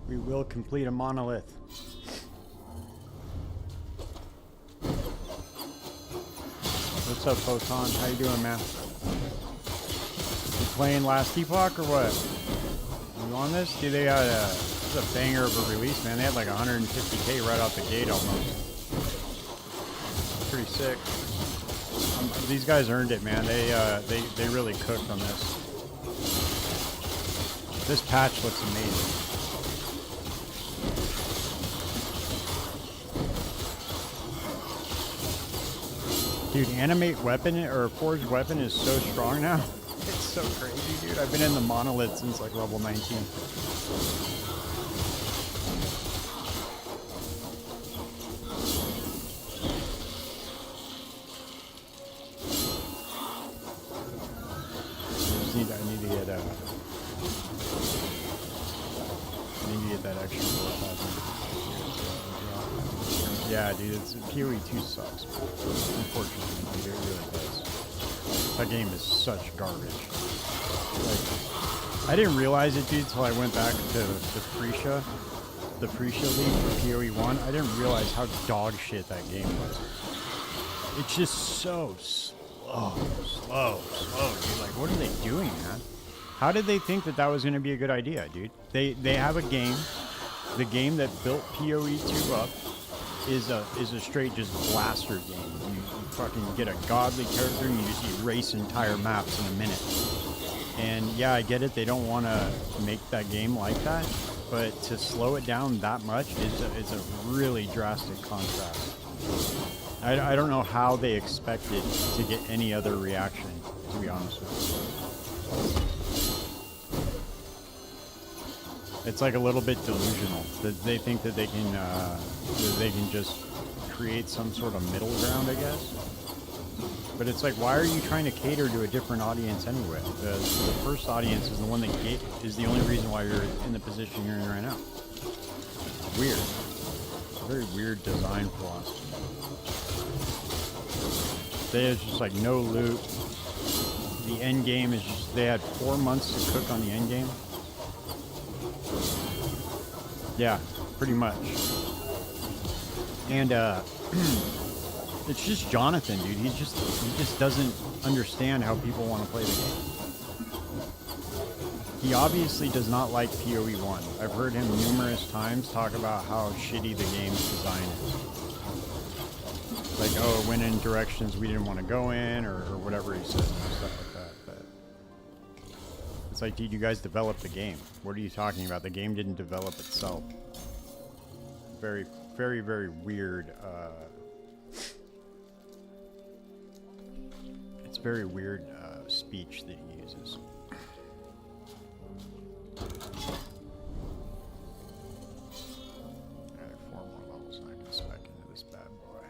We will complete a monolith. What's up, Photon? How you doing, man? You playing last Epoch or what? You on this? Dude, they got this is a banger of a release, man. They had like 150K right out the gate almost. Pretty sick. These guys earned it, man. They really cooked on this. This patch looks amazing. Dude, Animate weapon or forged weapon is so strong now. It's so crazy, dude. I've been in the monolith since like level 19. I need to get that extra 4,000. Yeah, dude, PoE 2 sucks. Unfortunately, dude, it really does. That game is such garbage. Like, I didn't realize it, dude, until I went back to the Freesia League for PoE 1. I didn't realize how dog shit that game was. It's just so slow, dude. Like, what are they doing, man? How did they think that was going to be a good idea, dude? They have a game. The game that built PoE 2 up is a straight just blaster game. You fucking get a godly character and you just erase entire maps in a minute. And yeah, I get it. They don't want to make that game like that, but to slow it down that much is a really drastic contrast. I don't know how they expected to get any other reaction, to be honest with you. It's like a little bit delusional that they think that they can just create some sort of middle ground, I guess. But it's like, why are you trying to cater to a different audience anyway? The first audience is the one that is the only reason why you're in the position you're in right now. Weird. Very weird design philosophy. There's just like no loot. The end game is just, they had 4 months to cook on the end game. Yeah, pretty much. And it's just Jonathan, dude. He just doesn't understand how people want to play the game. He obviously does not like PoE 1. I've heard him numerous times talk about how shitty the game's design is. Like, oh, it went in directions we didn't want to go in, or whatever he says and stuff like that. But it's like, dude, you guys developed the game. What are you talking about? The game didn't develop itself. Very, very, very weird. It's very weird speech that he uses. Alright, 4 more levels and I can spec into this bad boy.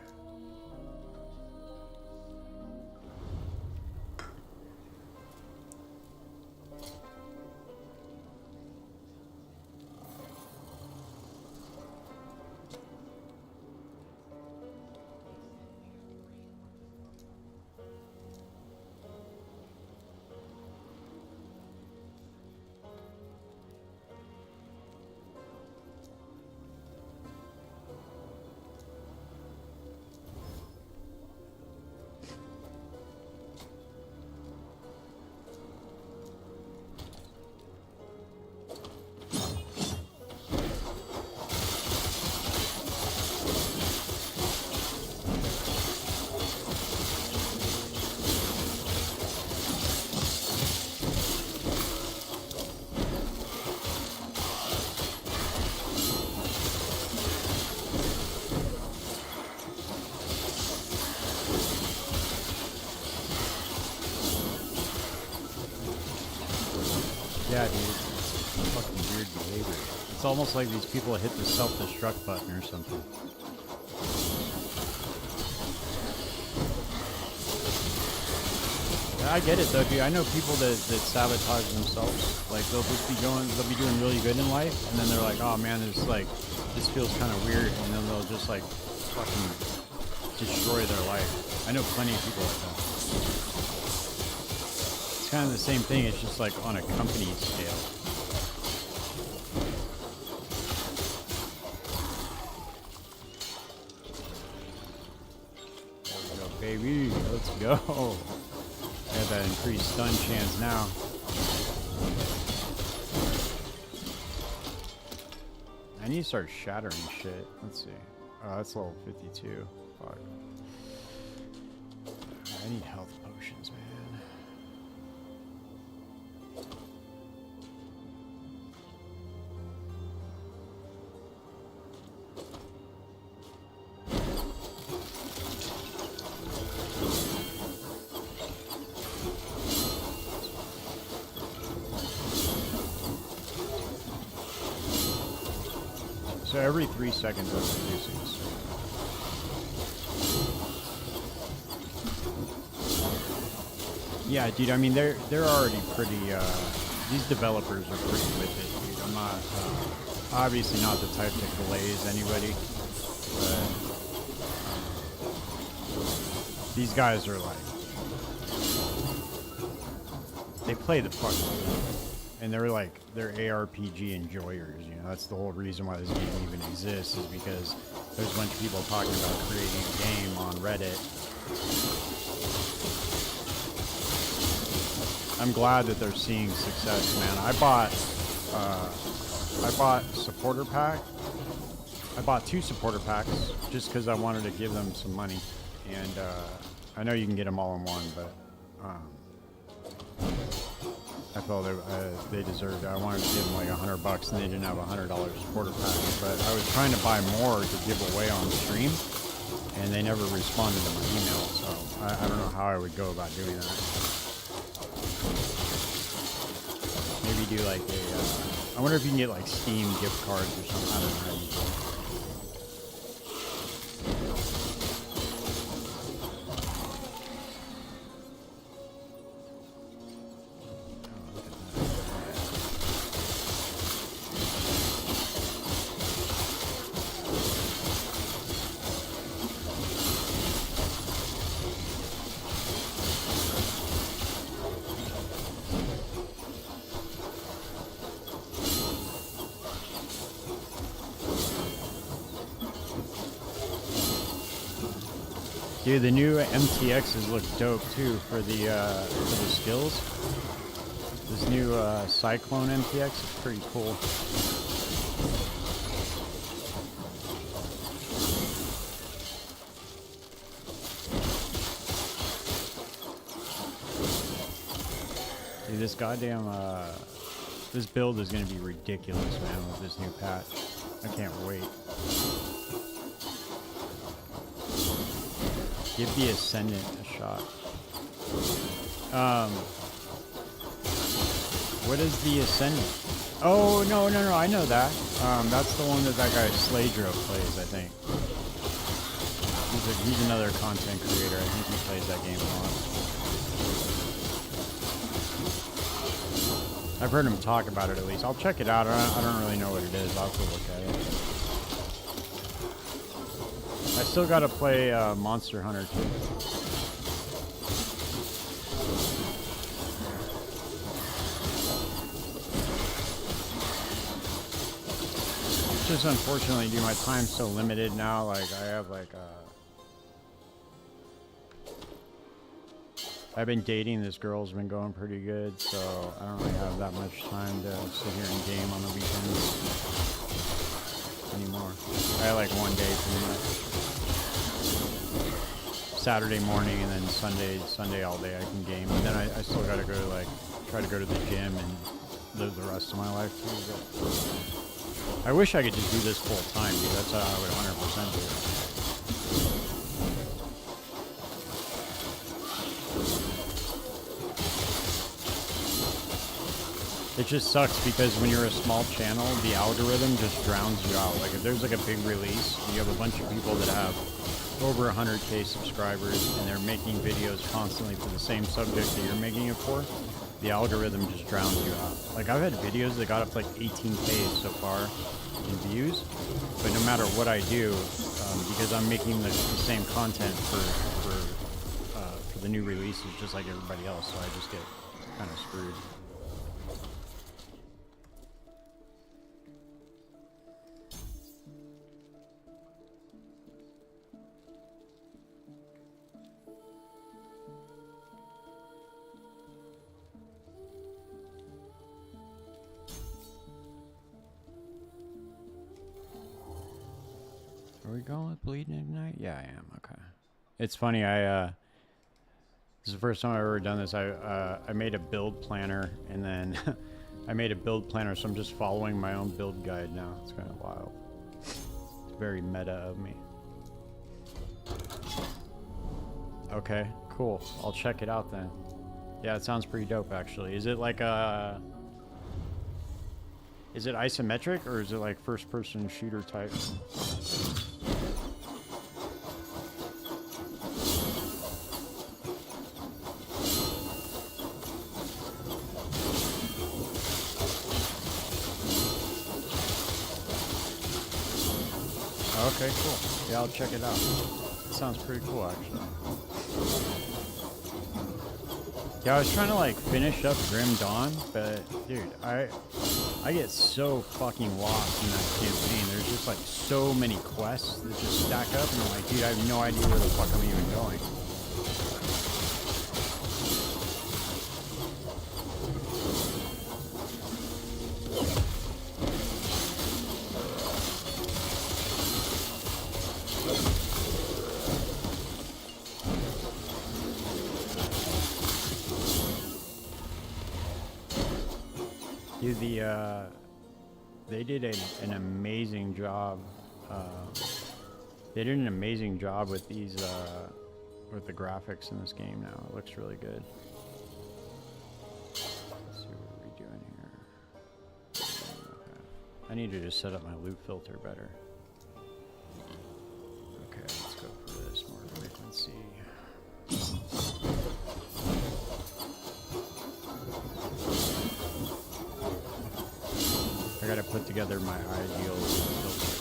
Yeah, dude. It's fucking weird behavior. It's almost like these people hit the self-destruct button or something. I get it though, dude. I know people that sabotage themselves. Like they'll be doing really good in life, and then they're like, oh man, this feels kind of weird, and then they'll just like fucking destroy their life. I know plenty of people like that. It's kind of the same thing. It's just like on a company scale. There we go, baby. Let's go. I got that increased stun chance now. I need to start shattering shit. Let's see. Oh, that's level 52. Fuck. I need health potions, man. So every 3 seconds I'm producing this. Yeah, dude, I mean, they're already pretty, these developers are pretty with it, dude. I'm not, obviously not the type to glaze anybody, but these guys are like, they play the fuck out of it. And they're like, they're ARPG enjoyers, you know, that's the whole reason why this game even exists, is because there's a bunch of people talking about creating a game on Reddit. I'm glad that they're seeing success, man. I bought supporter pack. I bought 2 supporter packs just because I wanted to give them some money. And I know you can get them all in one, but I felt they deserved it. I wanted to give them like $100 and they didn't have a $100 supporter pack. But I was trying to buy more to give away on stream, and they never responded to my email. So I don't know how I would go about doing that. Maybe do like a, I wonder if you can get like Steam gift cards or something. I don't know how you do it. Dude, the new MTXs look dope too for the skills. This new Cyclone MTX is pretty cool. Dude, this goddamn this build is gonna be ridiculous, man, with this new patch. I can't wait. Give the Ascendant a shot. What is the Ascendant? Oh, no, I know that. That's the one that guy Sladro plays, I think. He's another content creator. I think he plays that game a lot. I've heard him talk about it at least. I'll check it out. I don't really know what it is. I'll have to look at it. I still gotta play Monster Hunter too. It's just unfortunately, dude, my time's so limited now. Like I have like I've been dating this girl's been going pretty good, so I don't really have that much time to sit here and game on the weekends anymore. I have like one day pretty much. Saturday morning and then Sunday all day I can game. And then I still gotta go to like, try to go to the gym and live the rest of my life too. But I wish I could just do this full time, dude. That's how I would 100% do it. It just sucks because when you're a small channel, the algorithm just drowns you out. Like if there's like a big release, you have a bunch of people that have over 100K subscribers and they're making videos constantly for the same subject that you're making it for, the algorithm just drowns you out. Like, I've had videos that got up to like 18K so far in views, but no matter what I do, because I'm making the same content for the new releases just like everybody else, so I just get kind of screwed. Are we going with Bleeding Ignite? Yeah, I am. Okay. It's funny. This is the first time I've ever done this. I made a build planner, and then I made a build planner, so I'm just following my own build guide now. It's kind of wild. It's very meta of me. Okay, cool. I'll check it out then. Yeah, it sounds pretty dope, actually. Is it like a... Is it isometric, or is it like first-person shooter type? Okay, cool. Yeah, I'll check it out. It sounds pretty cool, actually. Yeah, I was trying to like finish up Grim Dawn, but dude, I get so fucking lost in that campaign. There's just like so many quests that just stack up, and I'm like, dude, I have no idea where the fuck I'm even going. Dude, they did an amazing job. They did an amazing job with these, with the graphics in this game now. It looks really good. Let's see what we're doing here. Okay. I need to just set up my loop filter better. Okay, let's go for this, more frequency. I gotta put together my ideal filter.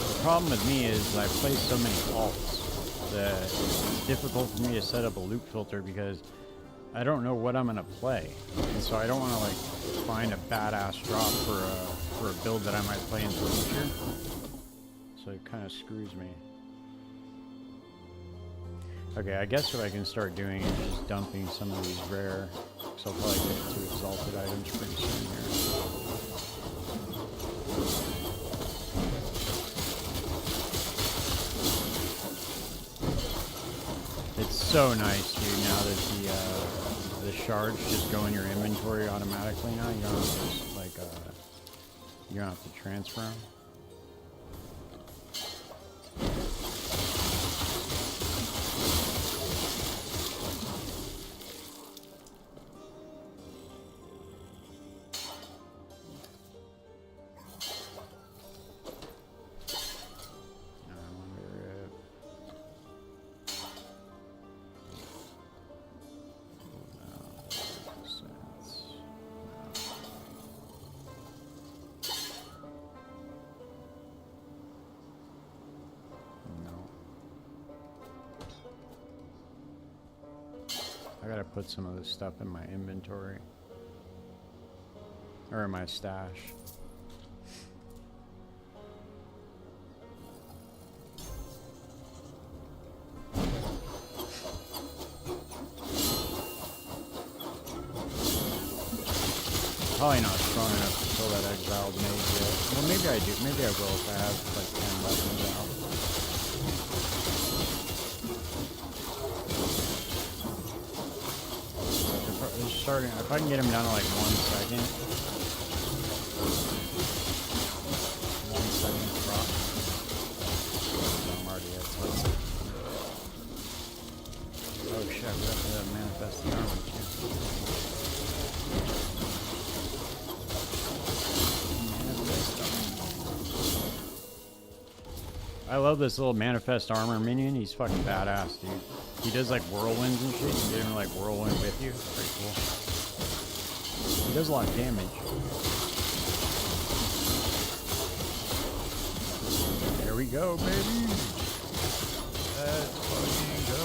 The problem with me is I play so many alts that it's difficult for me to set up a loop filter because I don't know what I'm gonna play, and so I don't want to like find a badass drop for a build that I might play in the future. So it kind of screws me. Okay, I guess what I can start doing is just dumping some of these rare, so I'll probably get to exalted items pretty soon here. It's so nice, dude, now that the shards just go in your inventory automatically now. You don't have to, like, you don't have to transfer them. I gotta put some of this stuff in my inventory. Or in my stash. Probably not strong enough to kill that exiled mage yet. Well, maybe I do. Maybe I will if I have like 10 weapons out. Starting, if I can get him down to like 1 second. 1 second drop. I'm already at 12. Oh shit, we have to manifest the armor too. I love this little manifest armor minion. He's fucking badass, dude. He does like whirlwinds and shit. You can get him like whirlwind with you. Pretty cool. He does a lot of damage. There we go, baby. Let's fucking go.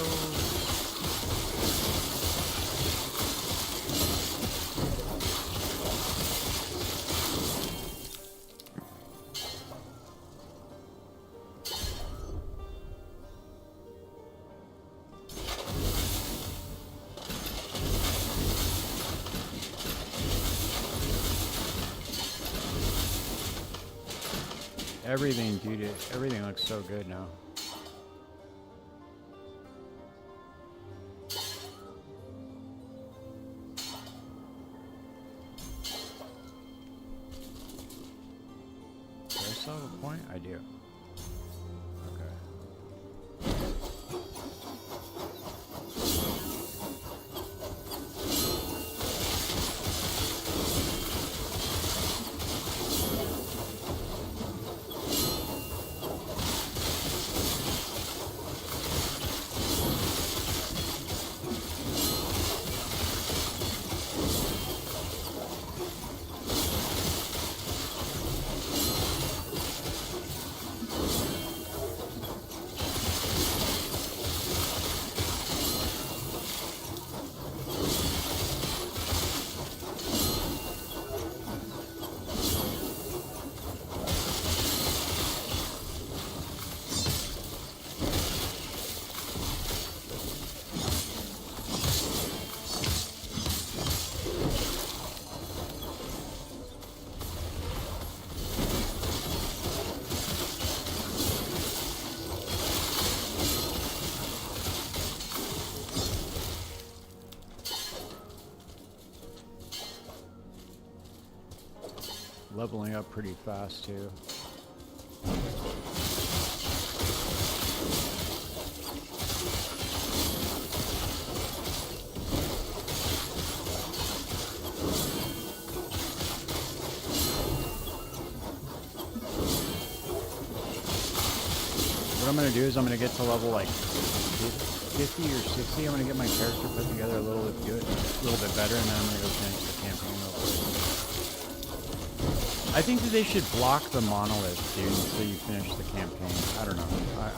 Everything, dude, everything looks so good now. Do I still have a point? I do. Leveling up pretty fast too. What I'm going to do is I'm going to get to level like 50 or 60. I'm going to get my character put together a little bit good, a little bit better, and then I'm going to go finish the campaign real quick. I think that they should block the monolith, dude, until you finish the campaign. I don't know.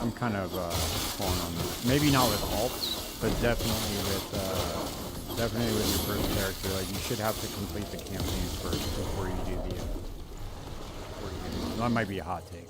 I'm kind of torn on that. Maybe not with alts, but definitely with your first character. Like, you should have to complete the campaign first before you do the. That might be a hot take.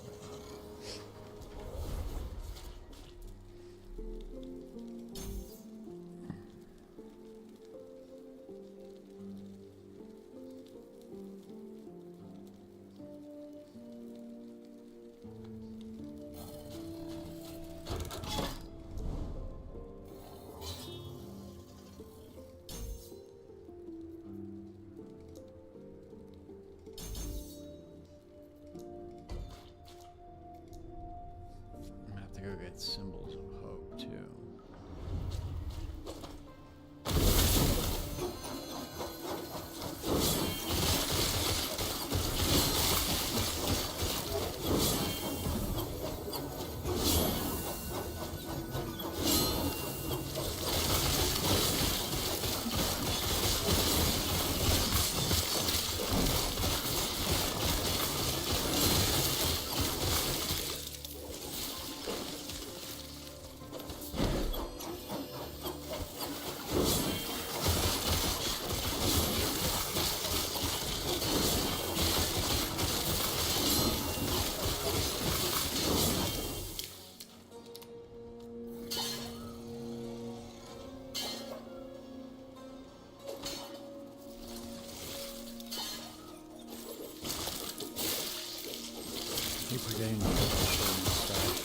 Symbols of hope too. Keep forgetting to put this shit in the stash.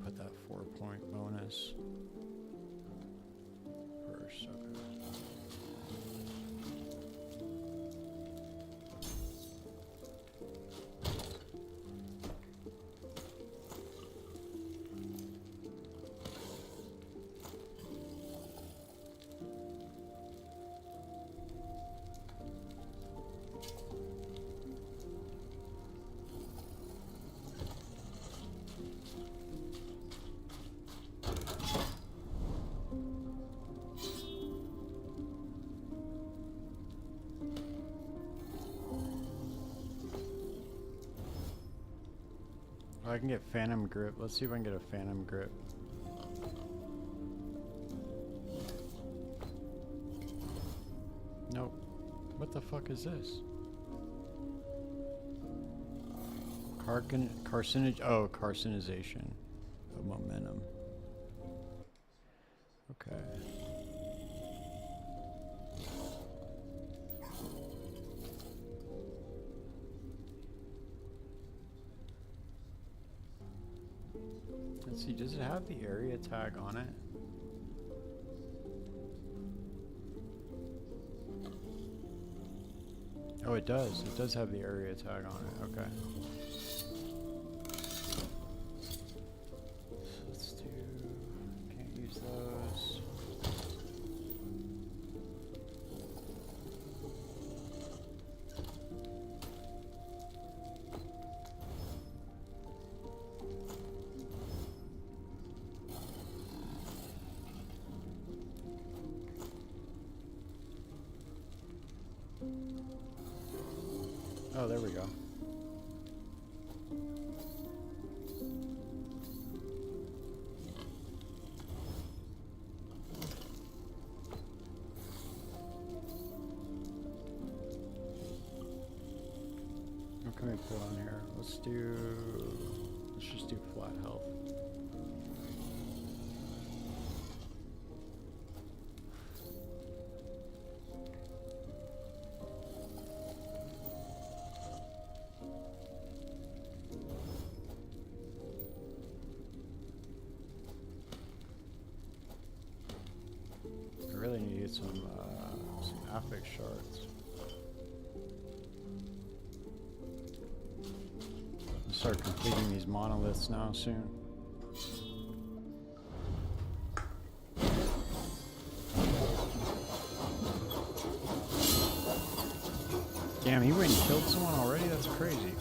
put that 4-point bonus first. Okay. I can get Phantom Grip. Let's see if I can get a Phantom Grip. Nope. What the fuck is this? Carcinization of momentum. Okay. Let's see, does it have the area tag on it? Oh, it does. It does have the area tag on it. Okay. Let's do... Can't use those. Oh, there we go. What can we put on here? Let's just do flat health. I really need to get some affix shards. I'll start completing these monoliths now soon. Damn, he went and killed someone already? That's crazy.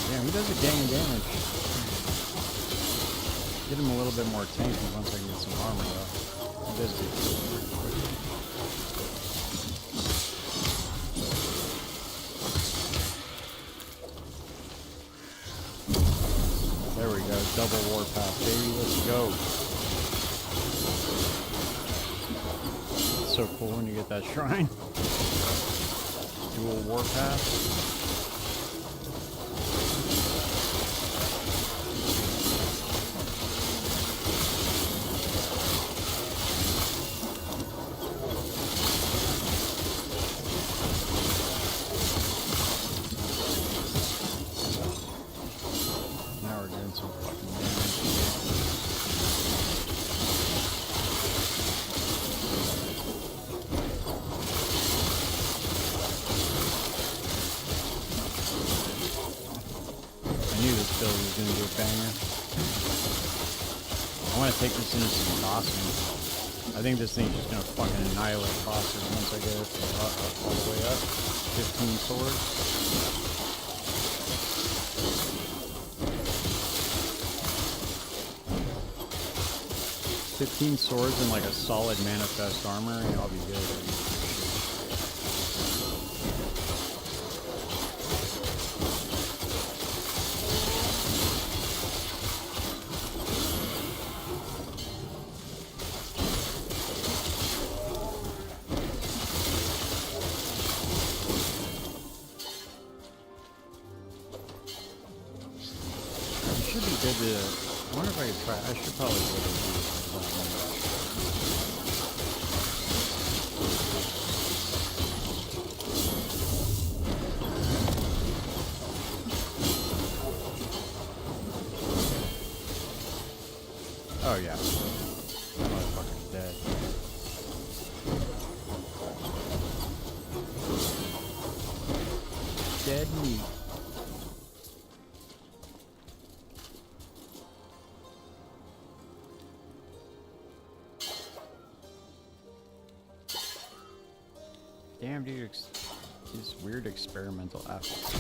Damn, he does a gang of damage. Get him a little bit more tanky once I can get some armor though. He does get killed pretty quickly. There we go, double warpath, baby, let's go. It's so cool when you get that shrine. Dual warpath. Take this into some bosses. I think this thing's just gonna fucking annihilate bosses once I get it all the way up. 15 swords. $15 swords and like a solid manifest armor, and I'll be good. I wonder if I could try. I should probably go to that. That motherfucker's dead. Dead meat. Damn, dude, these weird experimental apples.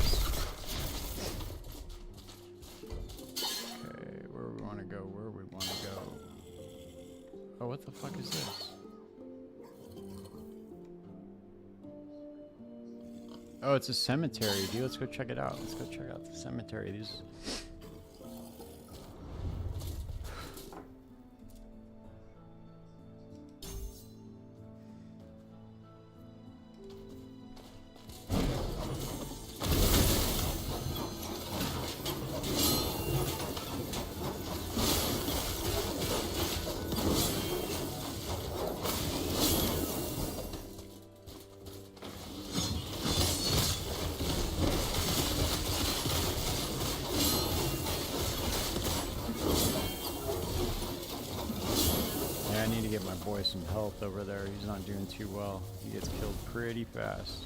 Okay, where we want to go, where we want to go. Oh, what the fuck is this? Oh, it's a cemetery, dude. Let's go check it out. Let's go check out the cemetery. These. I need to get my boy some health over there. He's not doing too well. He gets killed pretty fast.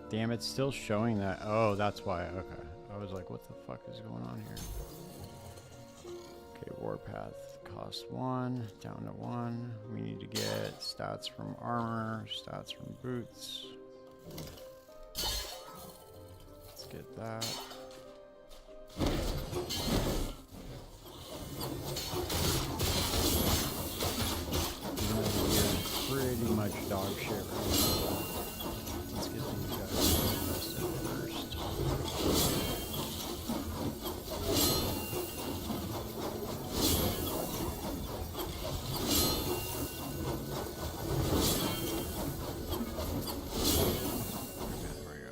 Damn, it's still showing that. Oh, that's why. Okay. I was like, what the fuck is going on here? Okay, Warpath. Cost 1. Down to 1. We need to get stats from armor. Stats from boots. Let's get that. Pretty much dog shit right now. Let's get these guys invested first. There we go.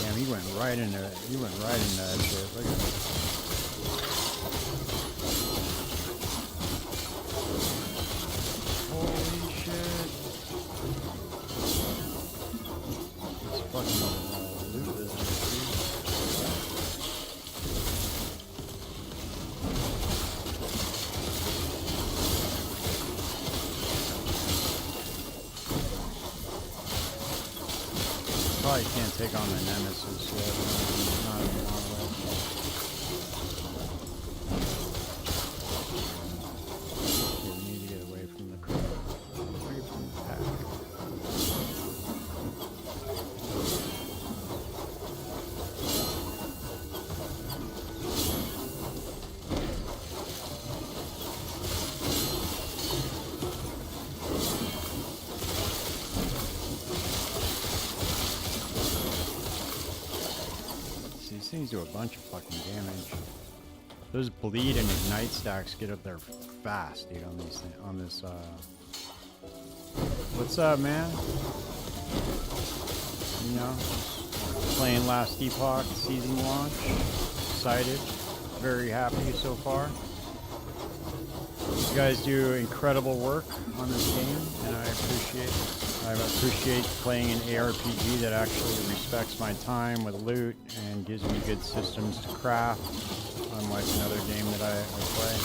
Damn, he went right into that shit. Look at that. Probably can't take on the nemesis yet. Not even on the way. We need to get away from the crowd. Away from the pack. These things do a bunch of fucking damage. Those bleed and ignite stacks get up there fast, dude, on these on this what's up, man? You know, playing last Epoch season launch. Excited. Very happy so far. You guys do incredible work on this game, and I appreciate it. I appreciate playing an ARPG that actually respects my time with loot and gives me good systems to craft, unlike another game that I play.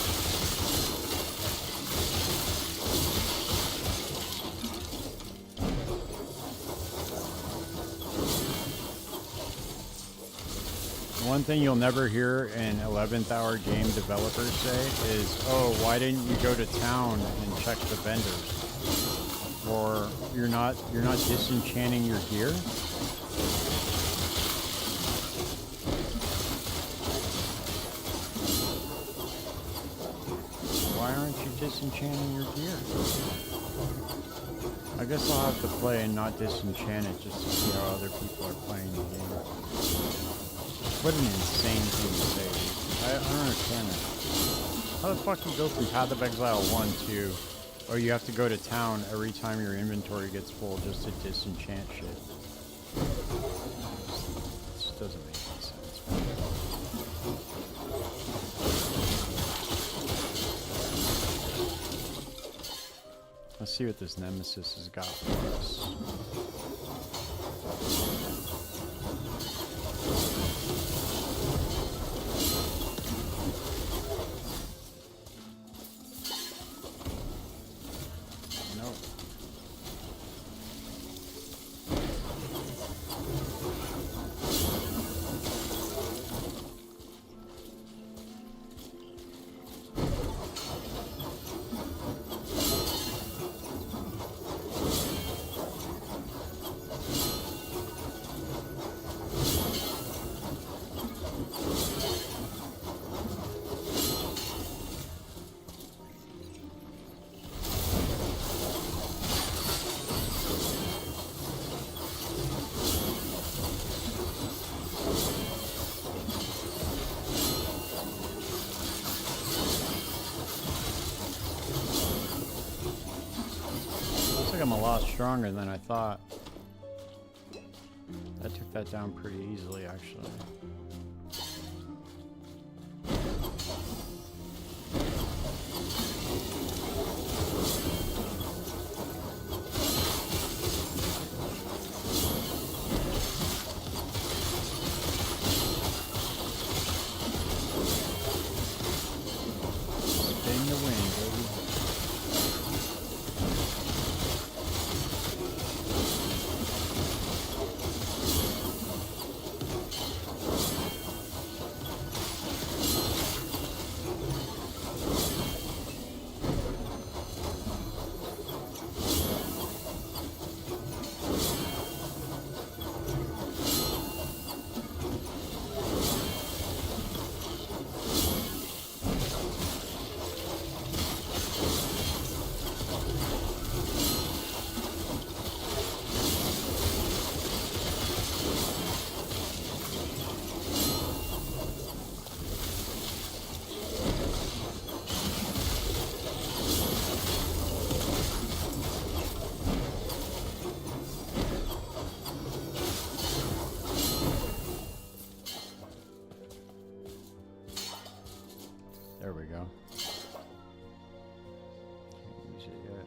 One thing you'll never hear an 11th hour game developers say is, oh, why didn't you go to town and check the vendors? Or you're not disenchanting your gear? Why aren't you disenchanting your gear? I guess I'll have to play and not disenchant it just to see how other people are playing the game. What an insane thing to say. I don't understand that. How the fuck do you go from Path of Exile 1 to Or you have to go to town every time your inventory gets full just to disenchant shit. This doesn't make any sense. Let's see what this Nemesis has got for us. I'm a lot stronger than I thought. That took that down pretty easily, actually. Spin the wind, baby. There we go. Can't use it yet.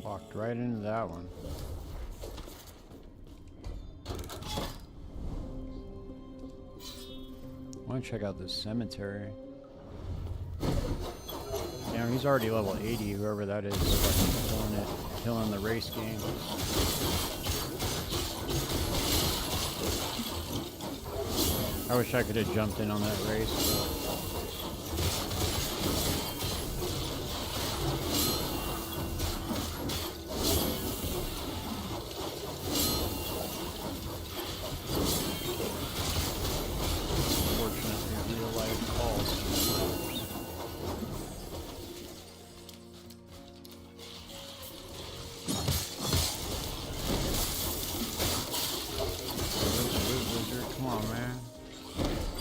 Walked right into that one. I want to check out this cemetery. Damn, he's already level 80, whoever that is, fucking killing the race game. I wish I could have jumped in on that race, but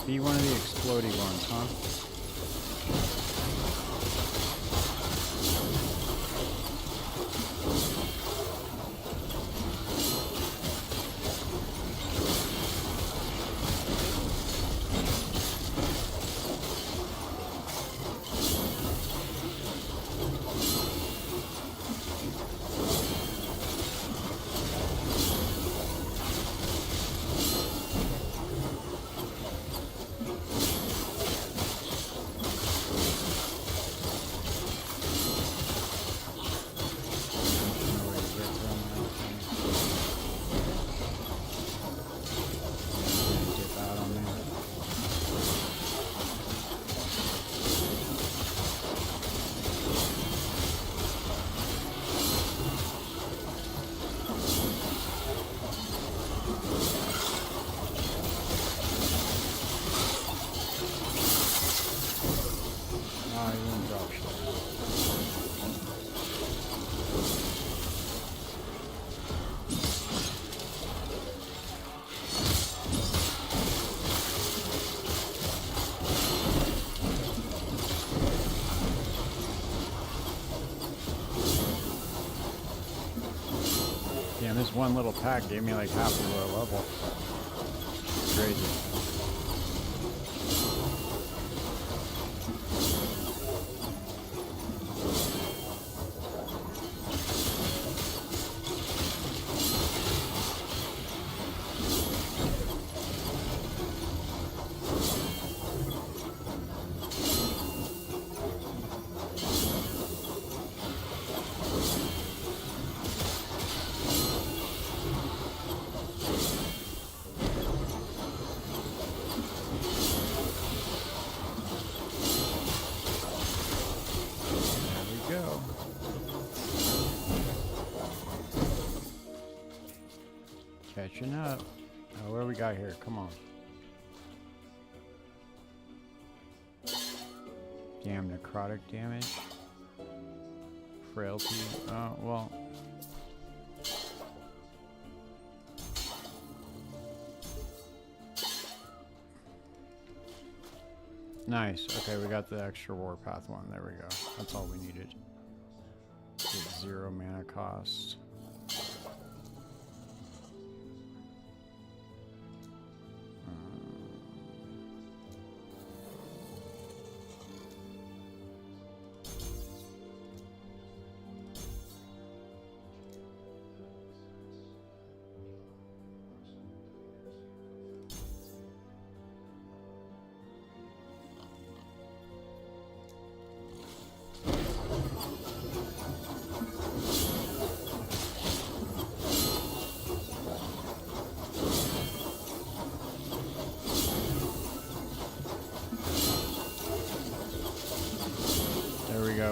be one of huh? Damn, this one little pack gave me like half of a level. Crazy. Catching up. Oh, what do we got here? Come on. Damn, necrotic damage. Frailty. Oh, well. Nice. Okay, we got the extra warpath one. There we go. That's all we needed. Get 0 mana cost.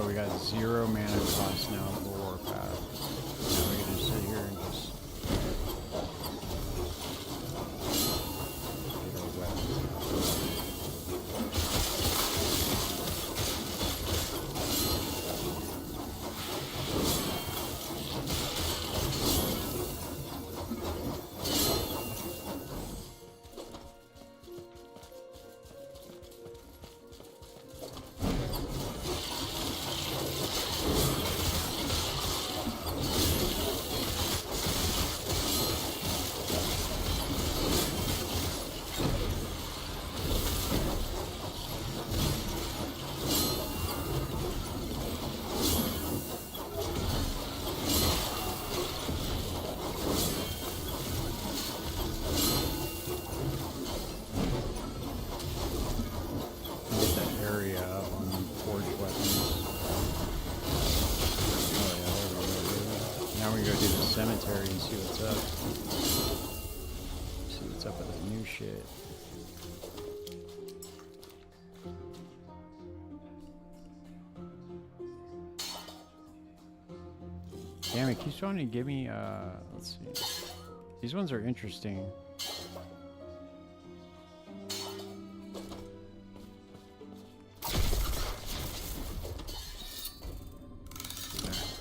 We got 0 mana cost now for warpath. Now we're gonna sit here and just get our weapons cemetery and see what's up. See what's up with the new shit. Damn, it keeps trying to give me, let's see. These ones are interesting.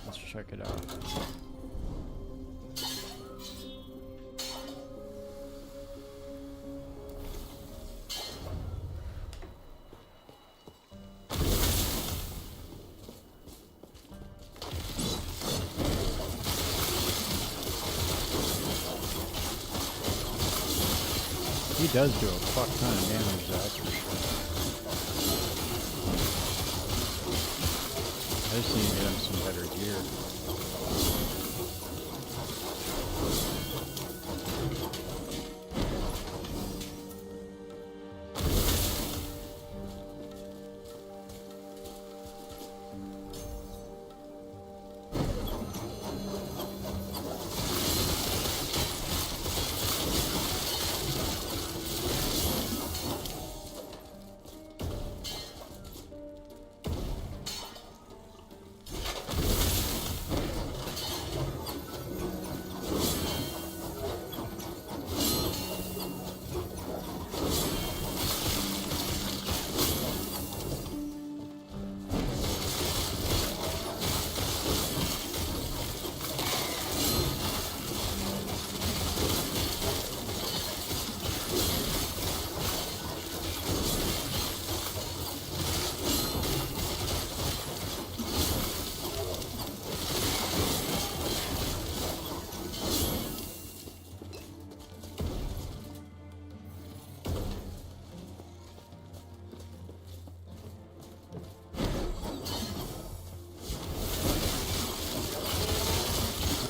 Let's check it out. He does do a fuck ton of damage, that's for sure. I just need to get him some better gear.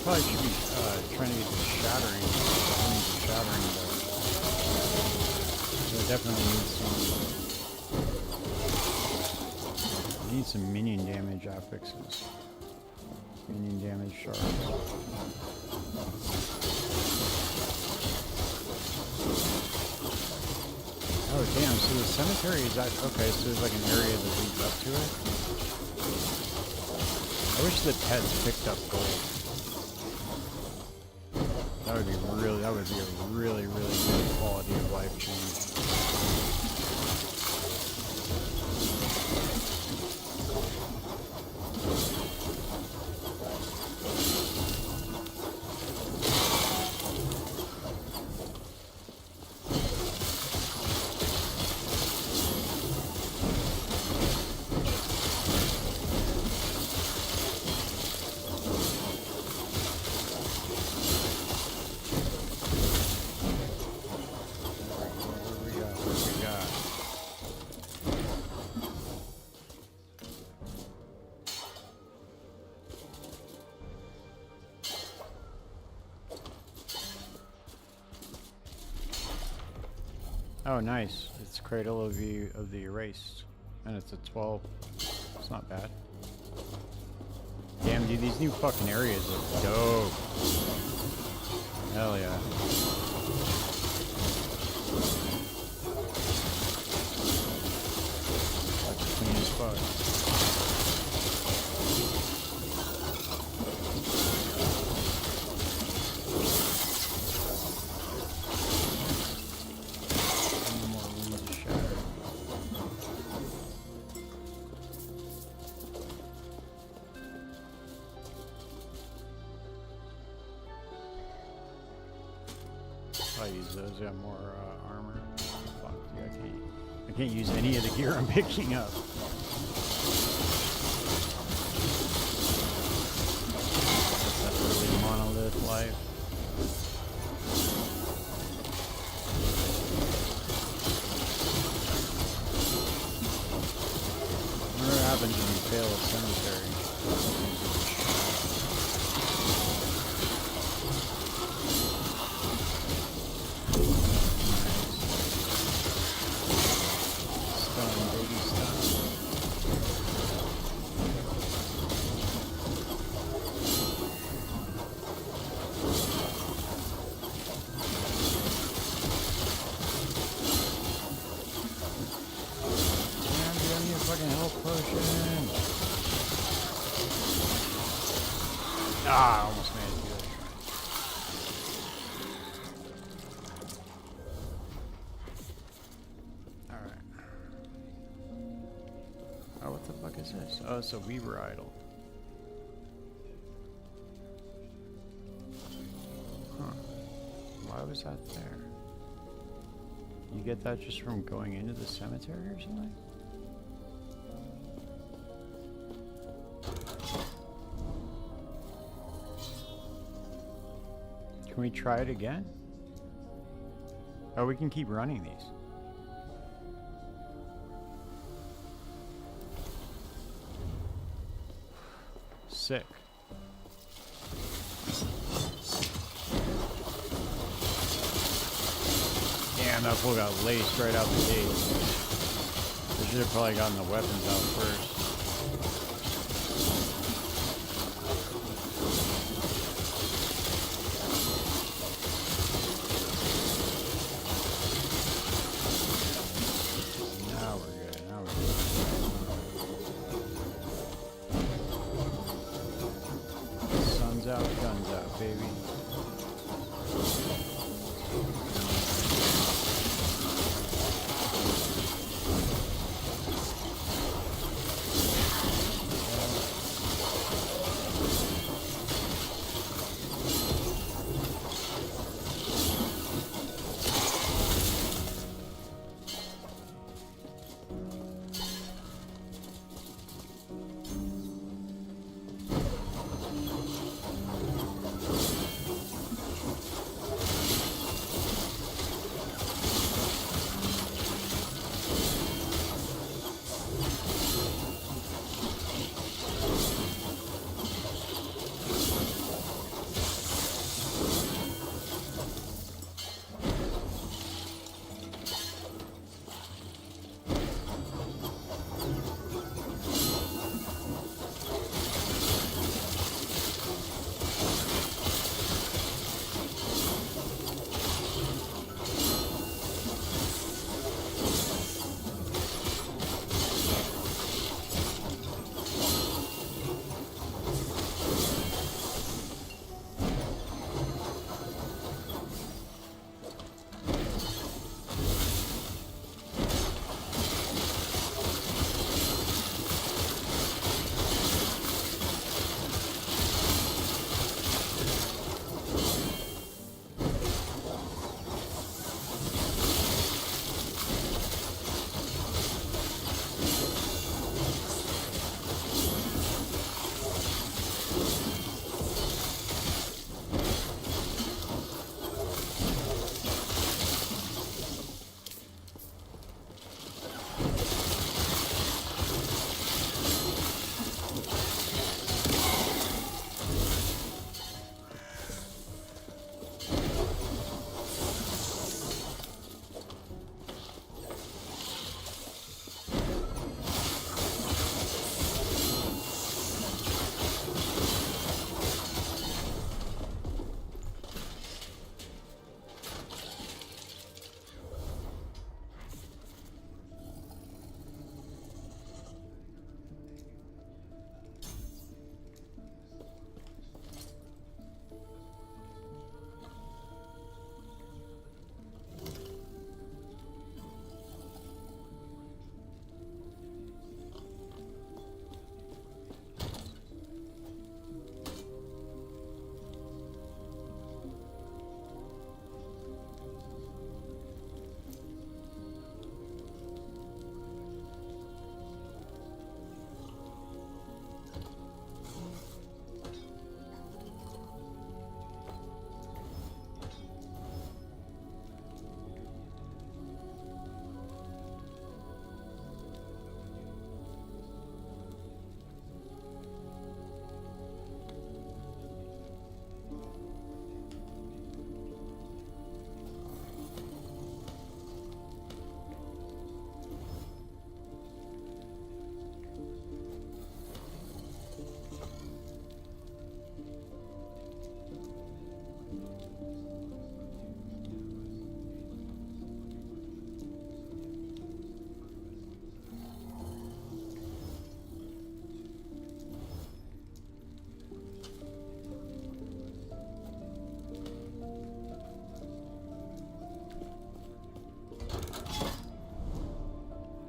Probably should be trying to get the shattering. I need the shattering, but I definitely need some minion damage affixes. Minion damage shards. Oh damn! So the cemetery is actually okay. So there's like an area that leads up to it. I wish the pets picked up gold. That would be a really good quality of life change. Oh, nice. It's Cradle of the Erased. And it's a 12. It's not bad. Damn, dude, these new fucking areas look dope. Hell yeah. That's clean as fuck. I use those, got more armor. Fuck, dude, I can't use any of the gear I'm picking up. That's that early monolith life. What happens when you fail a cemetery? Ah, I almost made it good. Alright. Oh, what the fuck is this? Oh, it's a Weaver idol. Huh. Why was that there? You get that just from going into the cemetery or something? Can we try it again? Oh, we can keep running these. Sick. Damn, that fool got laced right out the gate. We should have probably gotten the weapons out first. Now we're good. Now we're good. Sun's out, guns out, baby.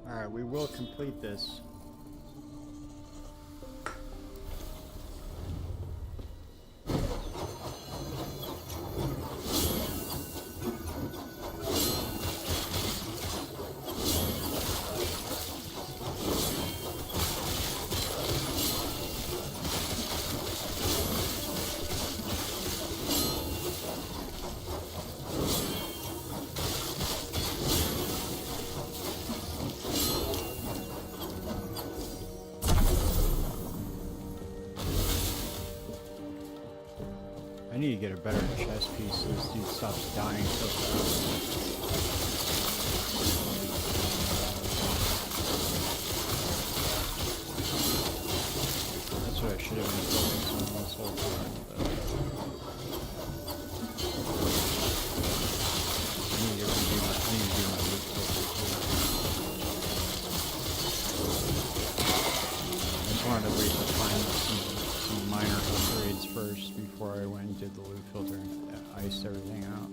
Alright, we will complete this. need to get a better chest piece so this dude stops dying so fast. That's what I should have been focusing on this whole time. But I need to do my loot filter too. I just wanted to wait to find some minor upgrades first before I went and did the loot filter and iced everything out.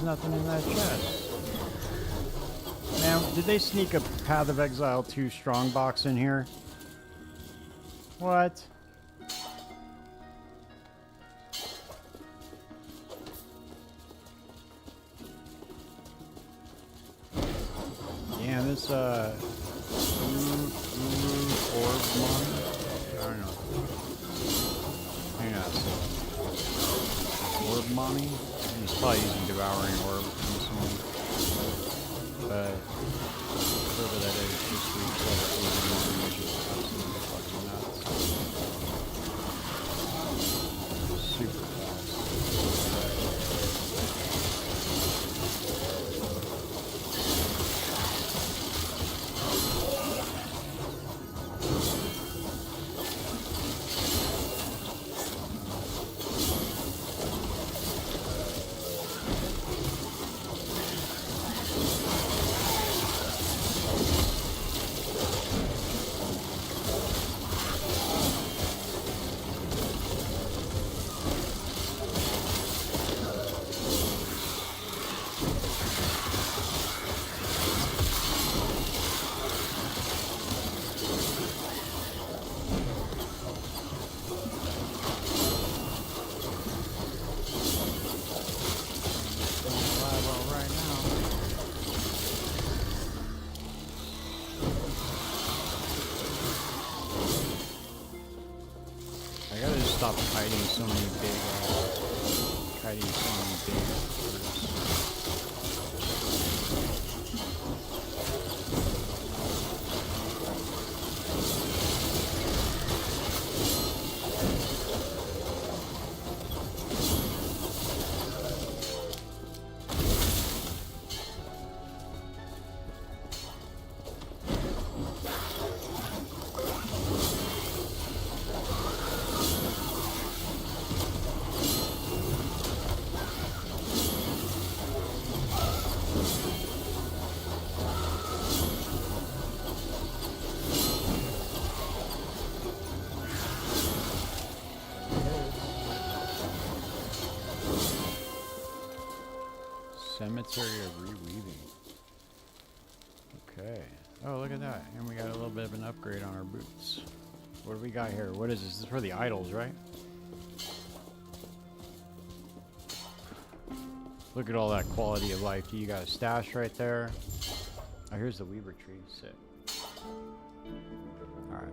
Nothing in that chest. Now, did they sneak a Path of Exile 2 strongbox in here? What? Yeah, this orb mon. I don't know. Hang on a second. Orb money? He's probably using Devouring Orb, I'm assuming. But whatever that is, just reach level 81, which is absolutely fucking nuts. Super fast. Stop kiting so many big, kiting so many big birds. Cemetery of Reweaving. Okay. Oh, look at that. And we got a little bit of an upgrade on our boots. What do we got here? What is this? This is for the idols, right? Look at all that quality of life. You got a stash right there. Oh, here's the Weaver tree. Sick. Alright.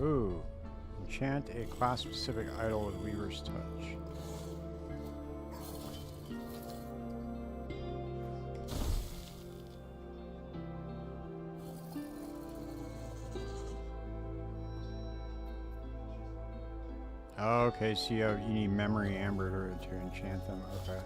Ooh. Enchant a class-specific idol with Weaver's Touch. Oh, okay, so you need Memory Amber to enchant them. Okay.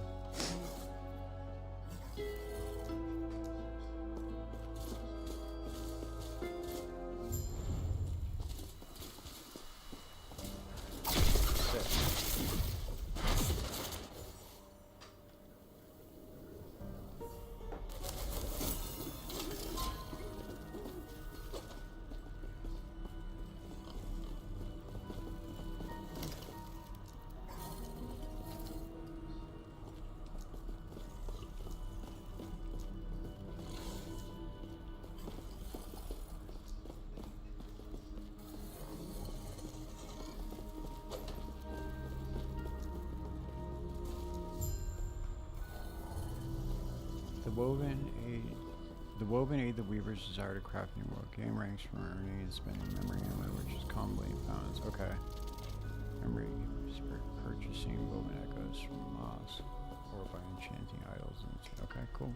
The woven aid the weaver's desire to craft new work. Game ranks from earning and spending memory ammo, which is commonly found. Okay. Memory purchasing woven echoes from moss or by enchanting idols. Okay, cool.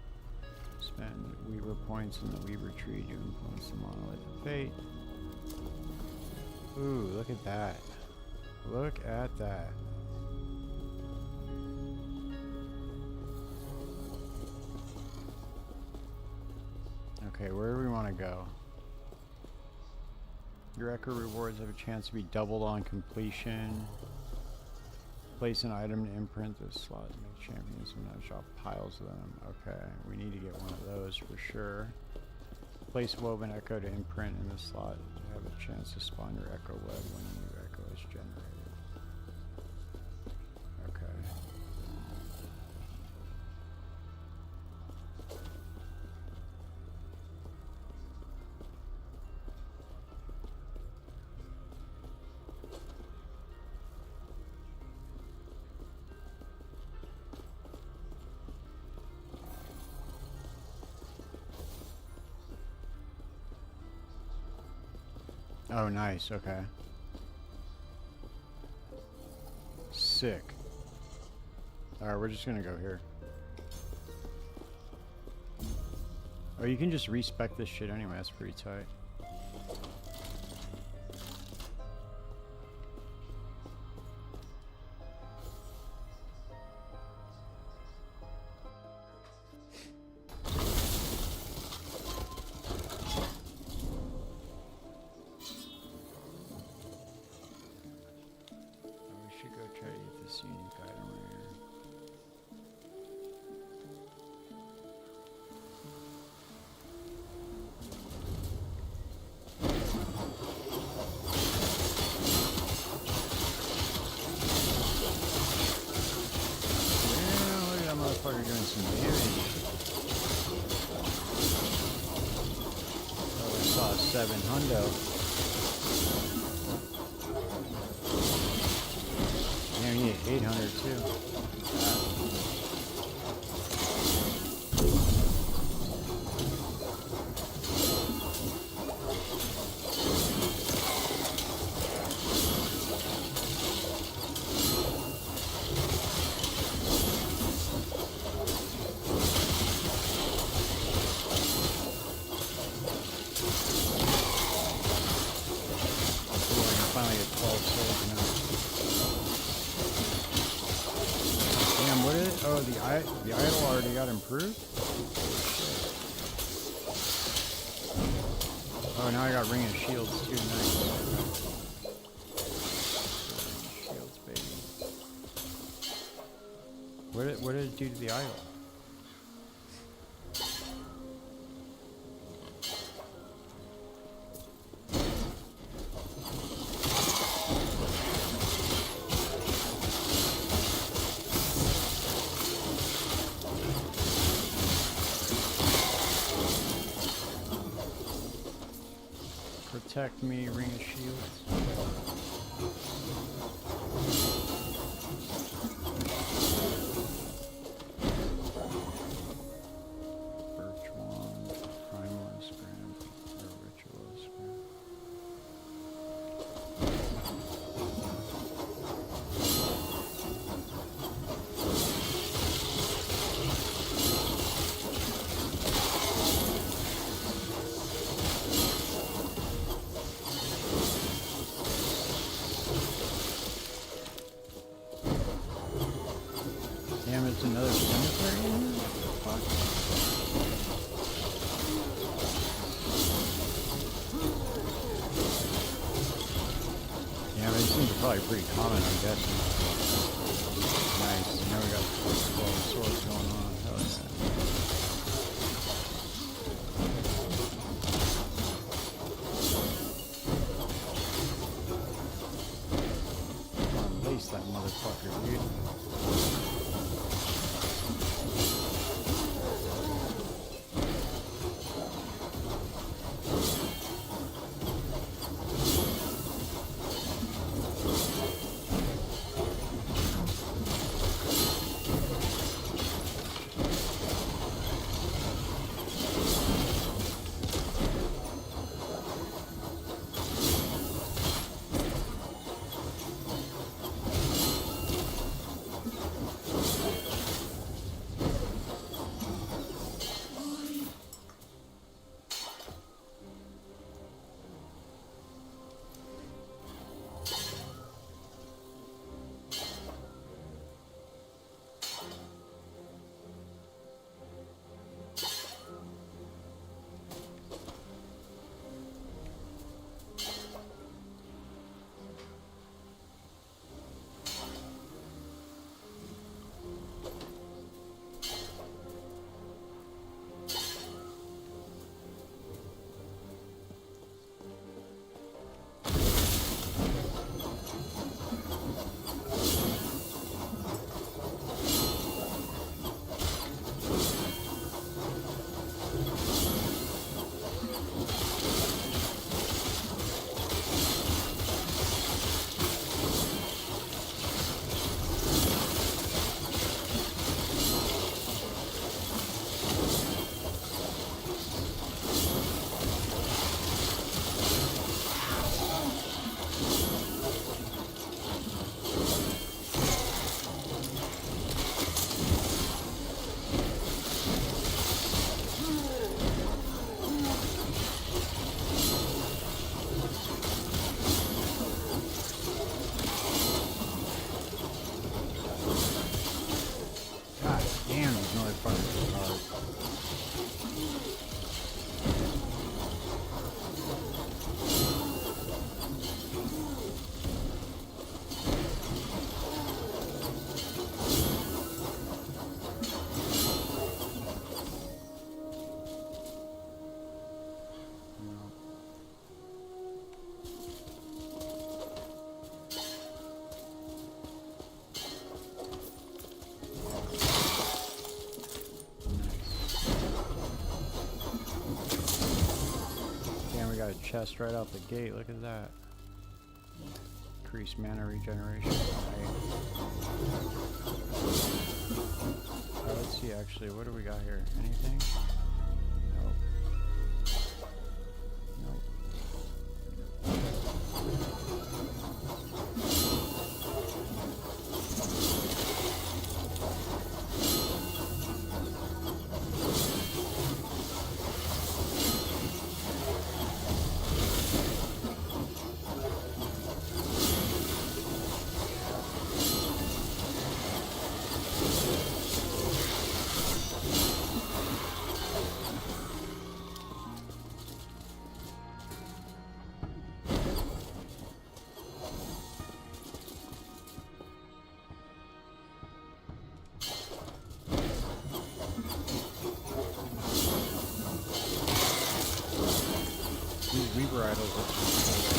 Spend weaver points in the weaver tree to influence the monolith of fate. Ooh, look at that. Look at that. Okay, where do we want to go? Your echo rewards have a chance to be doubled on completion. Place an item to imprint the slot to make champions and now drop piles of them. Okay, we need to get one of those for sure. Place woven echo to imprint in the slot to have a chance to spawn your echo web when a new echo is generated. Okay. Oh, nice. Okay. Sick. Alright, we're just gonna go here. Oh, you can just respec this shit anyway. That's pretty tight. Motherfucker doing some damage. Oh, we saw 7 hundo. Yeah, we need 800 too. Finally get 12 souls now. Damn, what is it? Oh, the idol already got improved? Oh, now I got Ring of Shields too. Nice. Shields, baby. What did it do to the idol? Protect me, Ring of Shields. Birch Wand, Primal Scram, or Ritual Scram. Damn, it's another cemetery in here? Fuck. Yeah, these things are probably pretty common, I'm guessing. Nice. Now we got 12 swords going on. Hell yeah. Come on, lace that motherfucker, dude. Got a chest right out the gate. Look at that. Increased mana regeneration. Let's see actually, what do we got here? Anything? Nope. Nope. idols look so cool.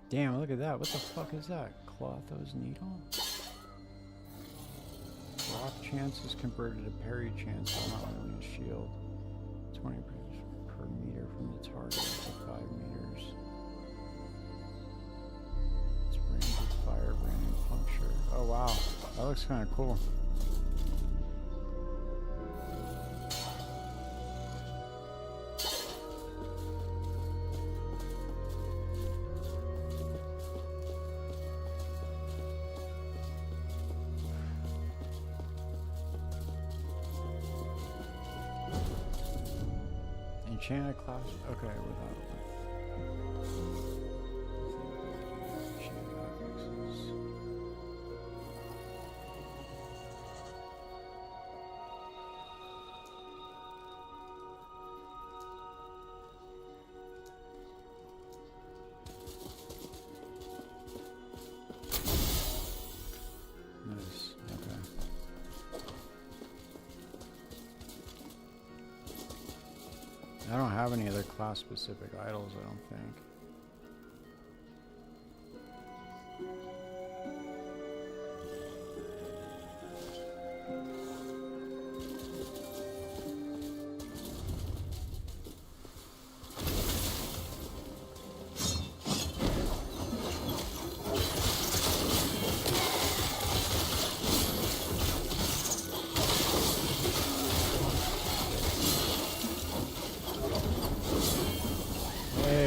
Damn, look at that. What the fuck is that? Clotho's Needle? Block chance is converted to parry chance while not wielding a shield. 20 per meter from the target to 5 meters. It's range with fire, random puncture. Oh wow, that looks kind of cool. Enchanted class. Okay, without. Nice. Okay. I don't have any other class-specific idols, I don't think.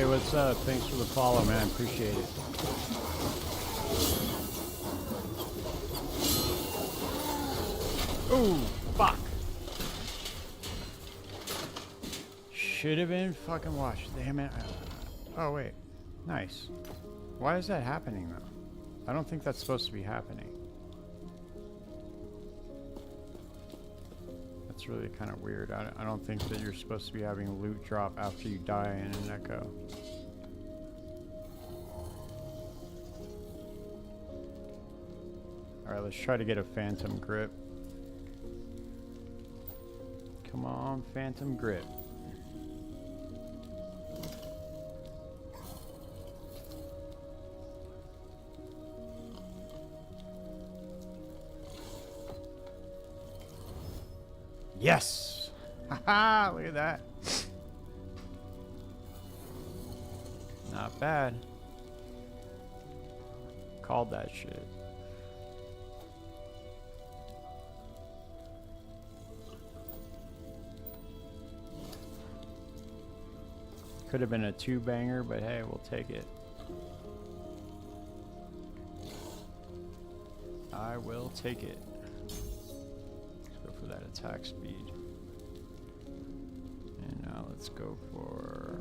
What's up? Thanks for the follow, man. Appreciate it. Ooh, fuck. Should have been fucking watched. Damn it. Oh, wait. Nice. Why is that happening, though? I don't think that's supposed to be happening. That's really kind of weird. I don't think that you're supposed to be having a loot drop after you die in an echo. Alright, let's try to get a phantom grip. Come on, phantom grip. Yes! Haha, look at that. Not bad. Called that shit. Could have been a 2-banger, but hey, we'll take it. I will take it. Let's go for that attack speed. And now let's go for,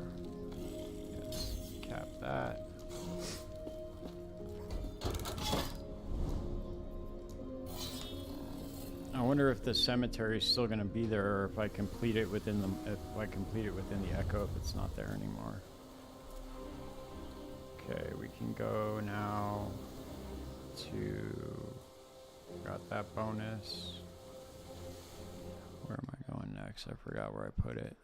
yes, cap that. I wonder if the cemetery is still going to be there, or if I complete it within the echo, if it's not there anymore. Okay, we can go now to, got that bonus. Where am I going next? I forgot where I put it.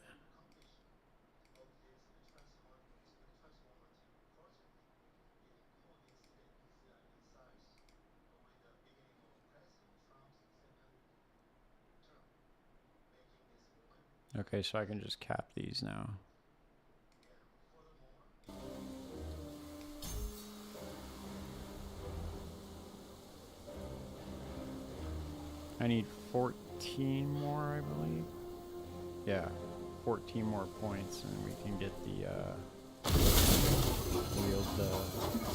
Okay, so I can just cap these now. I need 14 more, I believe. Yeah, 14 more points, and we can get the wield the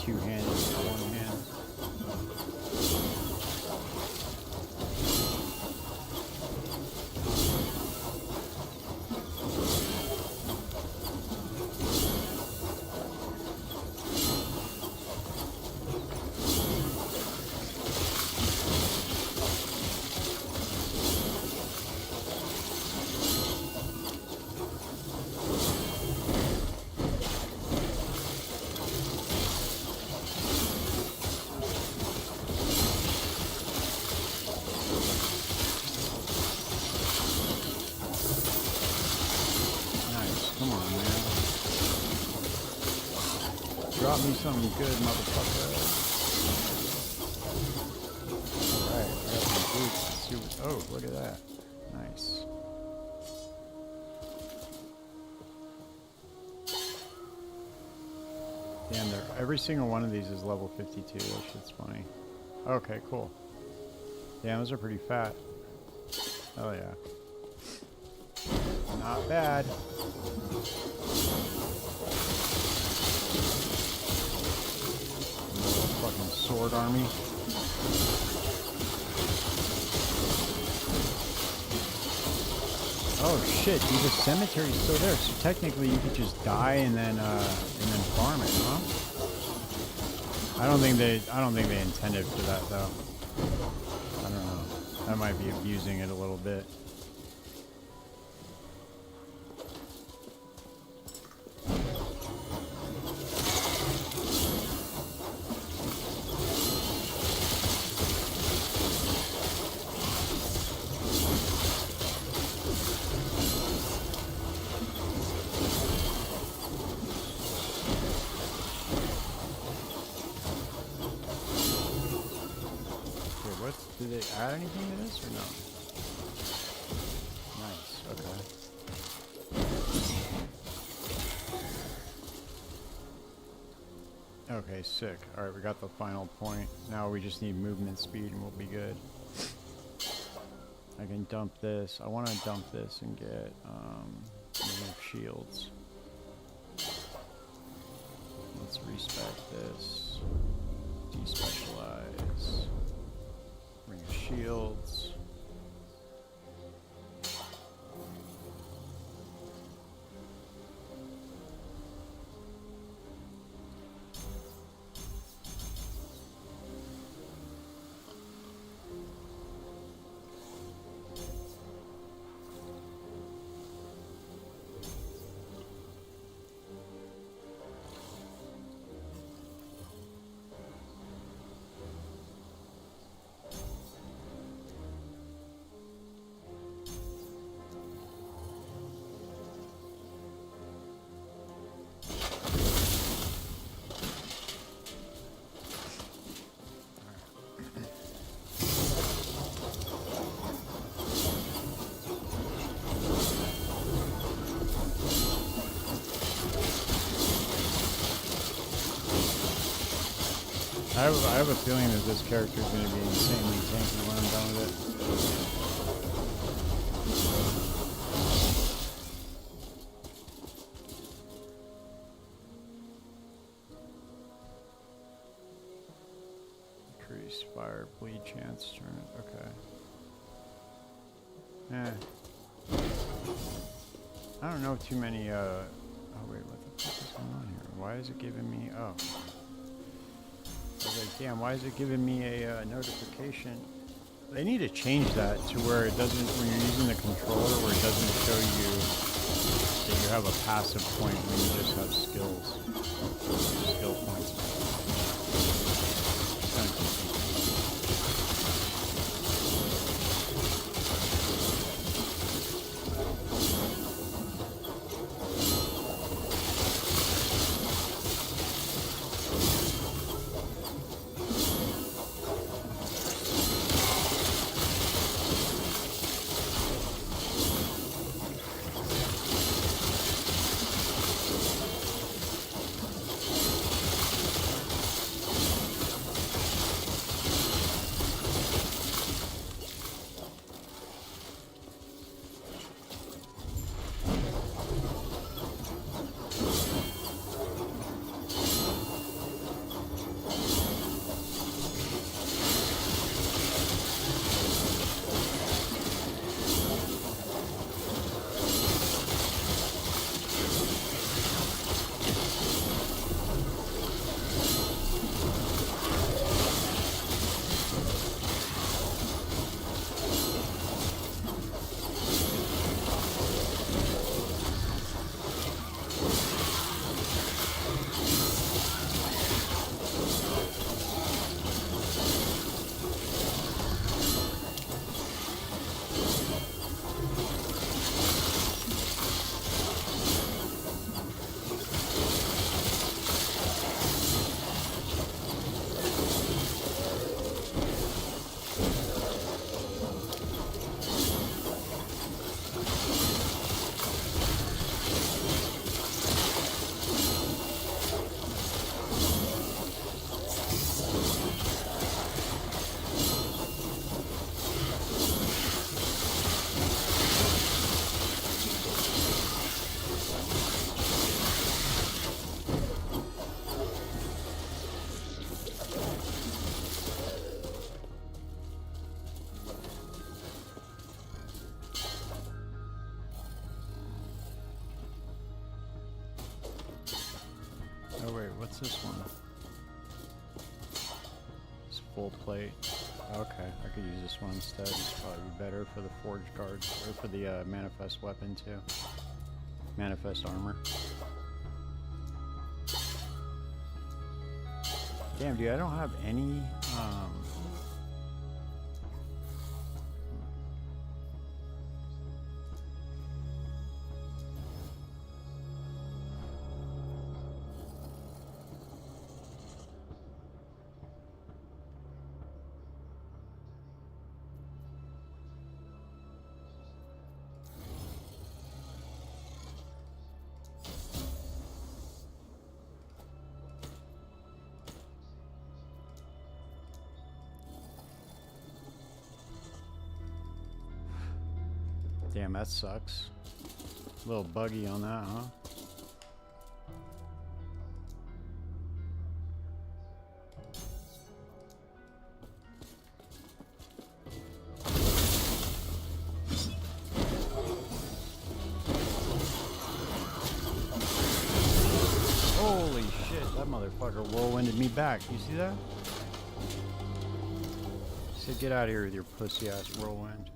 two-handed with one hand. Drop me something good, motherfucker. Alright, I got some boots. Let's see what, oh, look at that. Nice. Damn, every single one of these is level 52. That shit's funny. Okay, cool. Damn, those are pretty fat. Oh yeah. Not bad. Fucking sword army. Oh shit, dude, the cemetery's still there, so technically you could just die and then farm it, huh? I don't think they intended for that though. I don't know. That might be abusing it a little bit. Did they add anything to this or no? Nice, okay. Okay, sick. Alright, we got the final point. Now we just need movement speed and we'll be good. I can dump this. I want to dump this and get shields. Let's respec this. Despecialize. Bring shields. I have a feeling that this character is going to be insanely tanky when I'm done with it. Increase fire, bleed chance, turn. Okay. I don't know too many, oh wait, what the fuck is going on here? Why is it giving me, oh. I was like, damn, why is it giving me a notification? They need to change that to where it doesn't, when you're using the controller, where it doesn't show you that you have a passive point when you just have skills. Skill points. It's kind of confusing. Oh wait, what's this one? It's full plate. Okay, I could use this one instead. It's probably better for the forged guards, or for the manifest weapon too. Manifest armor. Damn, dude, I don't have any, damn, that sucks. A little buggy on that, huh? Holy shit, that motherfucker whirlwinded me back. You see that? He said, get out of here with your pussy ass whirlwind.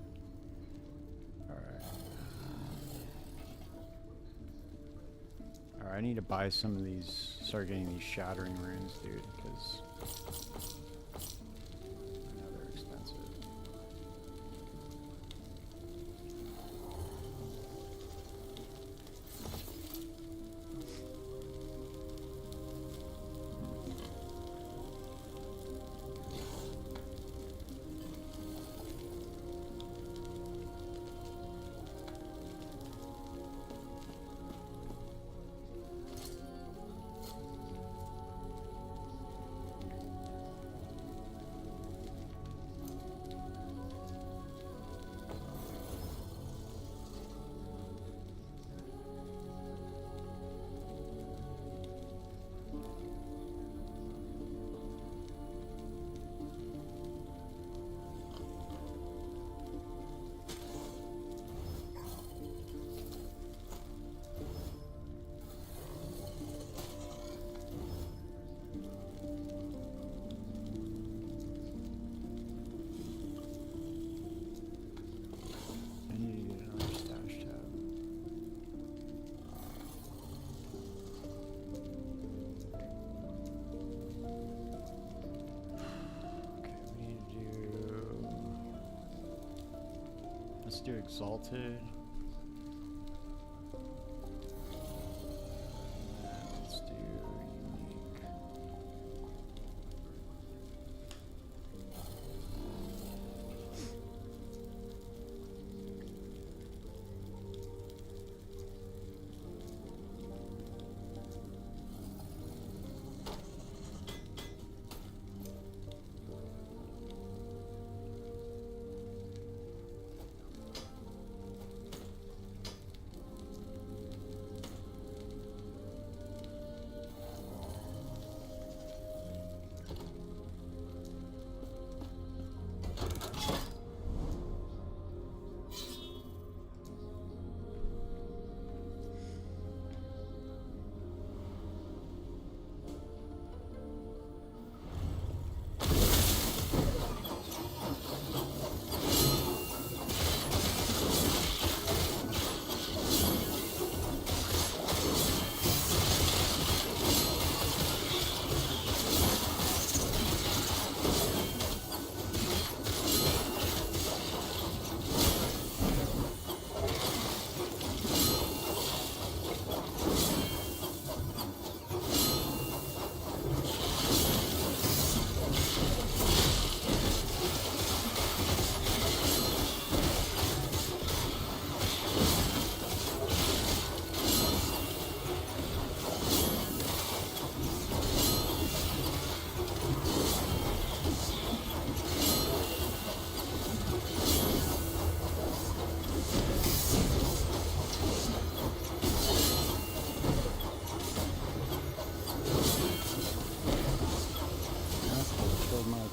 I need to buy some of these, start getting these shattering runes, dude, because I know they're expensive. Let's do Exalted. Let's do Unique.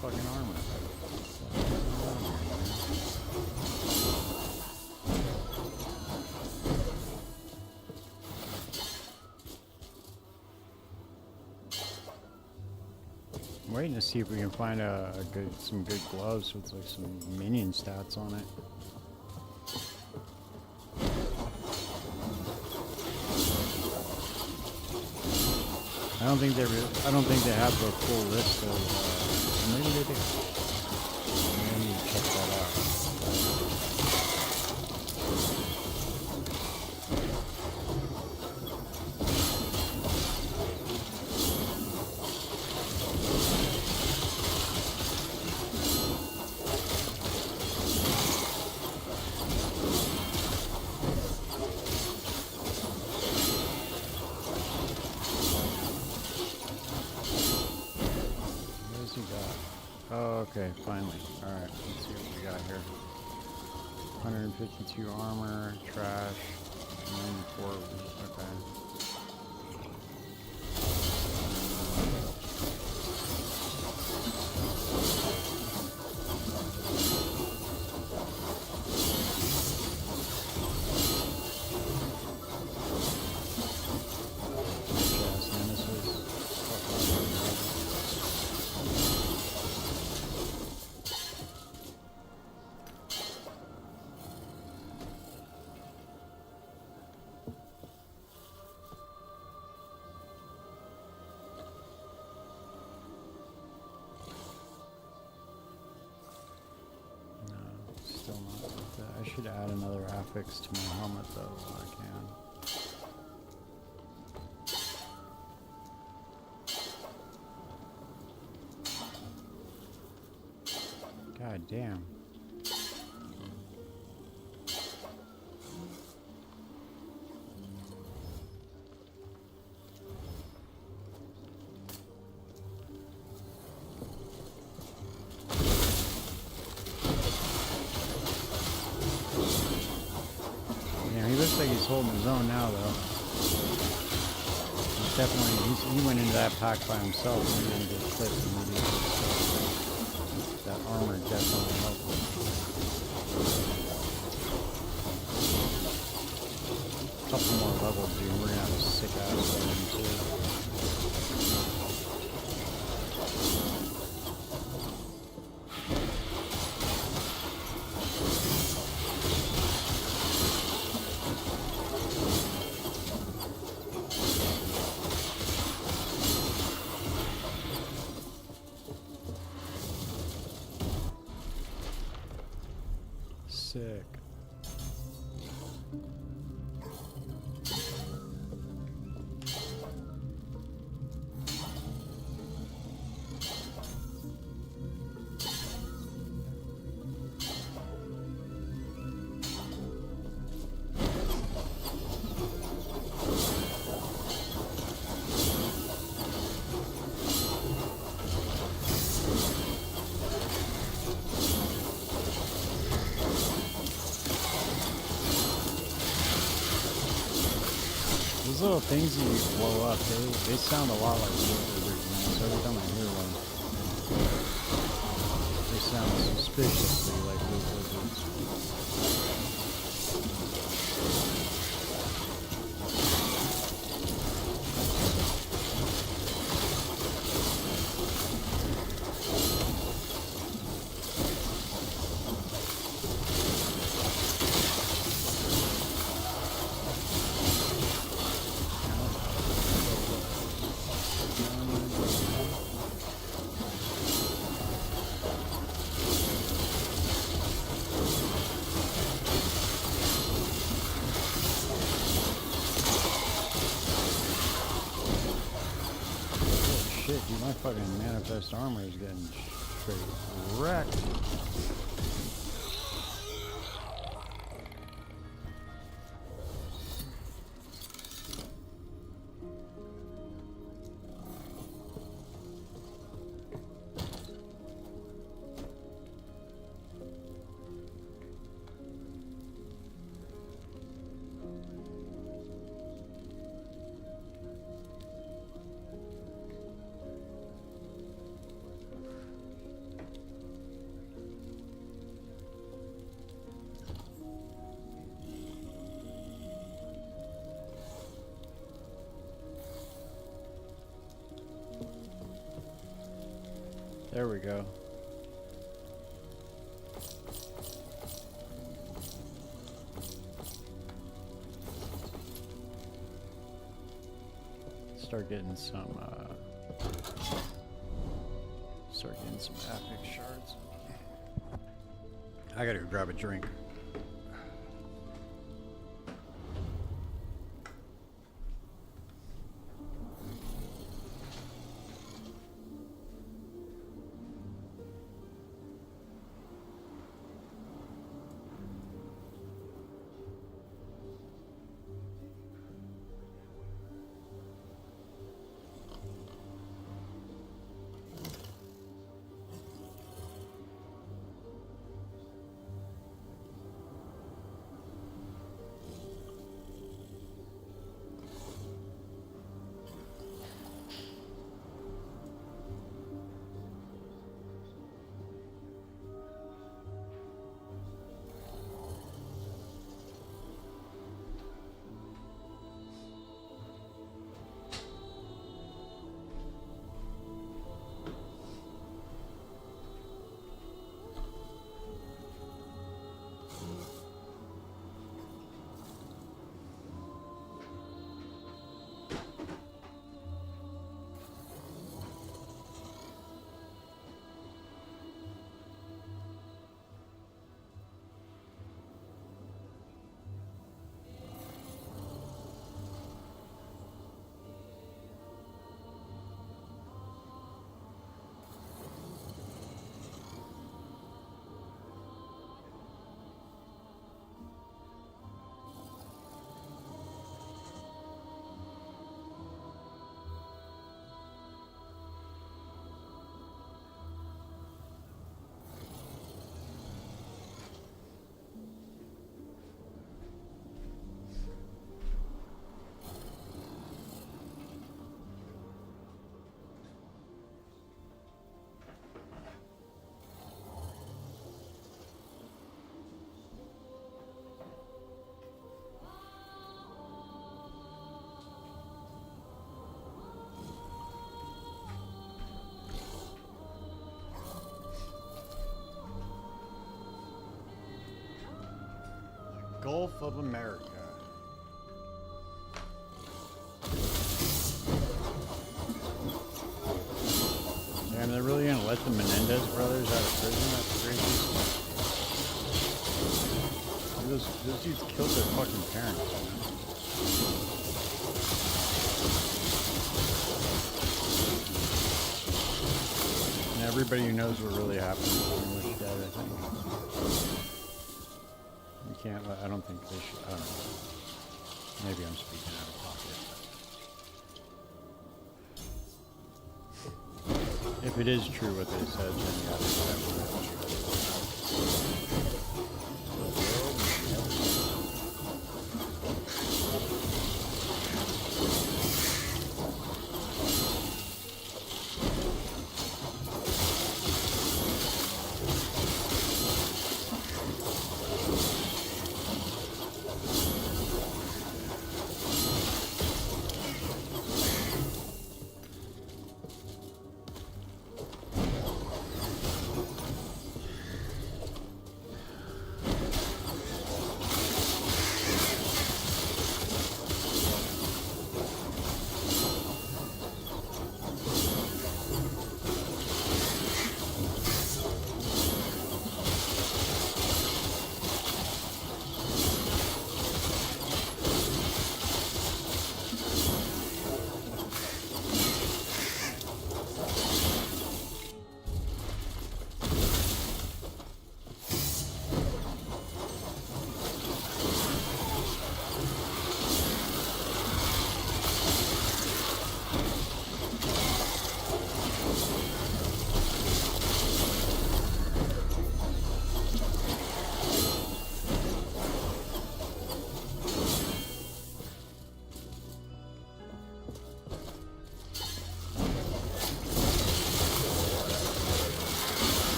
Fucking armor. I'm waiting to see if we can find some good gloves with like some minion stats on it. I don't think they have the full list of. Maybe they do. I need to check that out. Oh, okay, finally. Alright, let's see what we got here. 152 armor, trash, 94, okay. I should add another affix to my helmet though if I can. God damn. Looks like he's holding his own now, though. He's definitely, he went into that pack by himself and he didn't get clipped immediately. So that armor definitely helped him. A couple more levels, dude. We're gonna have a sick ass weapon too. Sick. little things that you blow up, they sound a lot like wood lizards, man. So every time I hear one, they sound suspiciously like wood lizards. My fucking manifest armor is getting straight wrecked. There we go. Start getting some epic shards. I gotta go grab a drink. Gulf of America. Damn, they're really gonna let the Menendez brothers out of prison? That's crazy. Those dudes killed their fucking parents, man. And everybody who knows what really happened is pretty much dead, I think. You can't let, I don't think they should, I don't know. Maybe I'm speaking out of pocket. If it is true what they said, then you have to accept it.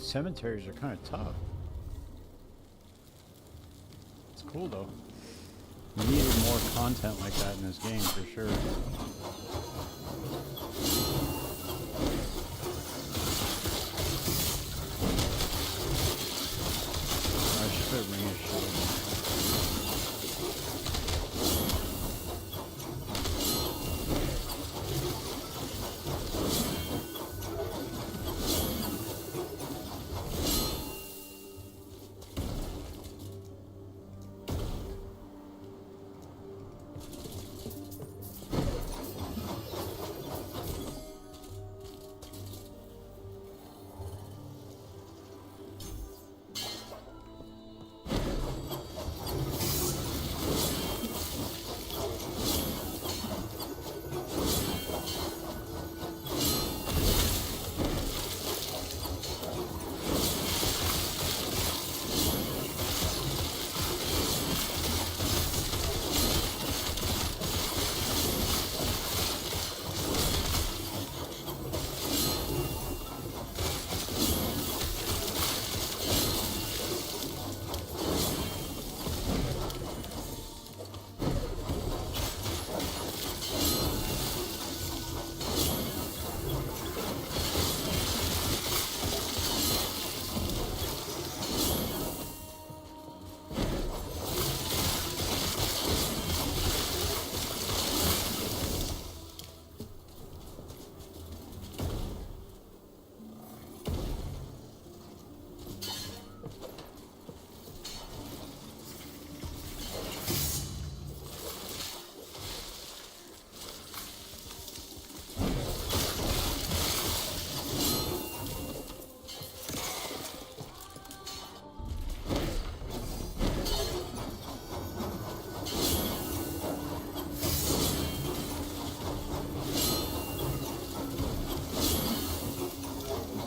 these cemeteries are kind of tough. It's cool though. We needed more content like that in this game for sure. I should bring a shield.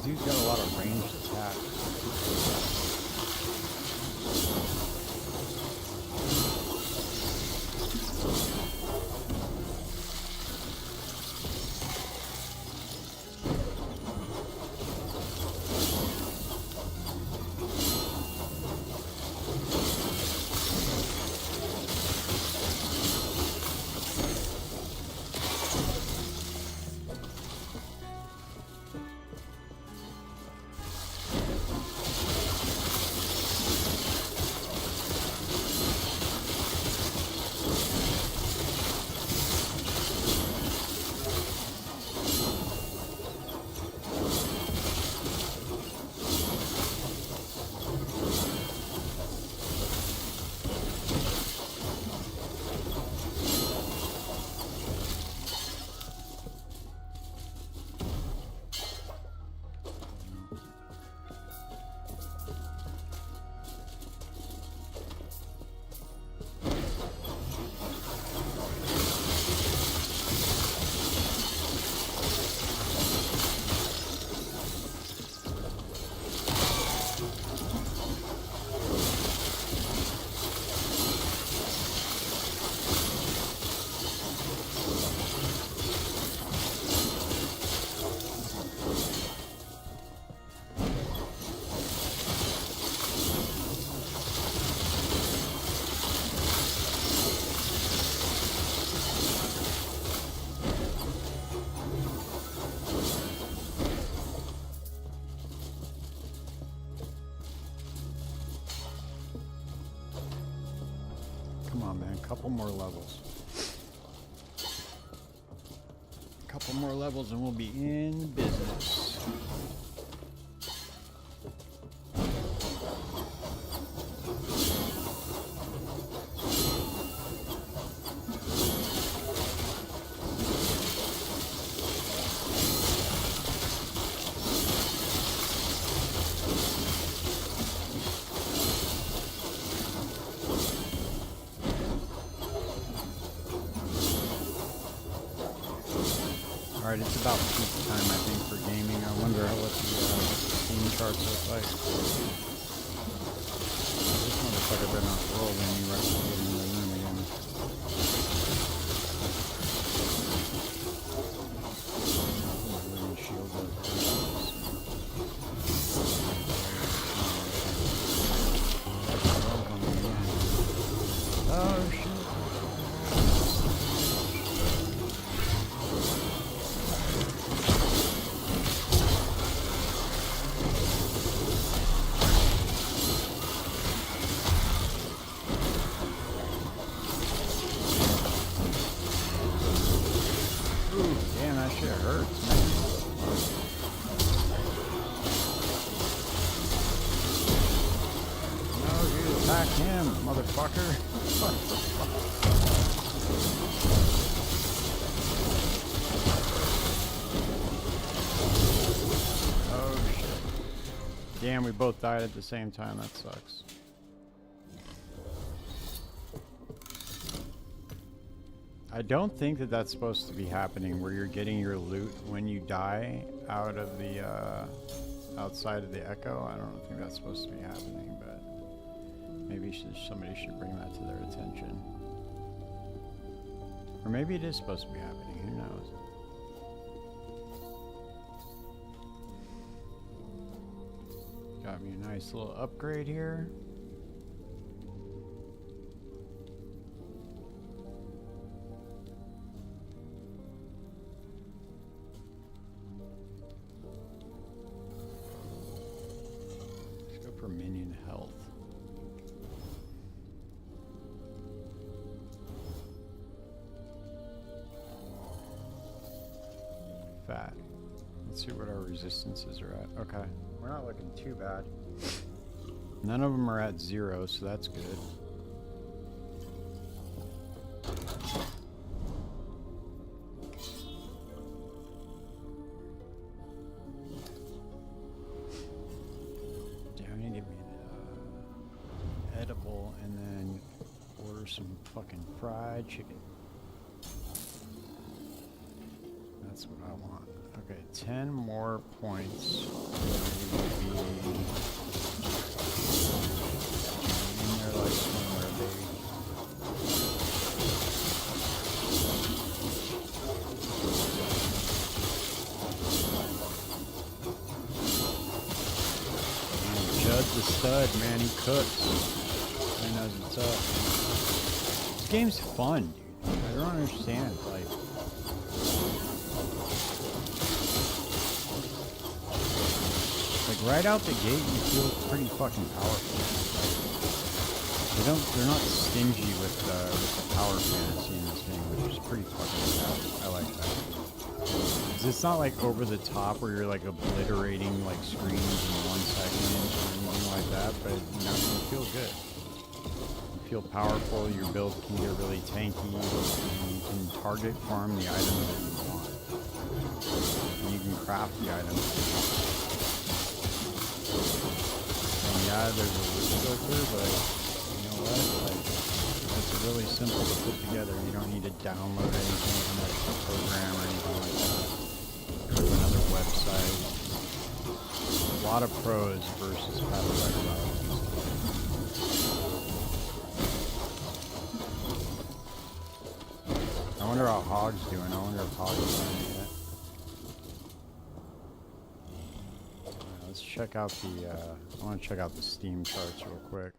Dude's got a lot of ranged attacks. Come on, man. Couple more levels. Couple more levels and we'll be in business. Alright, it's about peak time, I think, for gaming. I wonder what the game charts look like. This motherfucker better not roll when you rush to get in the room again. Shield up. Attack him, motherfucker. What the fuck? Oh shit. Damn, we both died at the same time. That sucks. I don't think that that's supposed to be happening, where you're getting your loot when you die out of the, outside of the Echo. I don't think that's supposed to be happening, but maybe somebody should bring that to their attention. Or maybe it is supposed to be happening, who knows? Got me a nice little upgrade here. For minion health. Fat. Let's see what our resistances are at. Okay, we're not looking too bad. None of them are at 0, so that's good. Edible and then order some fucking fried chicken. That's what I want. Okay, 10 more points. We will be in there like somewhere, baby. And Judd the stud, man, he cooks. He knows what's up. This game's fun, dude. I don't understand. Like right out the gate, you feel pretty fucking powerful. Like, they're not stingy with the power fantasy in this game, which is pretty fucking cool. I like that. 'Cause it's not like over the top where you're like obliterating like screens in 1 second or anything like that, but you know, you feel good. Feel powerful, your build can get really tanky, and you can target farm the items that you want. And you can craft the items. And yeah, there's a loot filter, but you know what? Like, it's really simple to put together. You don't need to download anything from like a program or anything like that. Go to another website. A lot of pros versus Pathfinder. I wonder how Hog's doing. I wonder if Hog is doing it yet. Alright, let's check out the, I want to check out the Steam charts real quick.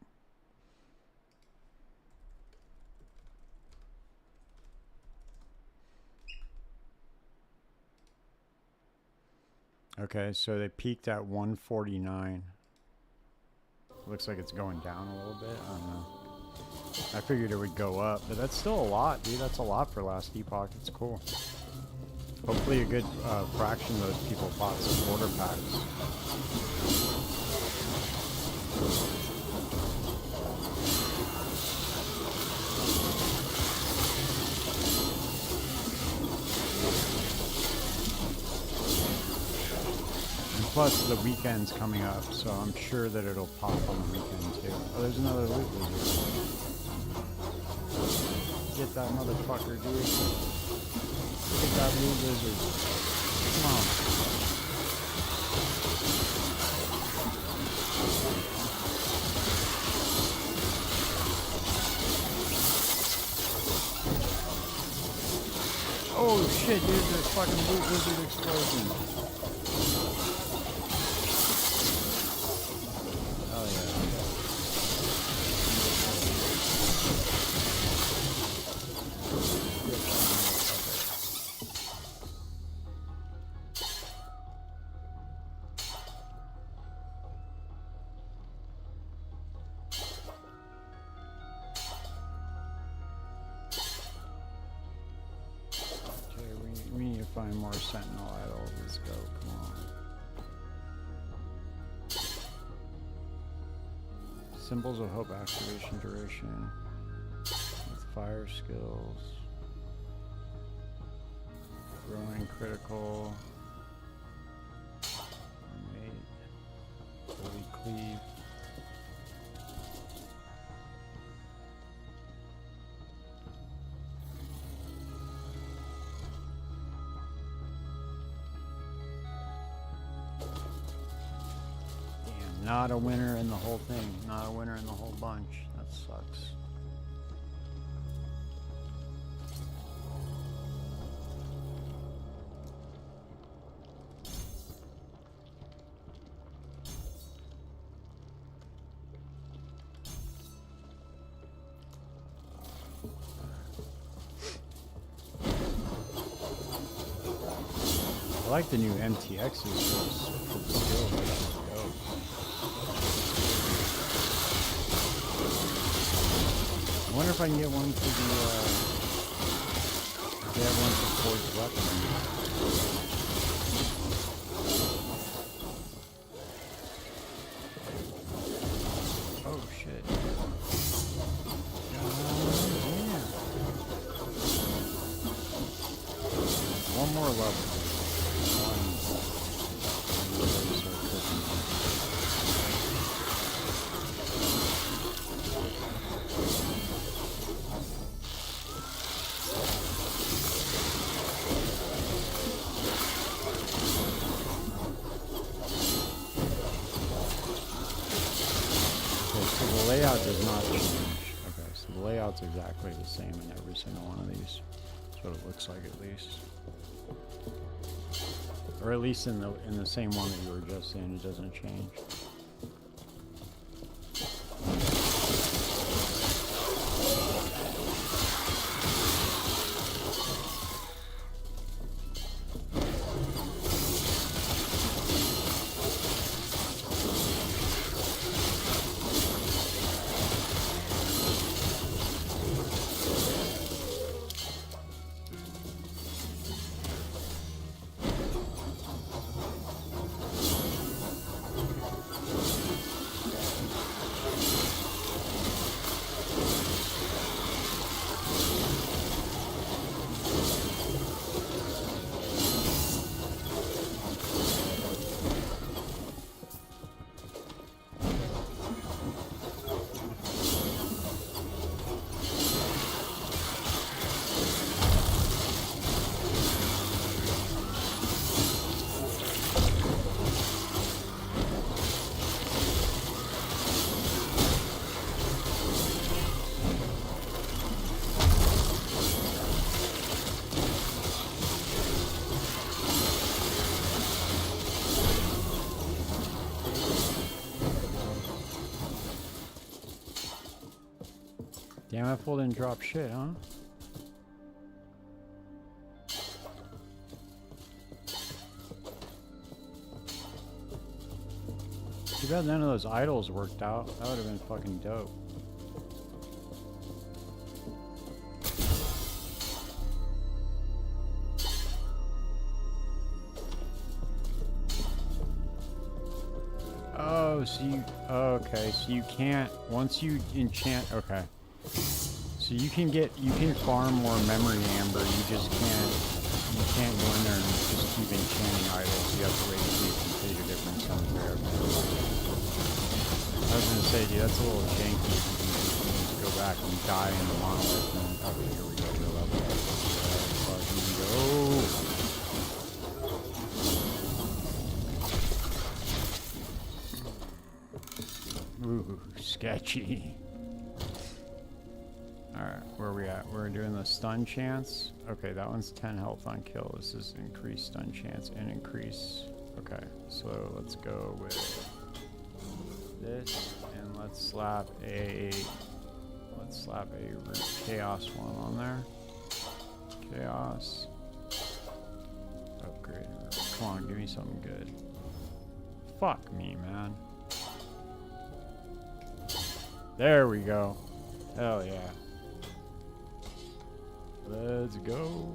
Okay, so they peaked at 149. Looks like it's going down a little bit. I don't know. I figured it would go up, but that's still a lot, dude. That's a lot for last Epoch. It's cool. Hopefully a good fraction of those people bought some order packs. And plus, the weekend's coming up, so I'm sure that it'll pop on the weekend too. Oh, there's another loot lizard. Get that motherfucker, dude. Look at that loot lizard. Come on. Oh shit, dude, there's a fucking loot lizard explosion. Oh yeah. We need to find more Sentinel idols. Let's go, come on. Symbols of hope activation duration. With fire skills. Growing critical. Animate. Holy cleave. Damn, not a winner in the whole thing. Not a winner in the whole bunch. That sucks. I like the new MTXs for the skills. That's dope. I wonder if I can get one for the get one for forged weapons. Oh shit. Yeah. One more level. Does not change. Okay, so the layout's exactly the same in every single one of these. That's what it looks like, at least. Or at least in the same one that you were just in, it doesn't change. Damn, that fool didn't drop shit, huh? Too bad none of those idols worked out. That would have been fucking dope. Oh, so you... Oh, okay, so you can't... Once you enchant... Okay. So you can farm more memory amber, you just can't go in there and just keep enchanting idols. You have to wait until you complete a different somewhere. I was gonna say, dude, that's a little janky. You can just go back and die in the monolith and okay, here we go, we're level up. Fucking go. Ooh, sketchy. Alright, where are we at? We're doing the stun chance. Okay, that one's 10 health on kill. This is increased stun chance and increase. Okay, so let's go with this and let's slap a root chaos one on there. Chaos. Upgrade. Come on, give me something good. Fuck me, man. There we go. Hell yeah. Let's go.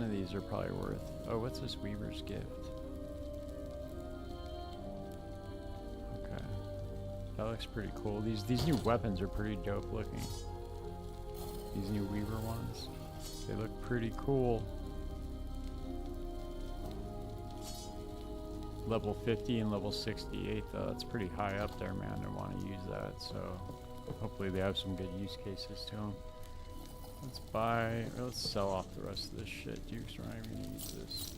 of these are probably worth... Oh, what's this Weaver's Gift? Okay. That looks pretty cool. These new weapons are pretty dope looking. These new Weaver ones. They look pretty cool. Level 50 and level 68 though. That's pretty high up there, man. I want to use that, so hopefully they have some good use cases to them. Let's buy, or let's sell off the rest of this shit, dude, because we're not even gonna use this.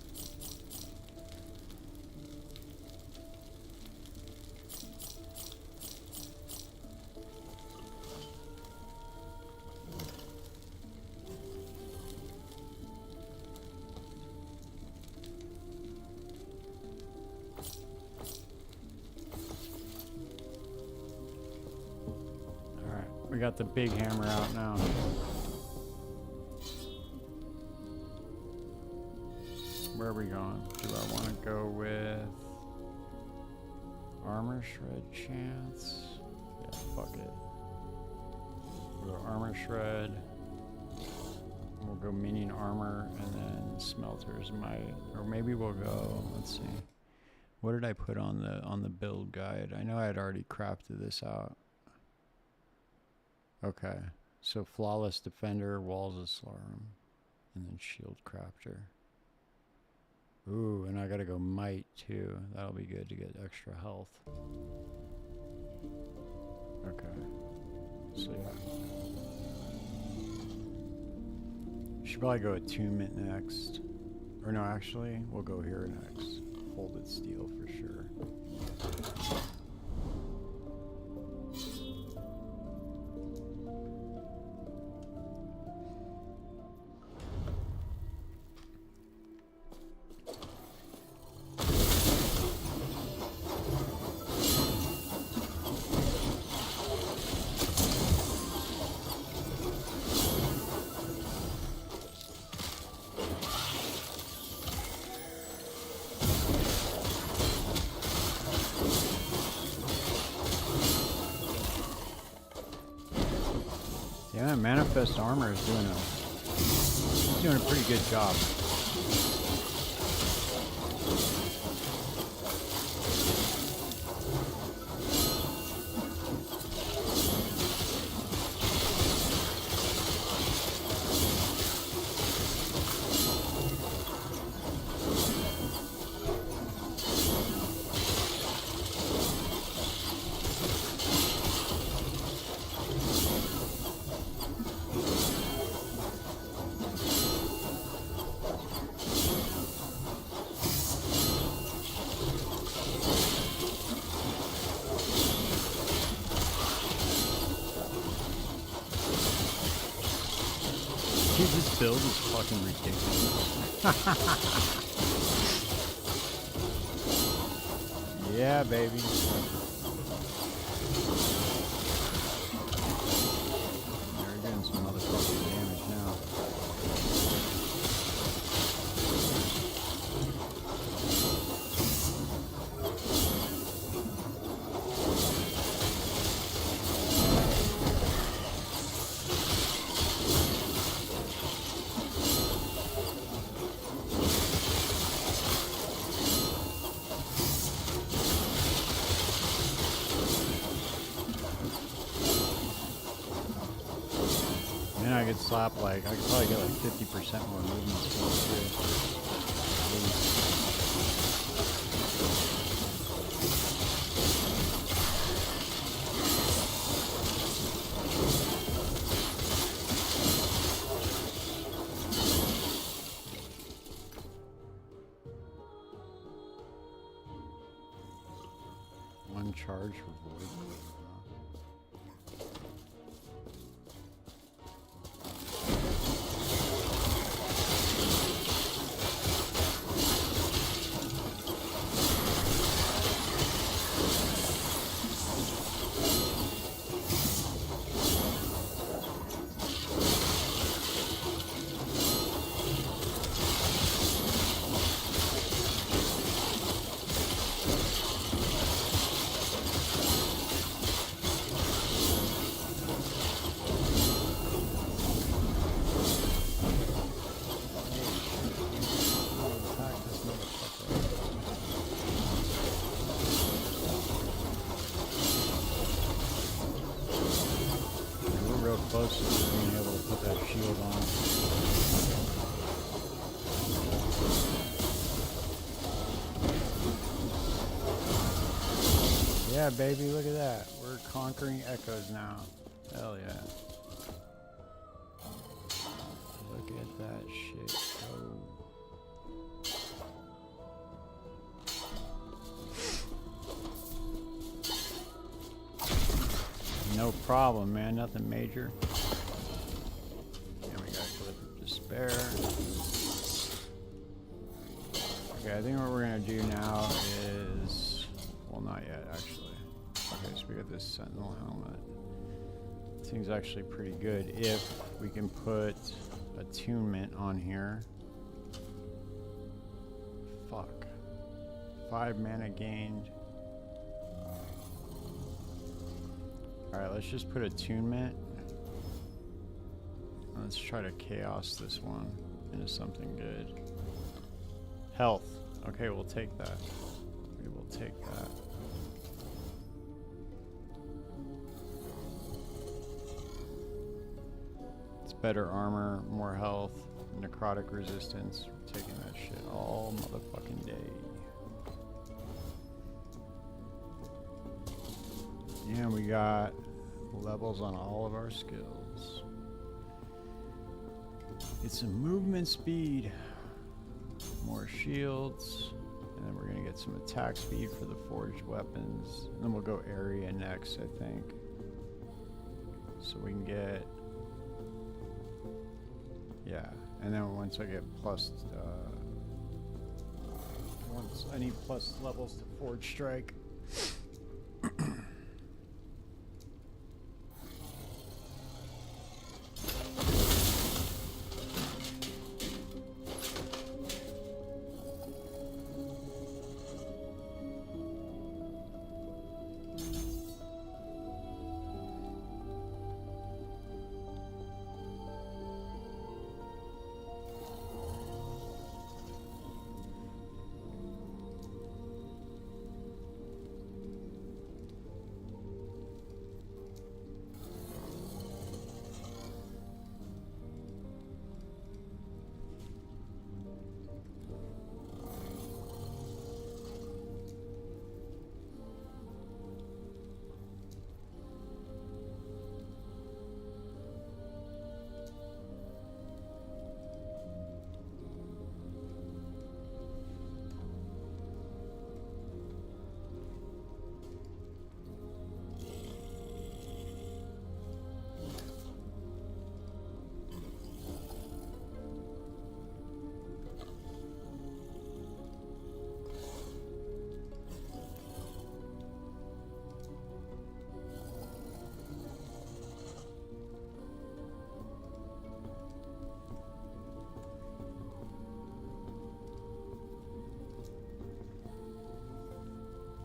Alright, we got the big hammer out now. Where are we going? Do I want to go with armor shred chance? Yeah, fuck it. We'll go armor shred. We'll go minion armor and then smelters might. Or maybe we'll go, let's see. What did I put on the build guide? I know I had already crafted this out. Okay. So flawless defender, walls of Slarum, and then shield crafter. Ooh, and I gotta go might too. That'll be good to get extra health. Okay. So yeah. Should probably go attunement next. Or no, actually, we'll go here next. Folded steel for sure. Yeah, Manifest Armor is doing a pretty good job. Dude, this build is fucking ridiculous. Yeah, baby. We're getting some motherfucking damage now. And I could slap like, I could probably get like 50% more movement speed too. One charge for void. close to being able to put that shield on. Yeah, baby, look at that. We're conquering echoes now. Hell yeah. Look at that shit. No problem, man. Nothing major. And we got Clip of Despair. Okay, I think what we're gonna do now is... Well, not yet, actually. Okay, so we got this Sentinel helmet. This thing's actually pretty good if we can put attunement on here. Fuck. 5 mana gained. Alright, let's just put attunement. Let's try to chaos this one into something good. Health. Okay, we'll take that. We will take that. It's better armor, more health, necrotic resistance. We're taking that shit all motherfucking day. Yeah, we got levels on all of our skills. Get some movement speed, more shields, and then we're gonna get some attack speed for the forged weapons. And then we'll go area next, I think. So we can get, yeah, and then once I get plus, once I need plus levels to forge strike.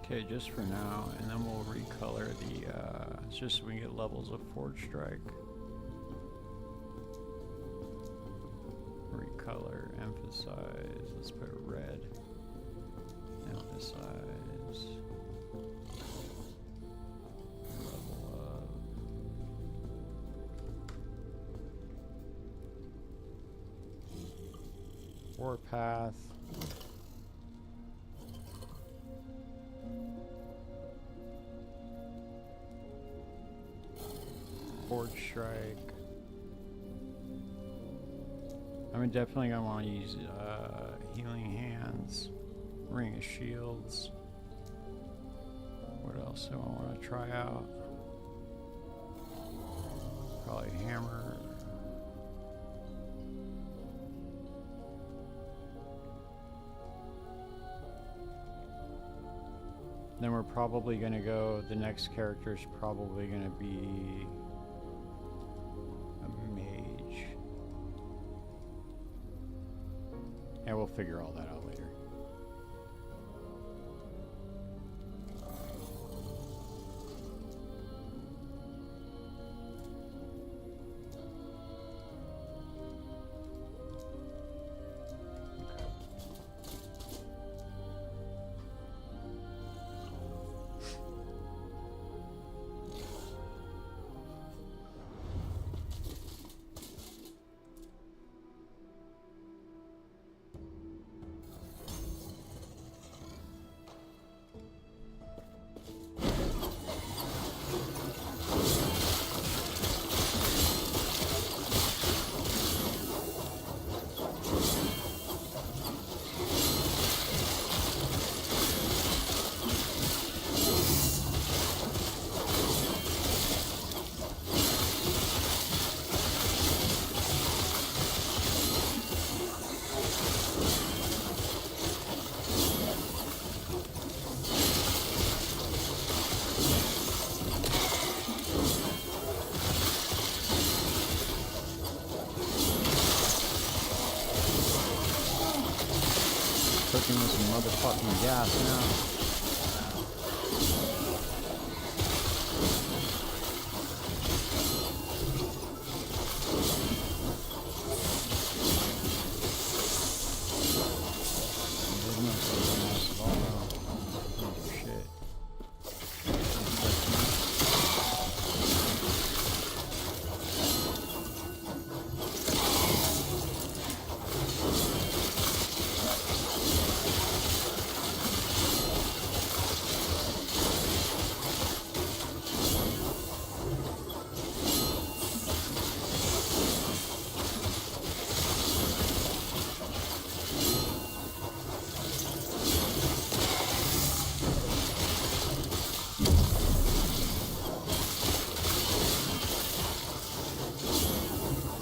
Okay, just for now, and then we'll recolor the, it's just so we can get levels of Forge Strike. Recolor, emphasize, let's put red. Emphasize. Level up. Warpath. Forge Strike. I'm definitely gonna want to use Healing Hands, Ring of Shields. What else do I want to try out? Probably Hammer. Then we're probably gonna go, the next character is probably gonna be and we'll figure all that out later. smoking with some motherfucking gas now.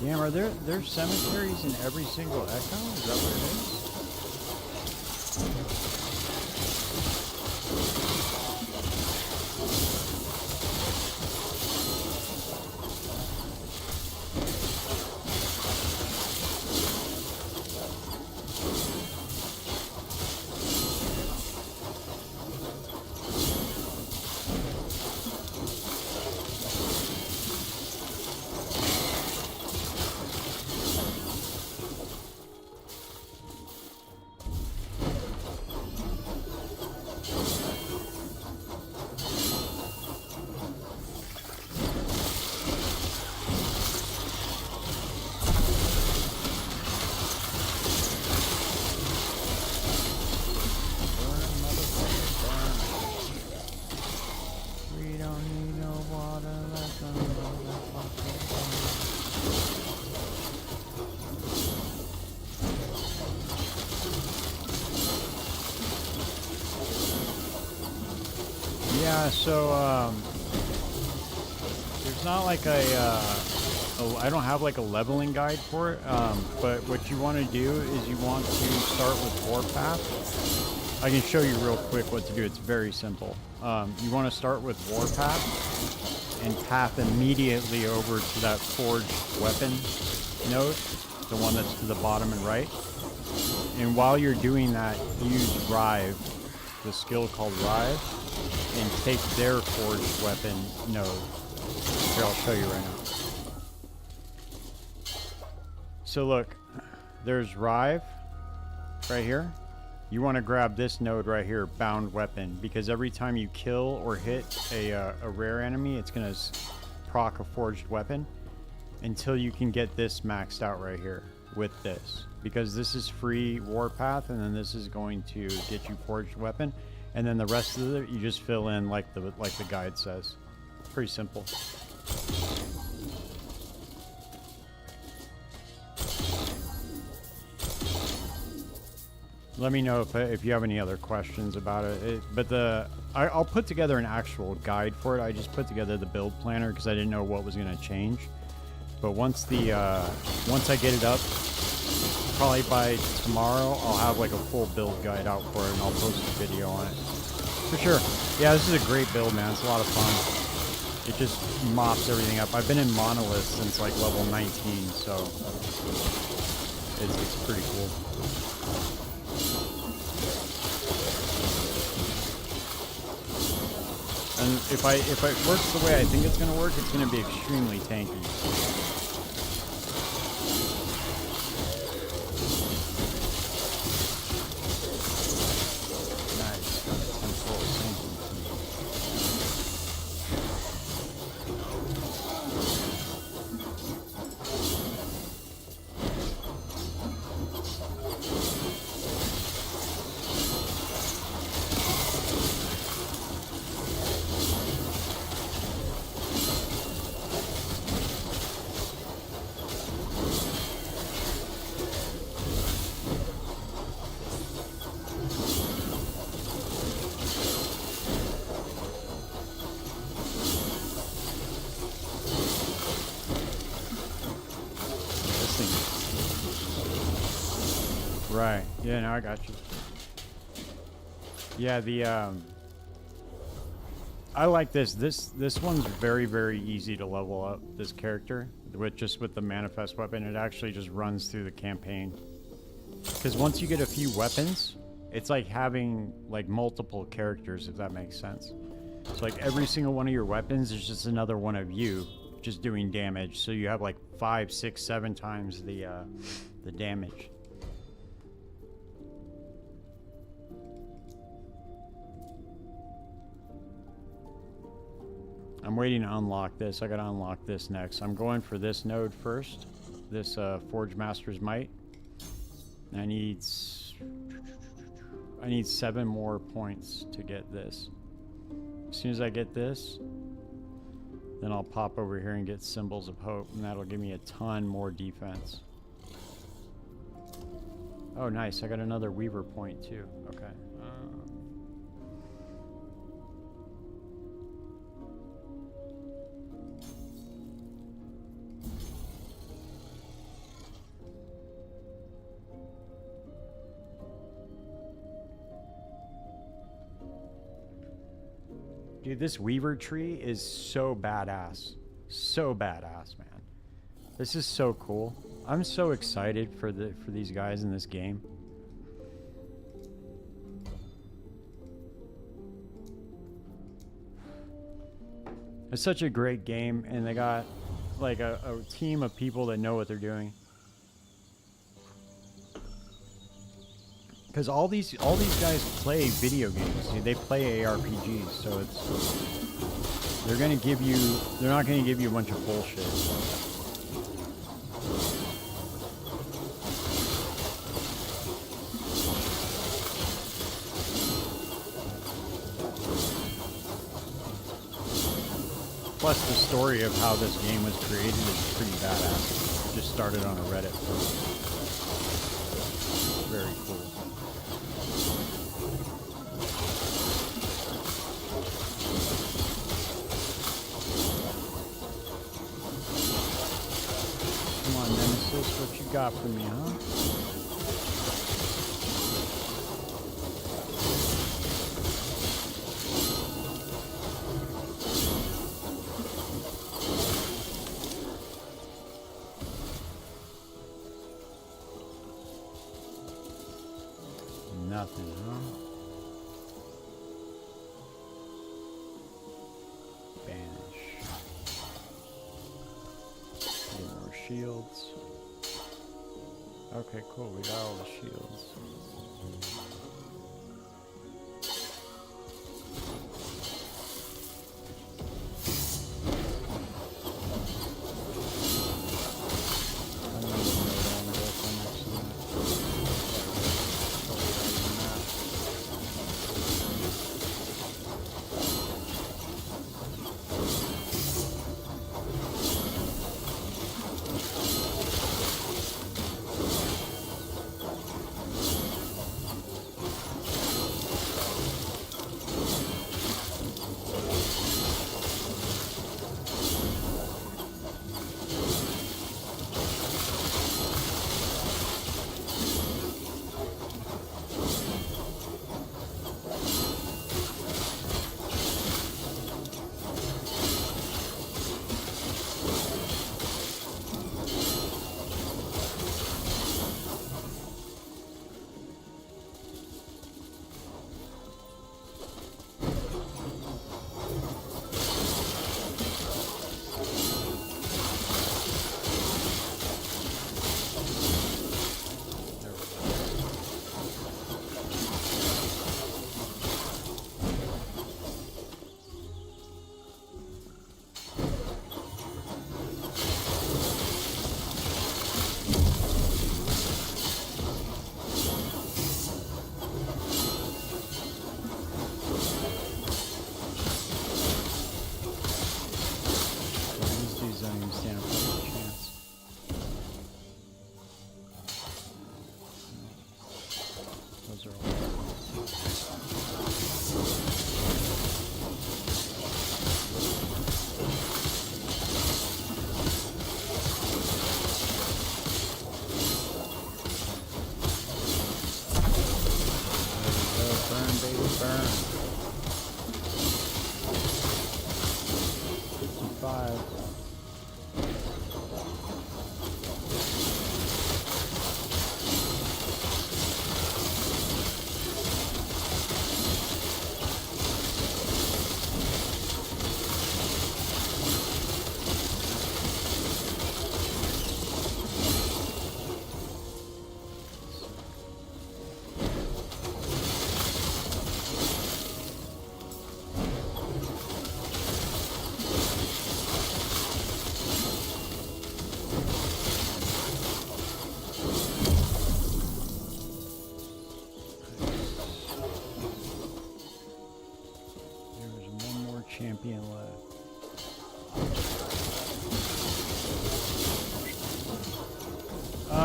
Damn, are there cemeteries in every single Echo? Is that what it is? Yeah, so there's not like I don't have like a leveling guide for it, but what you want to do is you want to start with Warpath. I can show you real quick what to do. It's very simple. You want to start with Warpath and path immediately over to that forged weapon node, the one that's to the bottom and right. And while you're doing that, use Rive, the skill called Rive, and take their forged weapon node. Here, I'll show you right now. So look, there's Rive right here. You want to grab this node right here, bound weapon, because every time you kill or hit a rare enemy, it's going to proc a forged weapon until you can get this maxed out right here with this. Because this is free Warpath, and then this is going to get you forged weapon. And then the rest of it, you just fill in like the guide says. Pretty simple. Let me know if you have any other questions about it. I'll put together an actual guide for it. I just put together the build planner because I didn't know what was going to change. But once I get it up, probably by tomorrow, I'll have like a full build guide out for it, and I'll post a video on it. For sure. Yeah, this is a great build, man. It's a lot of fun. It just mops everything up. I've been in Monolith since like level 19, so it's pretty cool. And if it works the way I think it's going to work, it's going to be extremely tanky. Right. Yeah, now I got you. Yeah, I like this. This one's very, very easy to level up, this character. With the manifest weapon, it actually just runs through the campaign. Because once you get a few weapons, It's like having like multiple characters, if that makes sense. So like every single one of your weapons is just another one of you just doing damage. So you have like 5, 6, 7 times the damage. I'm waiting to unlock this. I gotta unlock this next. I'm going for this node first. This Forge Master's Might. I need 7 more points to get this. As soon as I get this, then I'll pop over here and get Symbols of Hope, and that'll give me a ton more defense. Oh, nice. I got another Weaver point too. Okay. Dude, this Weaver tree is so badass. So badass, man. This is so cool. I'm so excited for these guys in this game. It's such a great game, and they got like a team of people that know what they're doing. Because all these guys play video games. Dude. They play ARPGs, so they're not gonna give you a bunch of bullshit. Plus, the story of how this game was created is pretty badass. It just started on a Reddit post. Very cool. Come on, Nemesis, what you got for me, huh? Nothing, huh? Banish. Get more shields. Okay, cool. We got all the shields.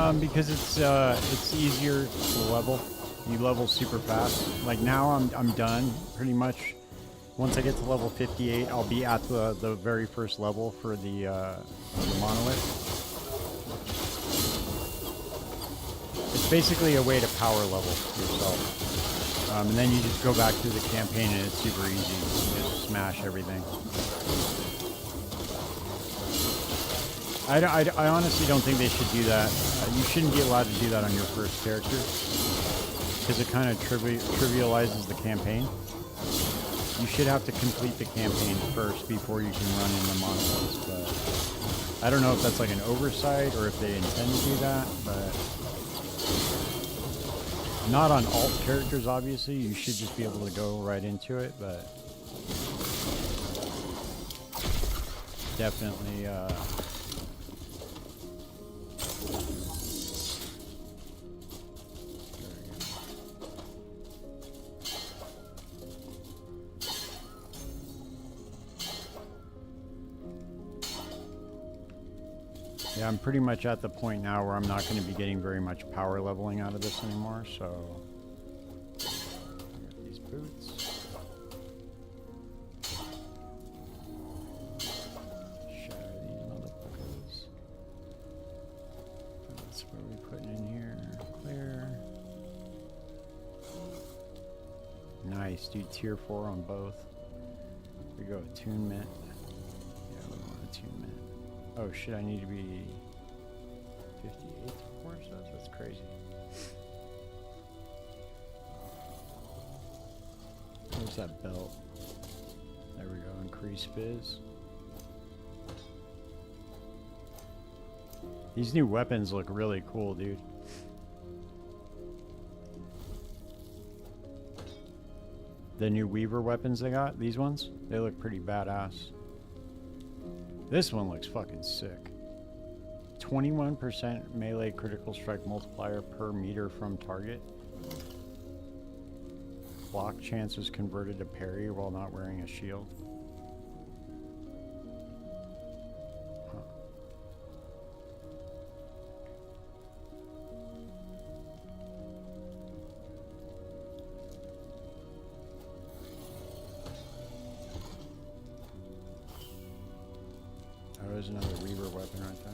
and because it's easier to level. You level super fast. Like now I'm done pretty much. Once I get to level 58, I'll be at the very first level for the monolith. It's basically a way to power level yourself. And then you just go back through the campaign and it's super easy. You just smash everything. I honestly don't think they should do that. You shouldn't be allowed to do that on your first character, because it kind of trivializes the campaign. You should have to complete the campaign first before you can run in the monoliths, but I don't know if that's like an oversight or if they intend to do that, but not on alt characters, obviously. You should just be able to go right into it, but definitely yeah, I'm pretty much at the point now where I'm not going to be getting very much power leveling out of this anymore, so these boots. Shatter these motherfuckers. That's what we're putting in here. Clear. Nice, dude. Tier 4 on both. Here we go. Attunement. Yeah, we want attunement. Oh shit, I need to be 58 for stuff? That's crazy. Where's that belt? There we go, increase fizz. These new weapons look really cool, dude. The new Weaver weapons they got, these ones, they look pretty badass. This one looks fucking sick. 21% melee critical strike multiplier per meter from target. Block chance is converted to parry while not wearing a shield. Huh. Oh, there's another Reaver weapon right there.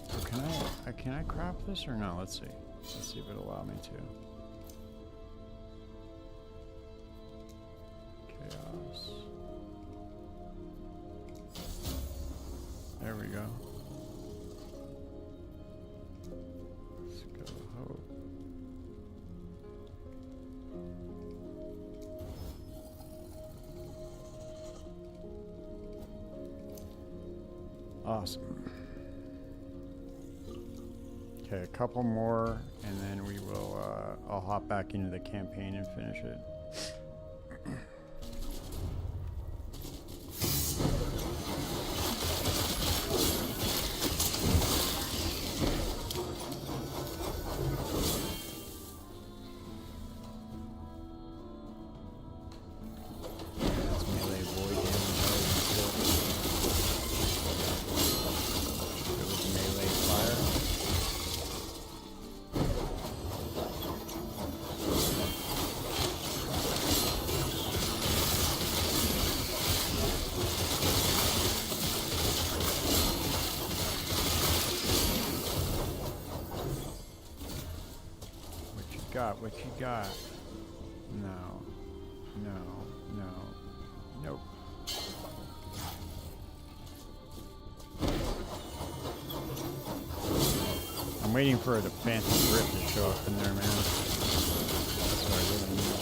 Oh, can I craft this or no? Let's see. Let's see if it'll allow me to. Chaos. There we go. Let's go hope. Awesome. Okay, a couple more, and then we will, I'll hop back into the campaign and finish it. What you got? No. No. No. Nope. I'm waiting for the Phantom Grip to show up in there, man. That's what I really need.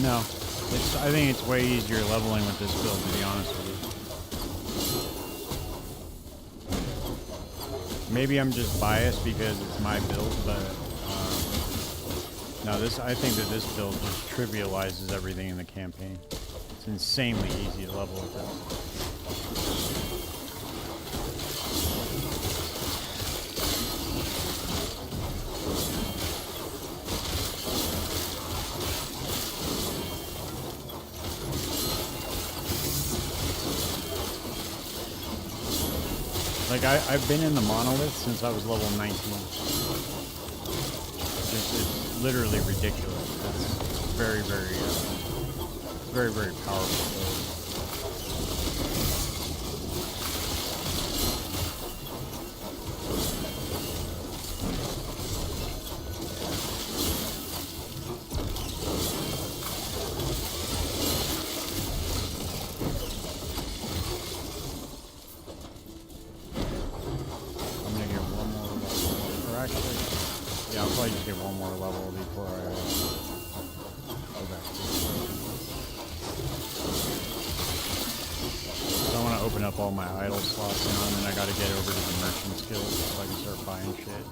No. I think it's way easier leveling with this build, to be honest with you. Maybe I'm just biased because it's my build, but no, I think that this build just trivializes everything in the campaign. It's insanely easy to level with this. Like, I've been in the monolith since I was level 19. It's literally ridiculous. It's very, very, very powerful. All my idle slots now, and then I gotta get over to the merchant skills so I can start buying shit.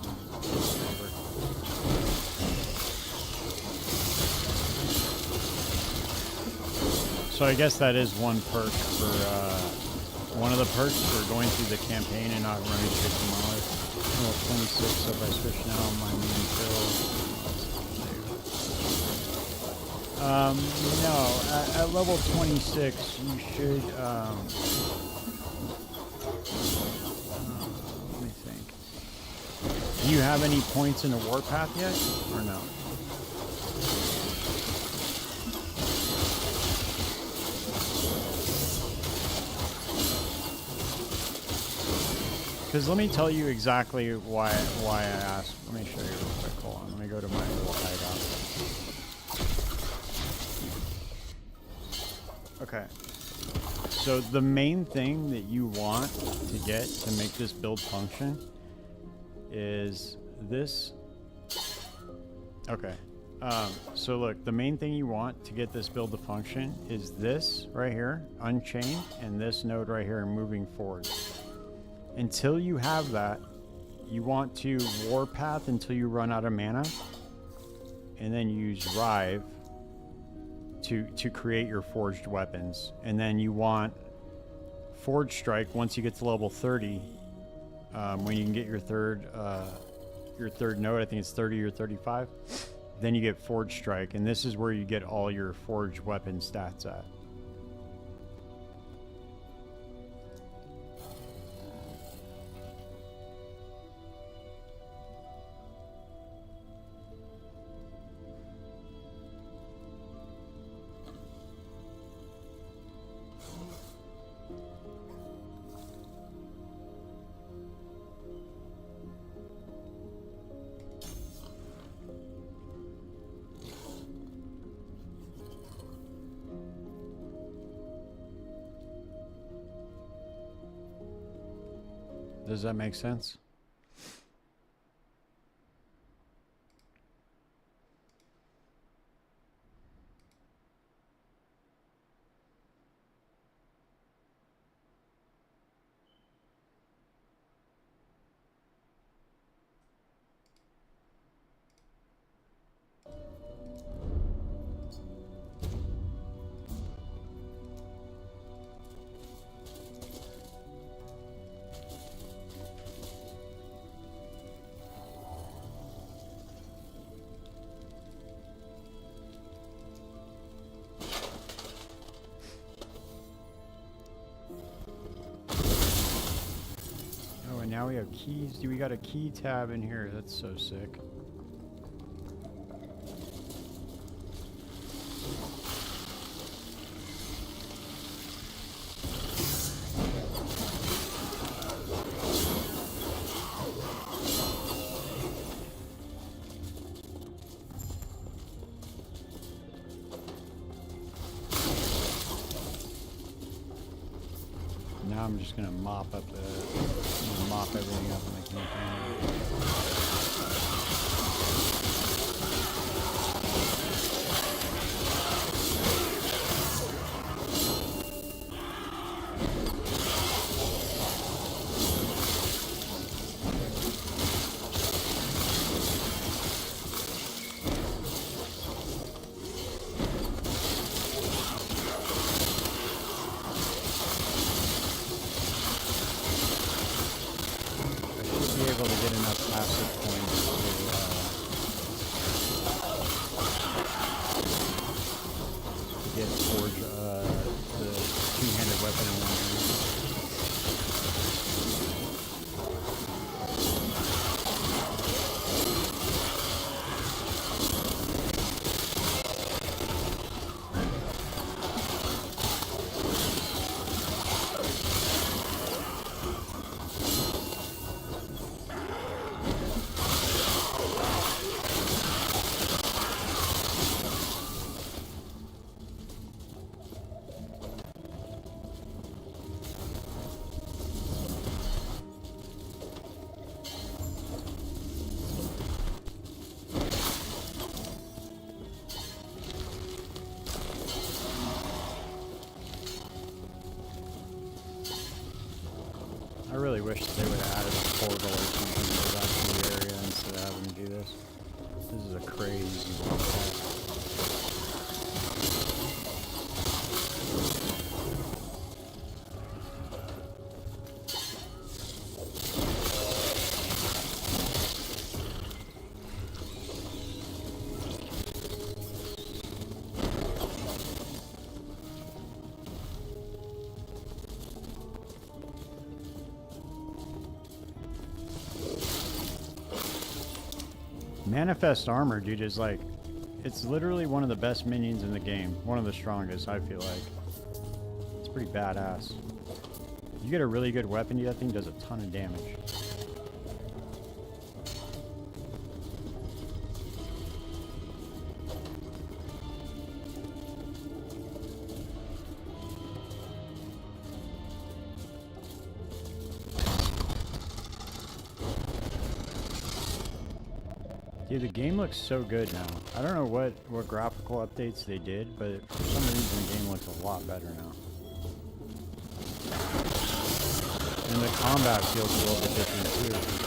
So I guess that is one perk for, one of the perks for going through the campaign and not running straight to Monolith. Level 26, so if I switch now, my main build. No, at level 26, you should, let me think. Do you have any points in a warpath yet, or no? Because let me tell you exactly why I asked. Let me show you real quick. Hold on. Let me go to my little hideout. Okay. So the main thing that you want to get to make this build function is this. Okay. So look, the main thing you want to get this build to function is this right here, Unchained, and this node right here, moving forward. Until you have that, you want to warpath until you run out of mana, and then use Rive to create your forged weapons. And then you want Forge Strike once you get to level 30, when you can get your third node. I think it's 30 or 35. Then you get Forge Strike, and this is where you get all your forged weapon stats at. Does that make sense? Now we have keys. Do we got a key tab in here? That's so sick. Now I'm just gonna mop everything up in the campaign. get Forge the two-handed weapon in one hand. I really wish they would have added a portal or something to go back to the area instead of having to do this. This is a crazy one. Manifest Armor, dude, is like, it's literally one of the best minions in the game. One of the strongest, I feel like. It's pretty badass. You get a really good weapon, dude, that thing does a ton of damage. Dude, the game looks so good now. I don't know what graphical updates they did, but for some reason the game looks a lot better now. And the combat feels a little bit different too.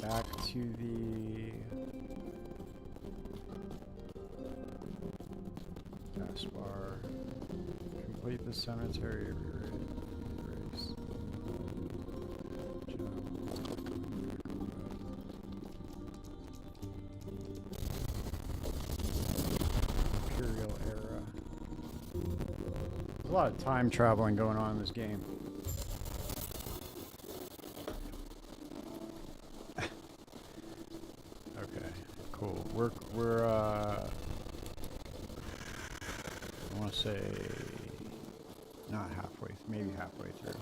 Back to the taskbar. Complete the cemetery erase. Imperial era. There's a lot of time traveling going on in this game. We're I want to say not halfway, maybe halfway through.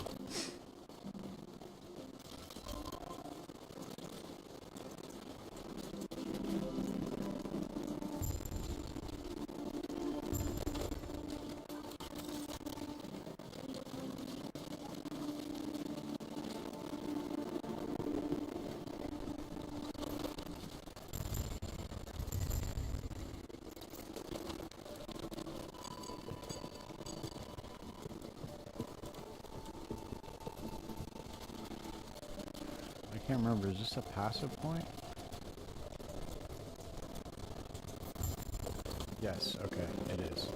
I can't remember, is this a passive point? Yes, okay, it is.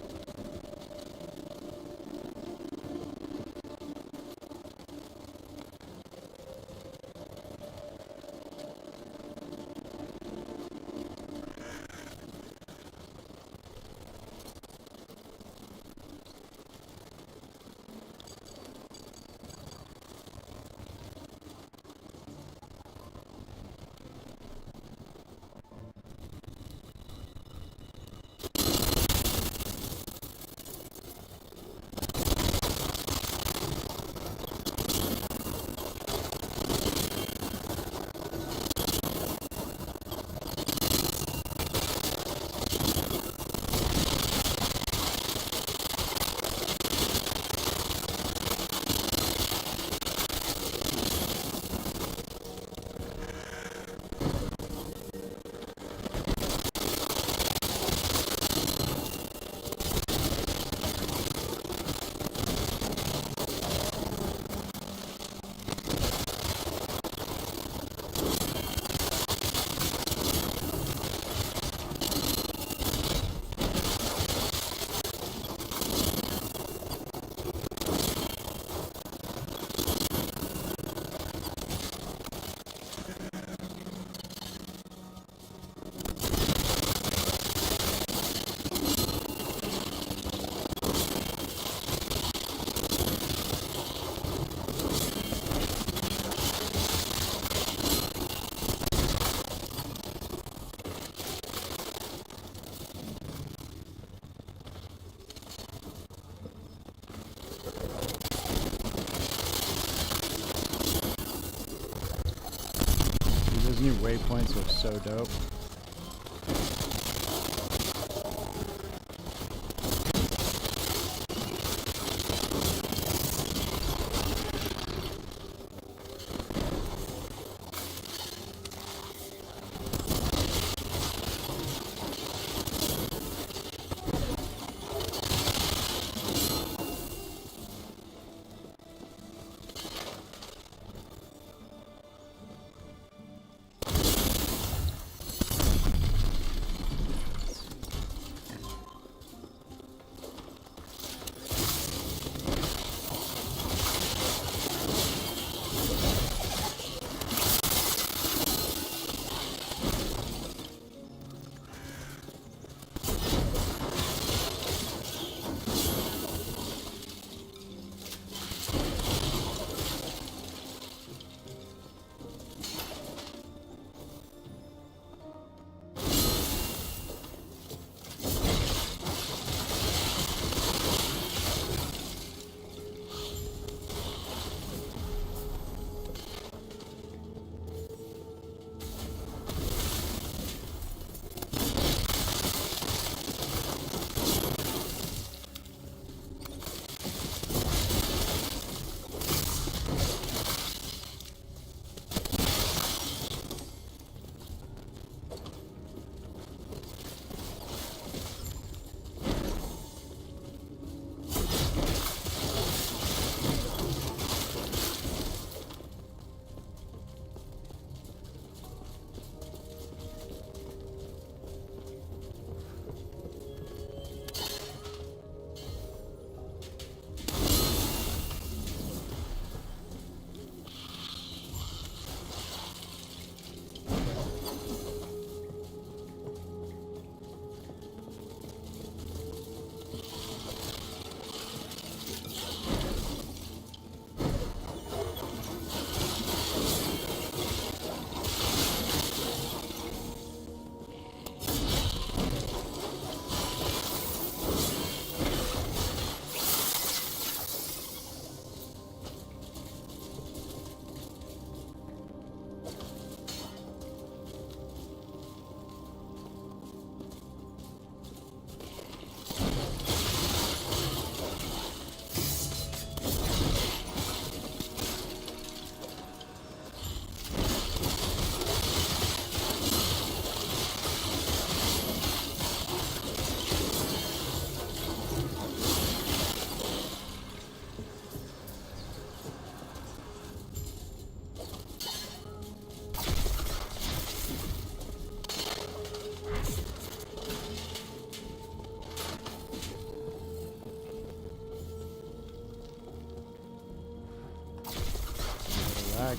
Those new waypoints are so dope.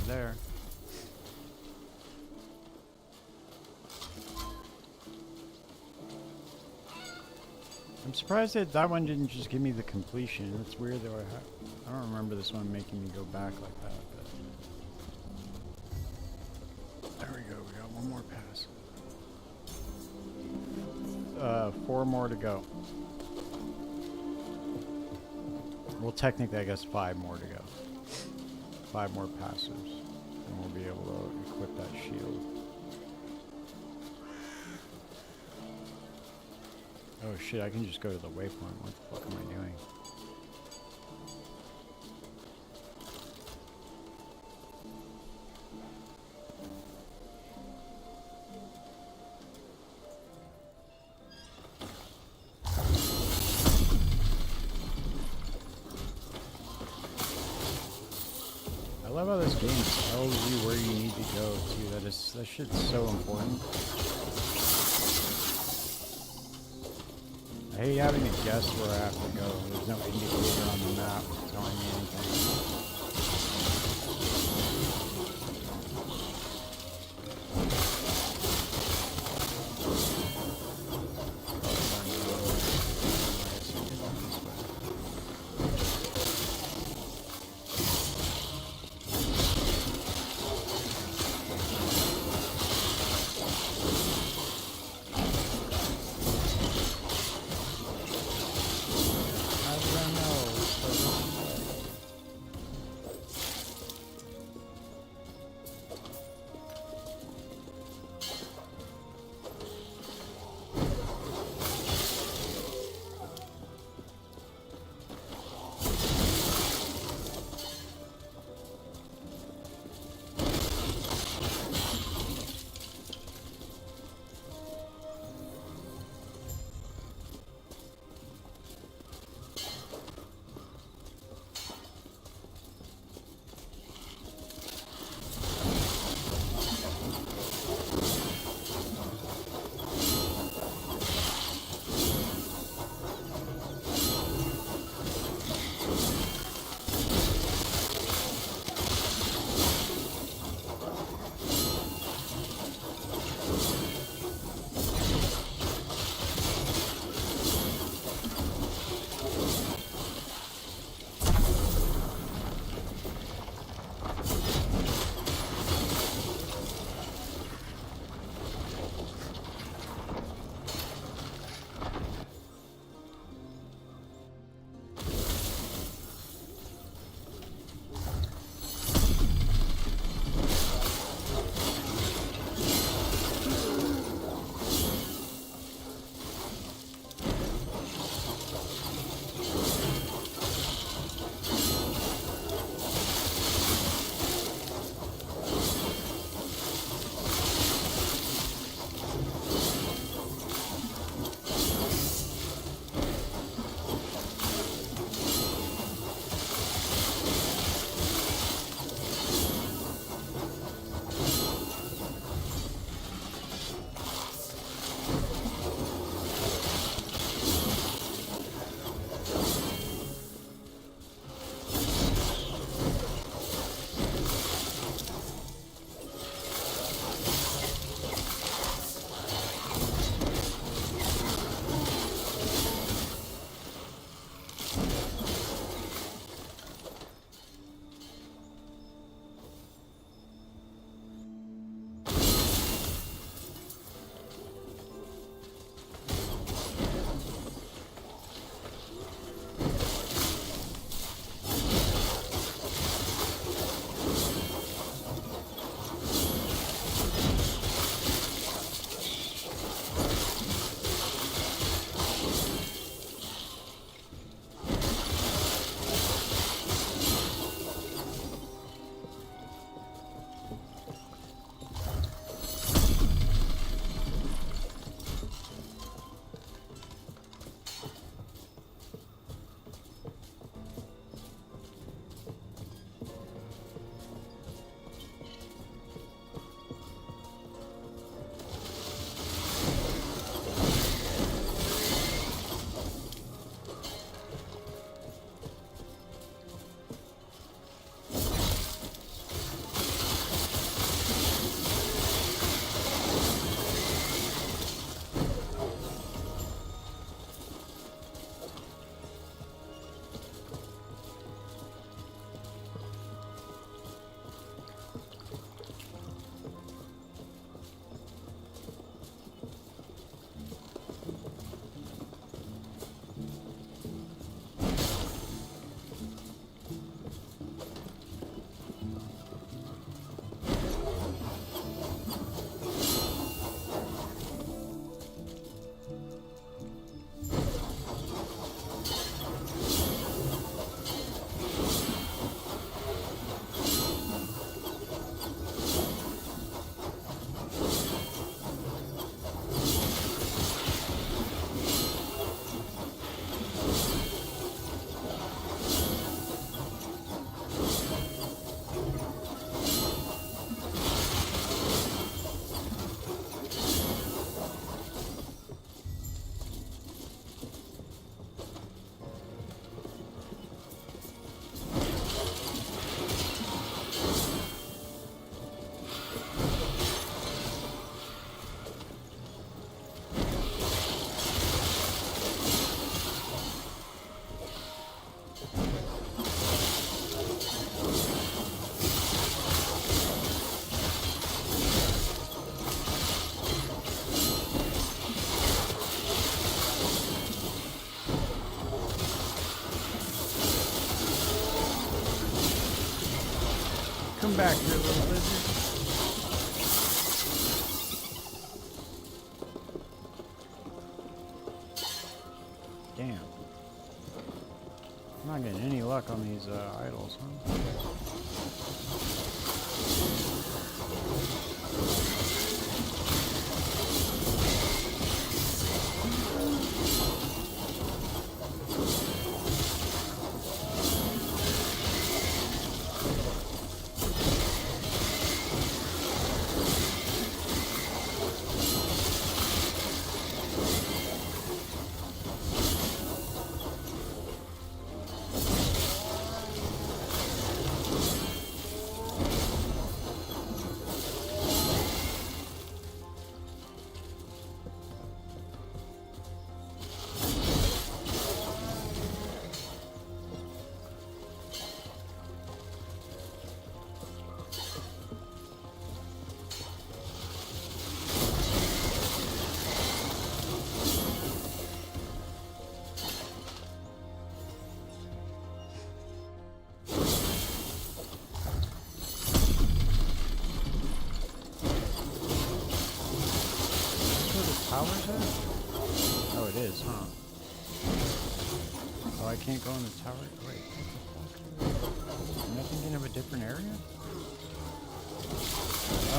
there. I'm surprised that that one didn't just give me the completion. It's weird though. I don't remember this one making me go back like that. But there we go. We got one more pass. 4 more to go. Well, technically, I guess 5 more to go. 5 more passes, and we'll be able to equip that shield. Oh shit, I can just go to the waypoint. What the fuck am I doing? I love how this game tells you where you need to go too. That shit's so important. I hate having to guess where I have to go. There's no indicator on the map telling me anything. back here, little lizard. Damn. I'm not getting any luck on these idols, huh? Oh, it is, huh? Oh, I can't go in the tower? Wait, what the fuck? Am I thinking of a different area?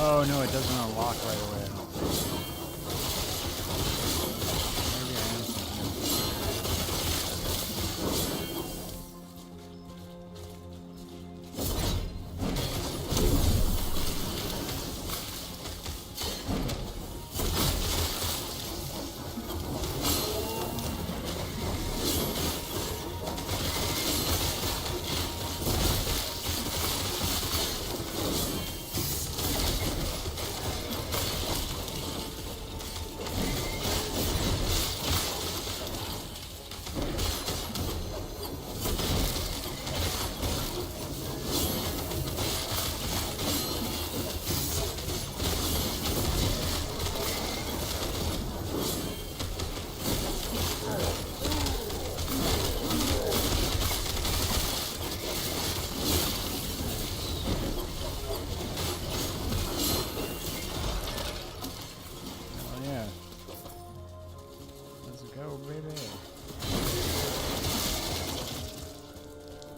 Oh, no, it doesn't unlock right away, I don't think. Maybe I am thinking of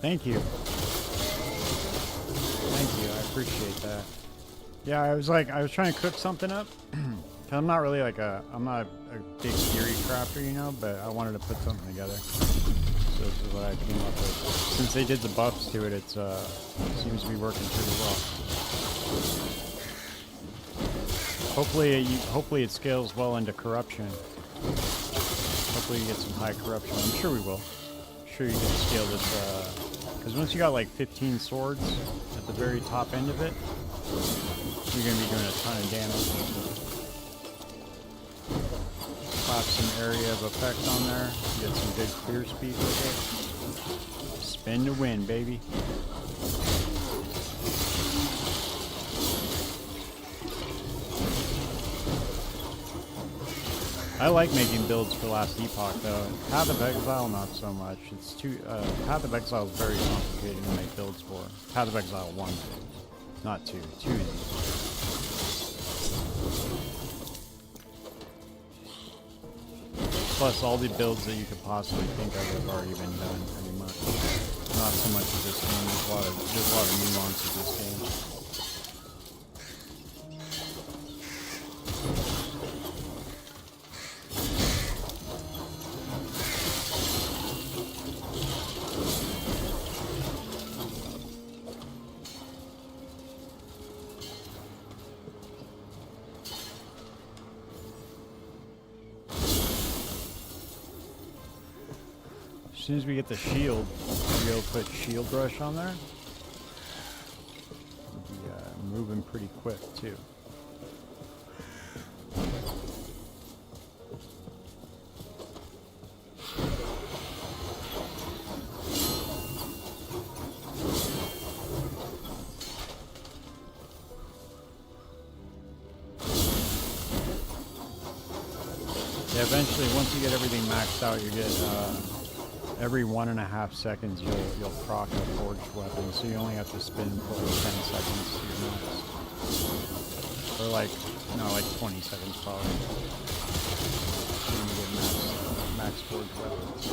Thank you. Thank you, I appreciate that. Yeah, I was trying to cook something up. Cause I'm not really like I'm not a big theory crafter, you know, but I wanted to put something together. So this is what I came up with. Since they did the buffs to it, it's seems to be working pretty well. Hopefully it scales well into corruption. Hopefully you get some high corruption. I'm sure we will. I'm sure you can scale this, because once you got like 15 swords at the very top end of it, you're going to be doing a ton of damage. Pop some area of effect on there. Get some good clear speed with it. Spin to win, baby. I like making builds for Last Epoch though. Path of Exile, not so much. It's too. Path of Exile is very complicated to make builds for. Path of Exile 1, not 2. 2 is easy. Plus, all the builds that you could possibly think of have already been done, pretty much. Not so much of this game. There's a lot of nuance of this game. As soon as we get the shield, we'll be able to put shield rush on there. We'll be moving pretty quick too. Yeah, eventually, once you get everything maxed out, you get every 1.5 seconds you'll proc a forged weapon, so you only have to spin for like 10 seconds to your next. Or like, no, like 20 seconds probably. So you can get max forged weapons.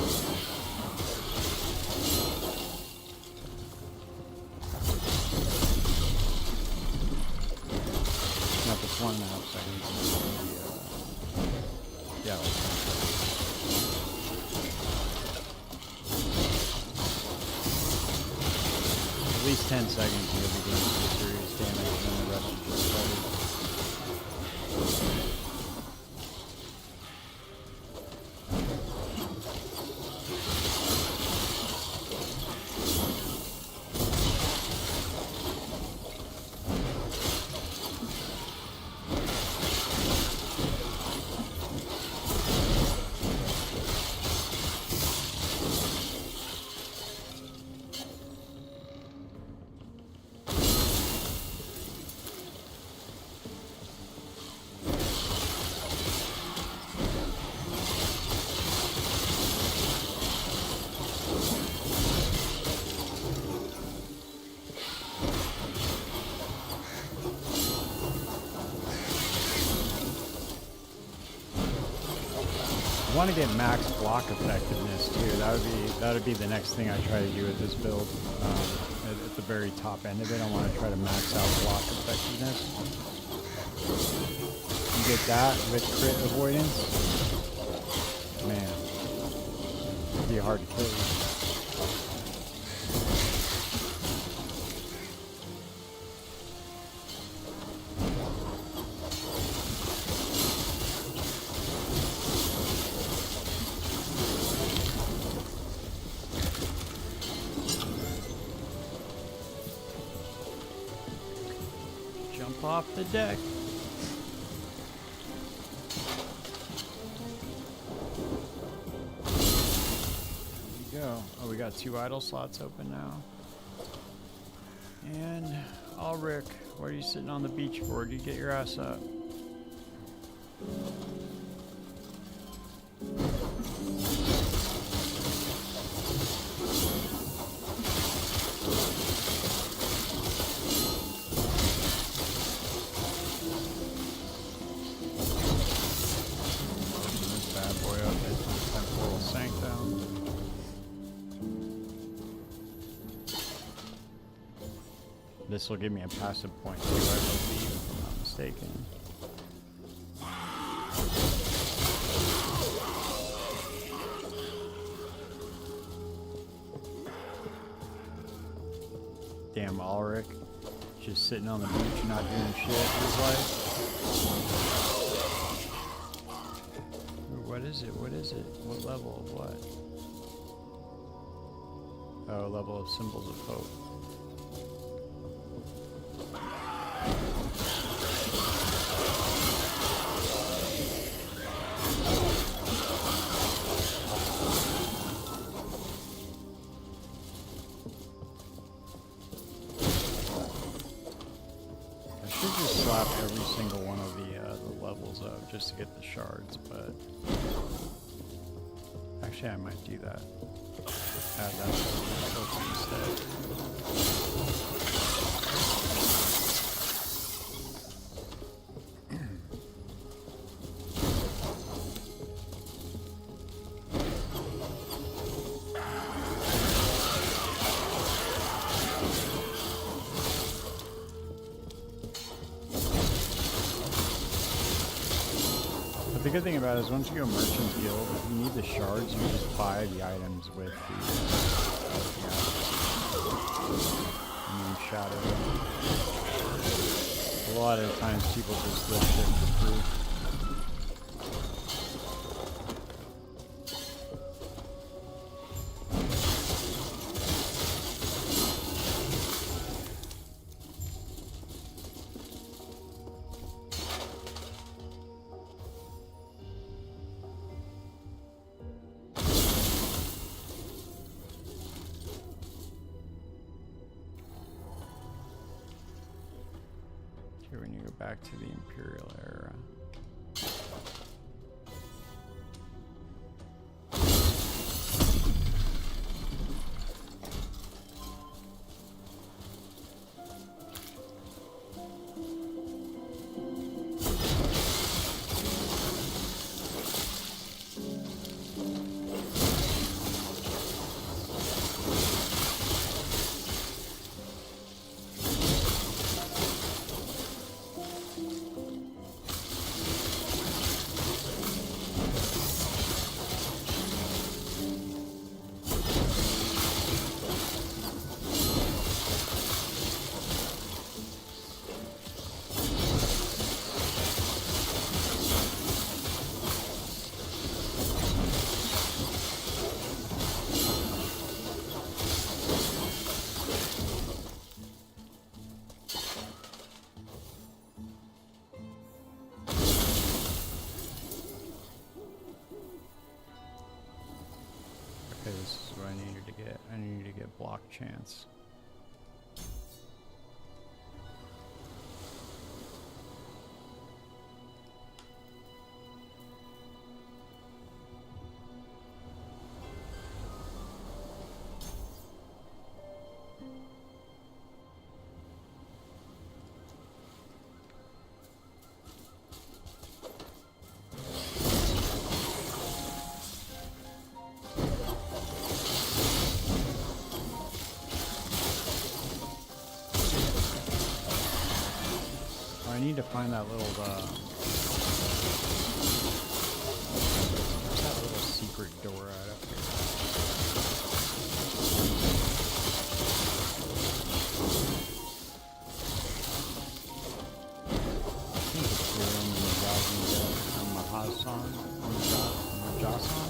Not just 1.5 seconds. Yeah, like 10 seconds. At least 10 seconds you'll be doing some serious damage, and then the rest is just steady. I want to get max block effectiveness too. That would be the next thing I try to do with this build. At the very top end of it, I want to try to max out block effectiveness. You get that with crit avoidance, man, it'd be hard to kill you. Off the deck. There you go. Oh, we got 2 idle slots open now. And Ulrich, what are you sitting on the beach for? Do you get your ass up? This will give me a passive point too, I believe, if I'm not mistaken. Damn Ulrich, just sitting on the beach not doing shit in his life. Ooh, what is it? What is it? What level of what? Oh, level of Symbols of Hope. Every single one of the levels up just to get the shards, but actually I might do that. Add that to instead. The good thing about it is once you go Merchant's Guild, if you need the shards, you just buy the items with the main shadow. A lot of times people just lift it for free. Here we need to go back to the Imperial era. Okay, this is what I needed to get. I needed to get block chance. I need to find that little, what's that little secret door right up here? I think it's here in the Mahasan, Majasan?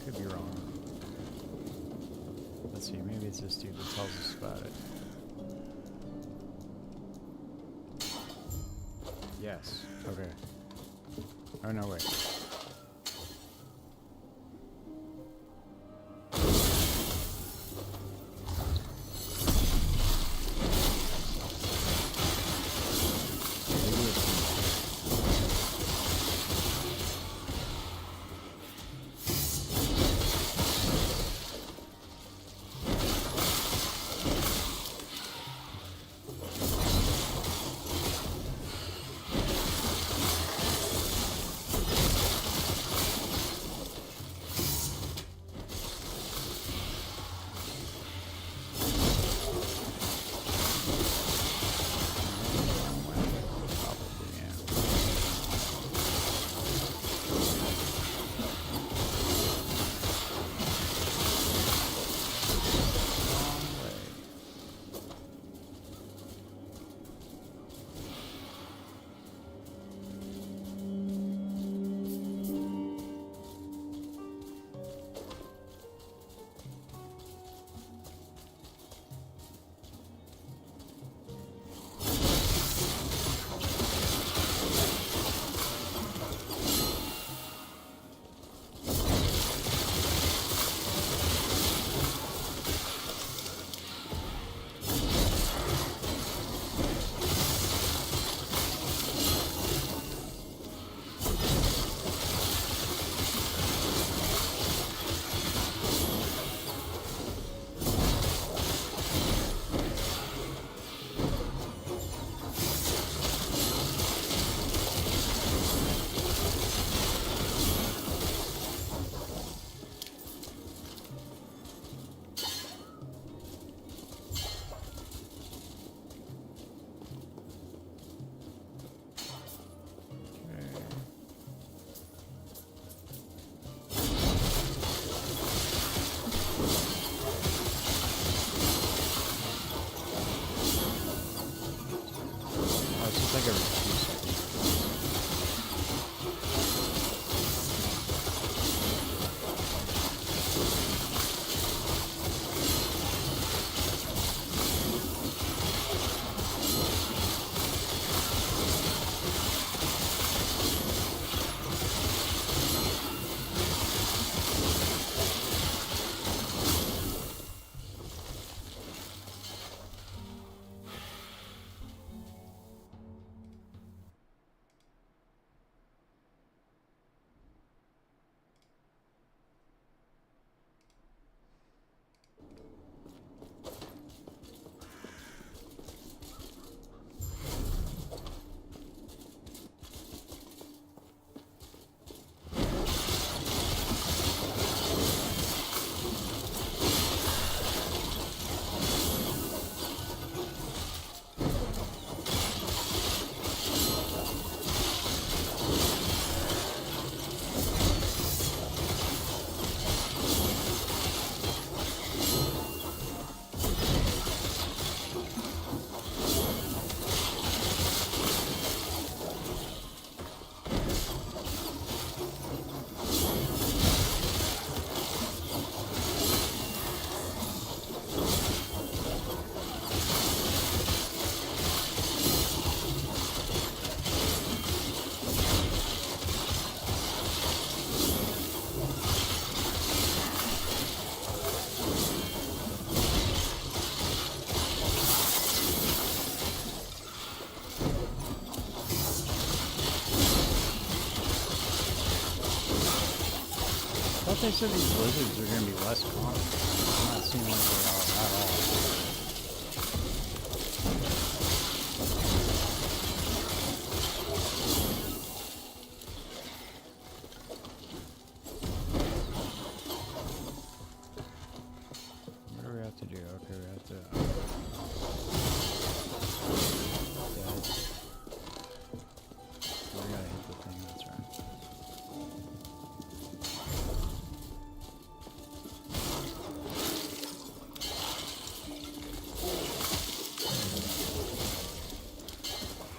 Could be wrong. Let's see, maybe it's this dude that tells us about it. Yes. Okay. Oh, no, wait. thought they said these lizards are going to be less common. I'm not seeing like they are at all. What do we have to do? Okay, we have to... dead. We gotta hit the thing, that's right.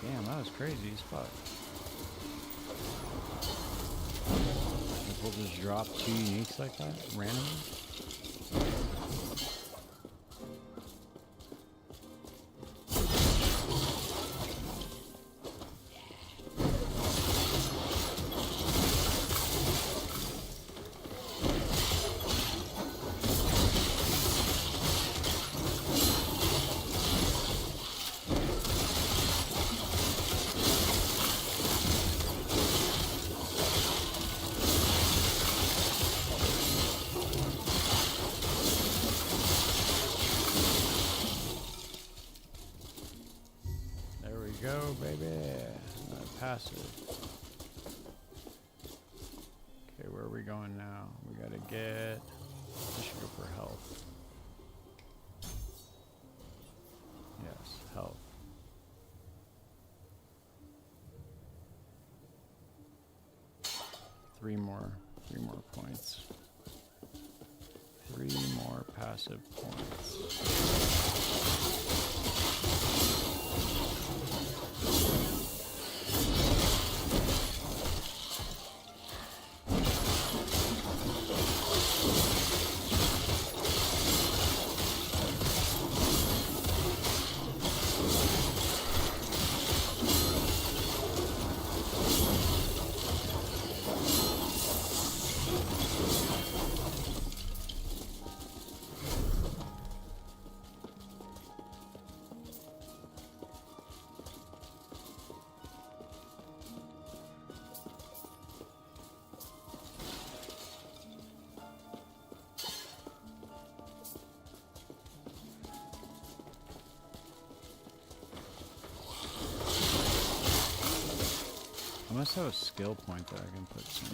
Damn, that was crazy as fuck. We'll just drop 2 uniques like that, randomly. Go, baby. Passive. Okay, where are we going now? We gotta get... We should go for health. Yes, health. Three more points. 3 more passive points. I must have a skill point that I can put some.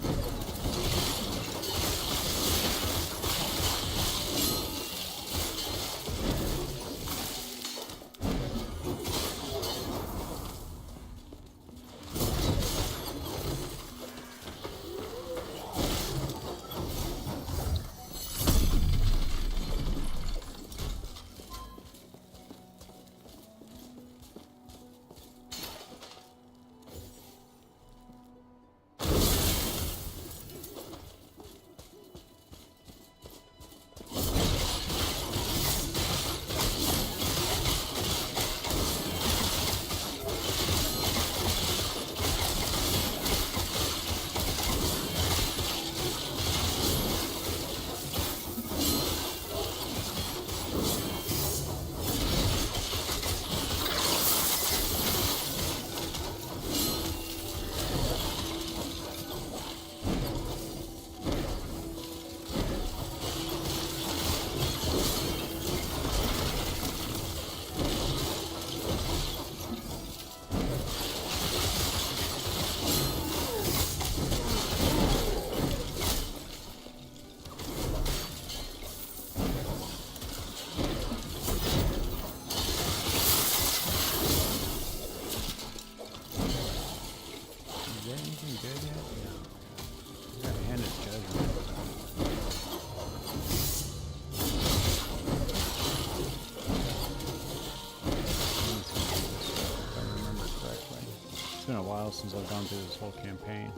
Been a while since I've gone through this whole campaign.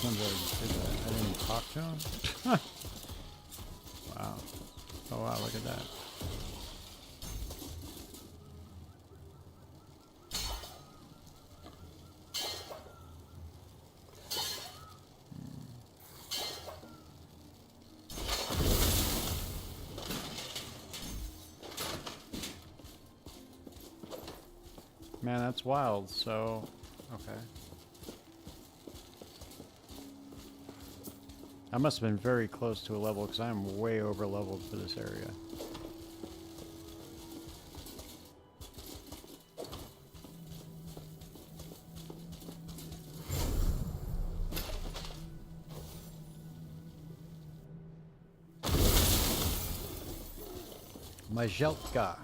Can't believe I did that. I didn't even talk to him. Wow. Oh wow, look at that. Man, that's wild, so okay. I must have been very close to a level because I'm way over leveled for this area. Majelka.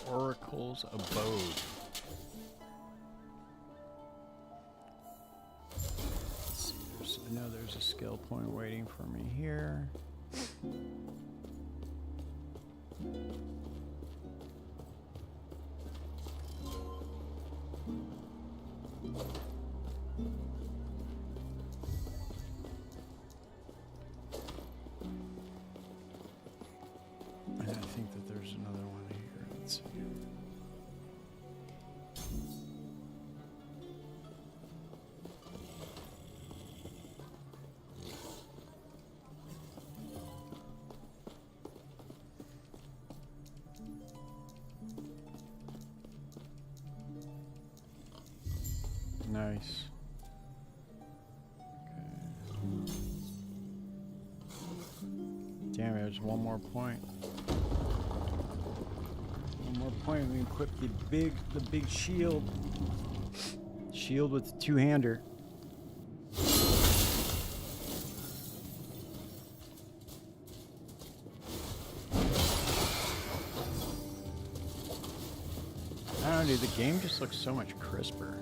Oracle's Abode. Let's see, I know there's a skill point waiting for me here. And I think that there's another one here. Let's see. Nice. Okay. Damn it, there's one more point. One more point, we equip the big shield. Shield with the two-hander. I don't know, dude, the game just looks so much crisper.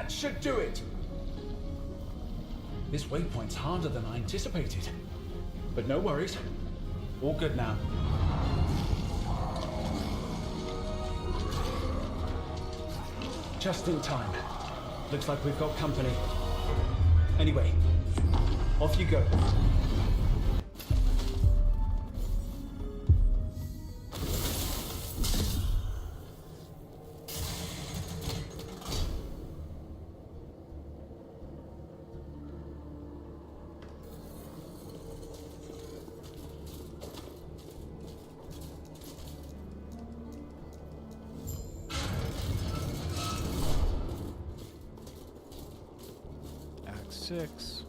That should do it! This waypoint's harder than I anticipated. But no worries. All good now. Just in time. Looks like we've got company. Anyway, off you go. Act 6.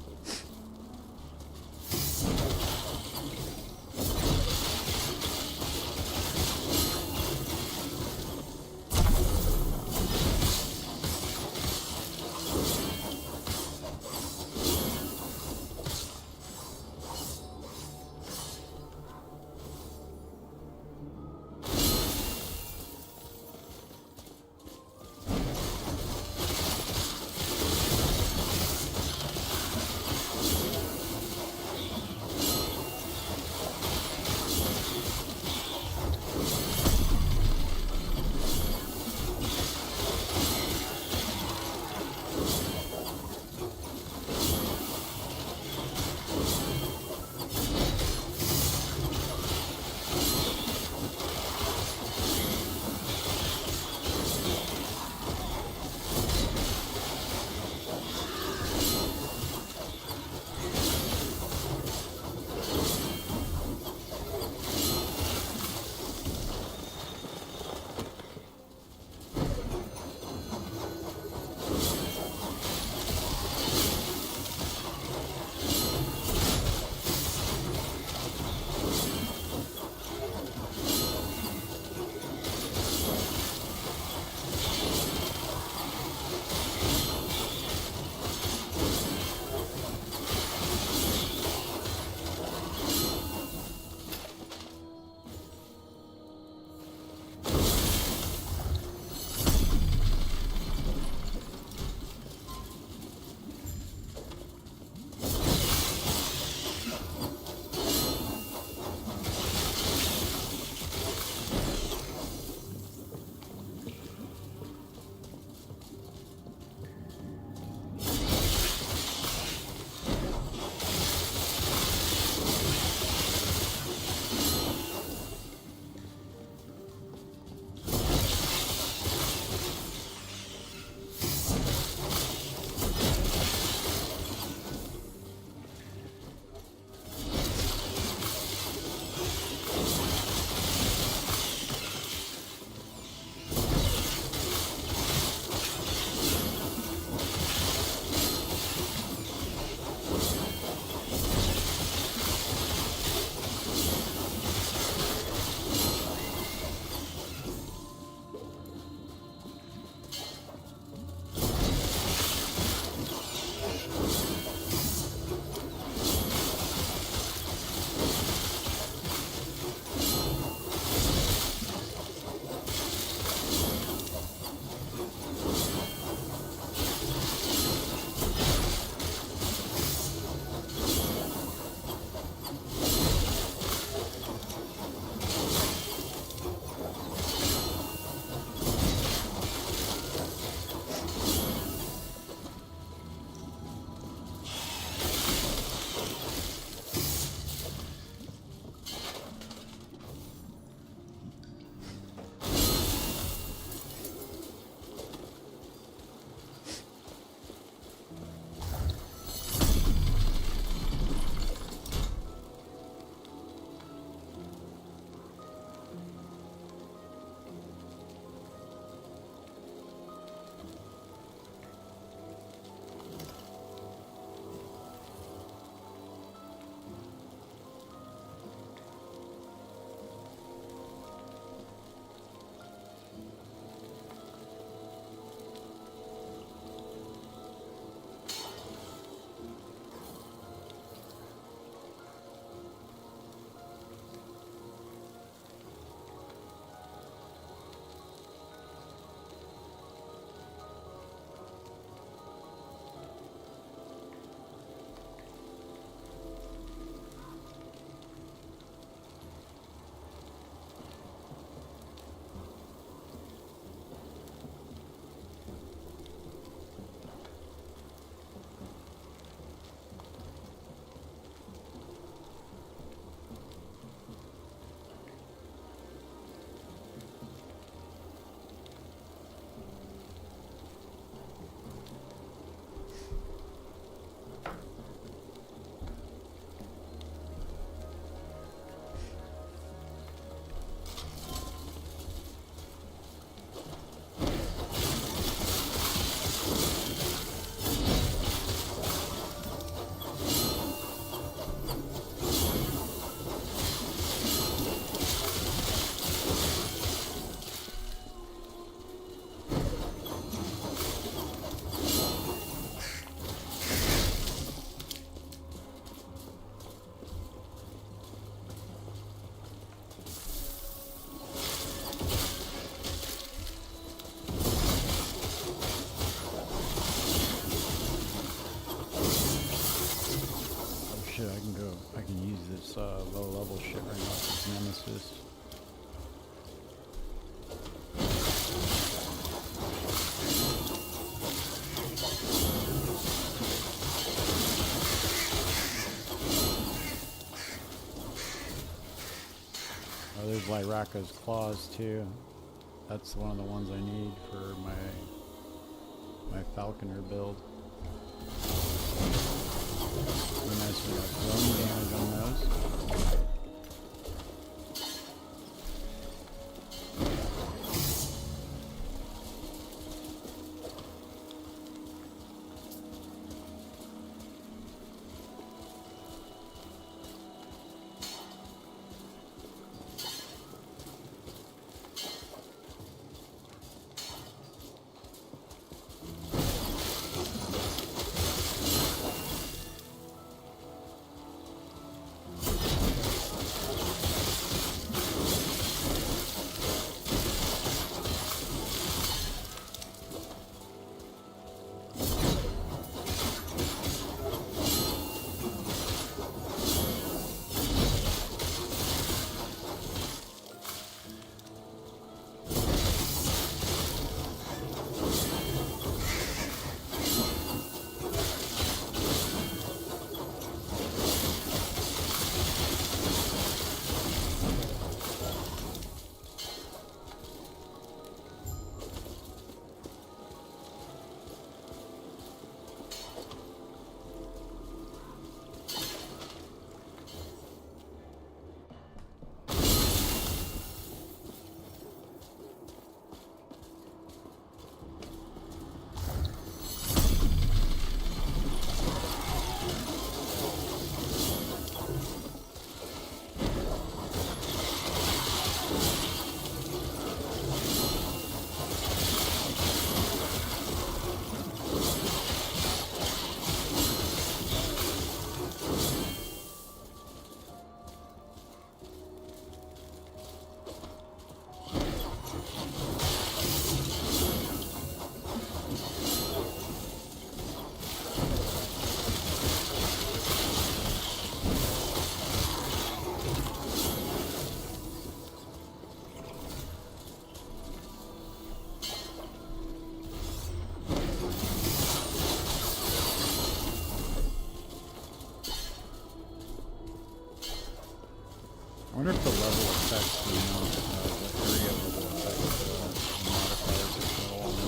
shit, I can go. I can use this low level shit right now. This Nemesis. Oh, there's Lyraka's claws too. That's one of the ones I need for my falconer build. Be nice to have zone damage on those. I wonder if the level affects the area level affects the modifiers that show all the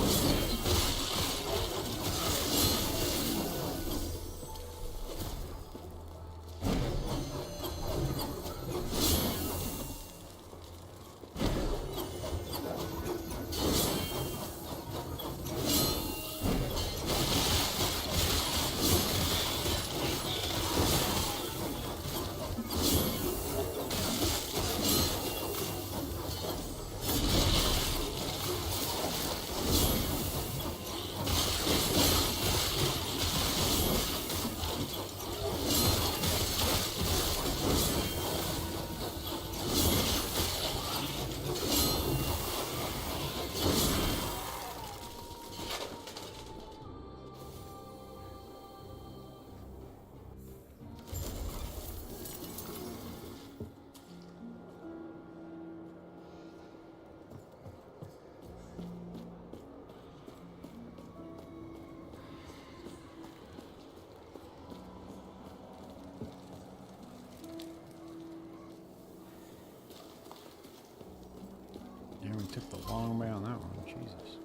Yeah, we took the long way on that one. Jesus.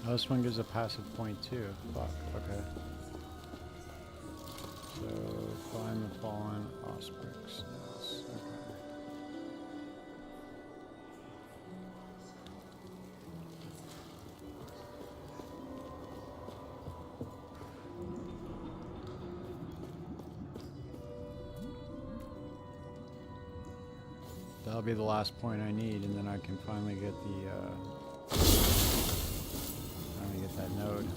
Oh, this one gives a passive point too. Fuck, okay. So, find the fallen Osprix. Yes, okay. That'll be the last point I need, and then I can finally get that node.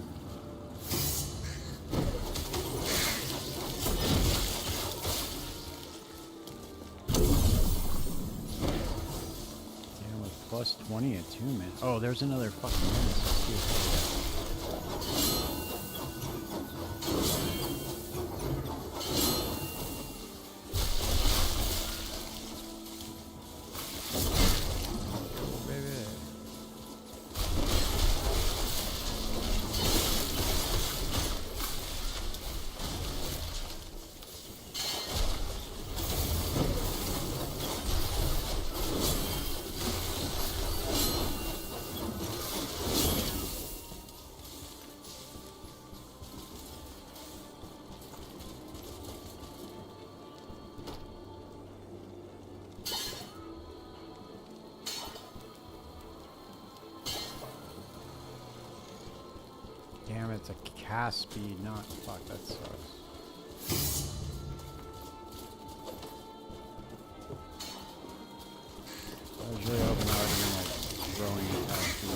Damn, with plus 20 attunement. Oh, there's another fucking menace. Let's see Damn, it's a cast speed, not fuck, that sucks. I was really hoping I would have been like throwing it past you.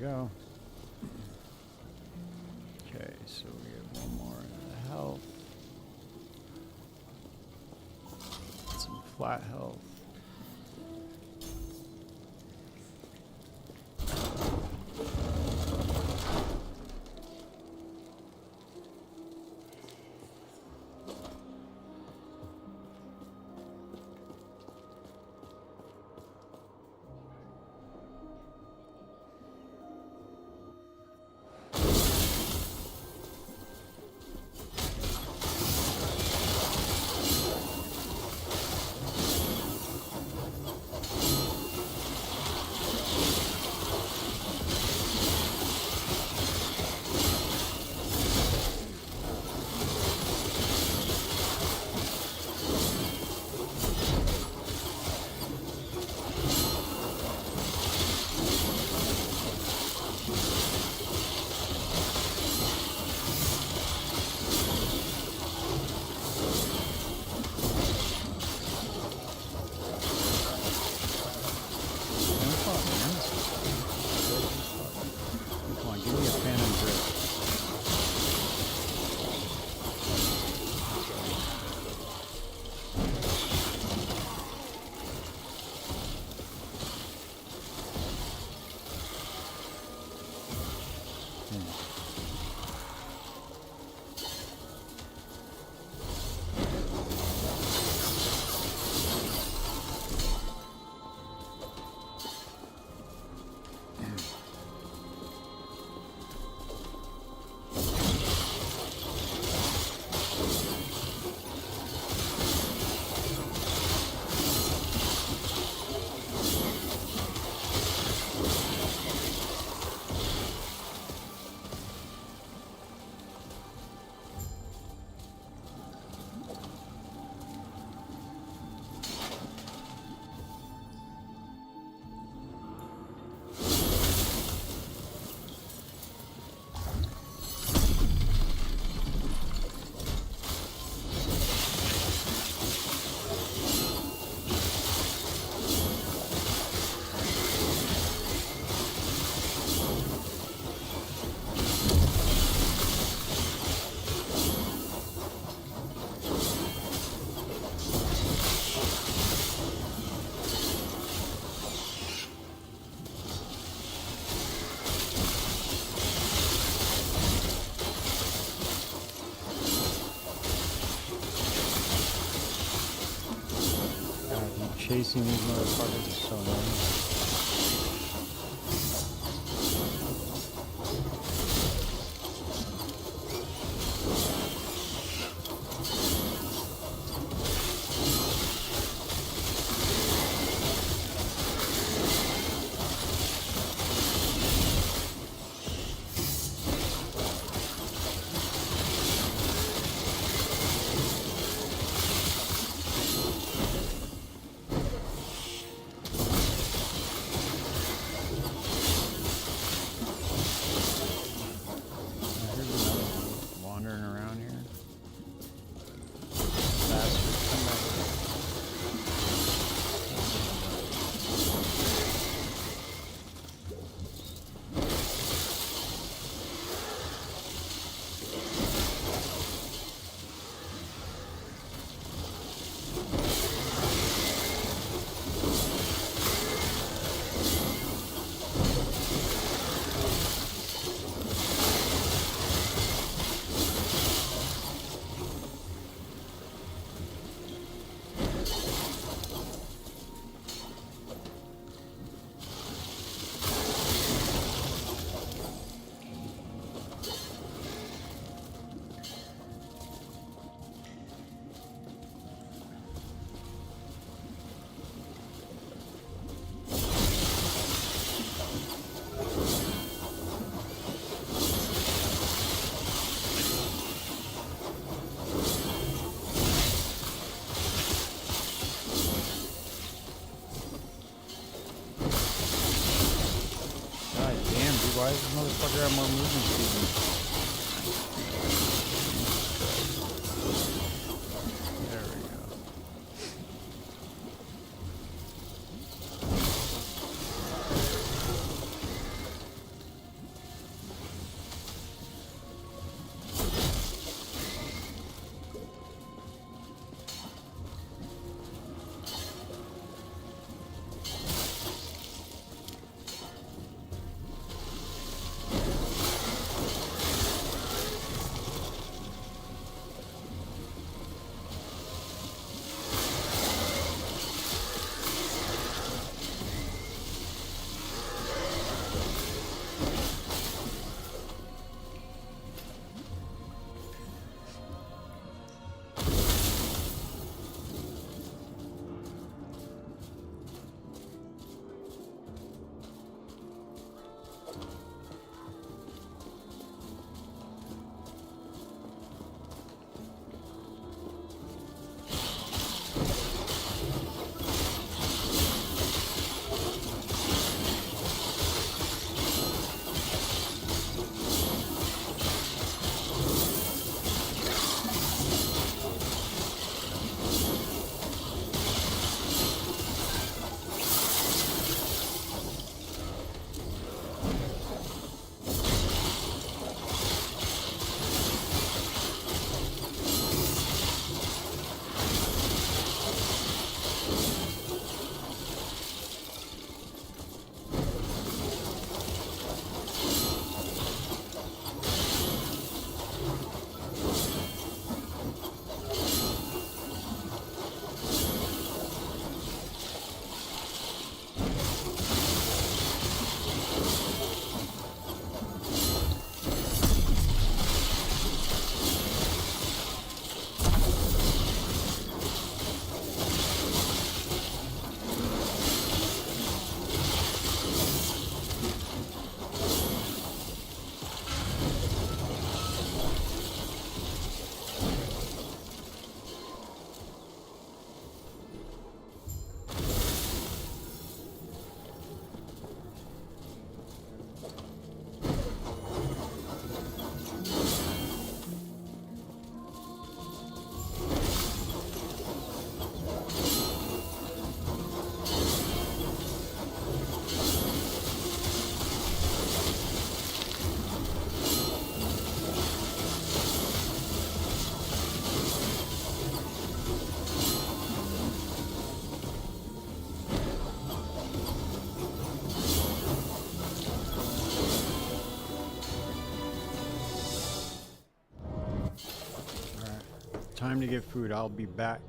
Go. Okay, so we have one more in the health. Some flat health. chasing these motherfuckers is so annoying. Why does this motherfucker have more movement speed than me? There we go. Time to get food. I'll be back.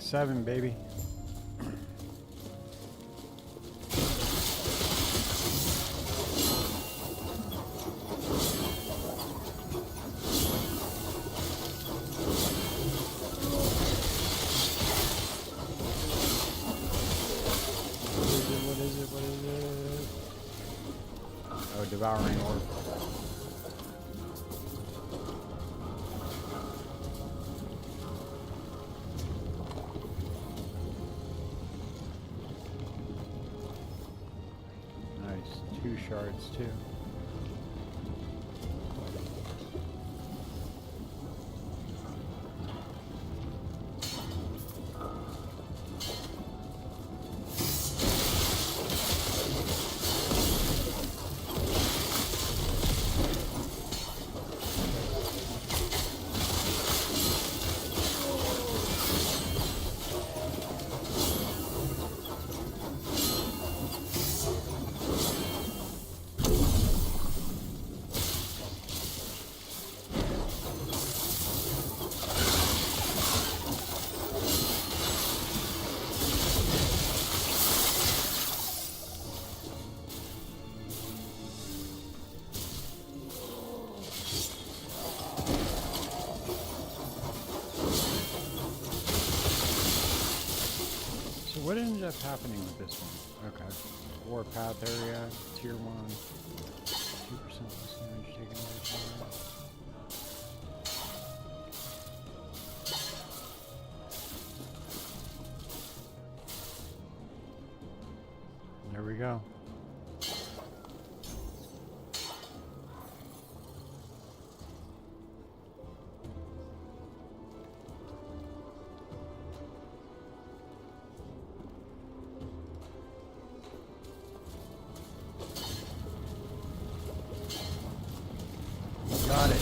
7, baby. What is it? Oh, devouring orb. Nice. 2 shards too. What ended up happening with this one? Okay. Warpath area, tier 1. 2% less damage taken every time. There we go. Got it.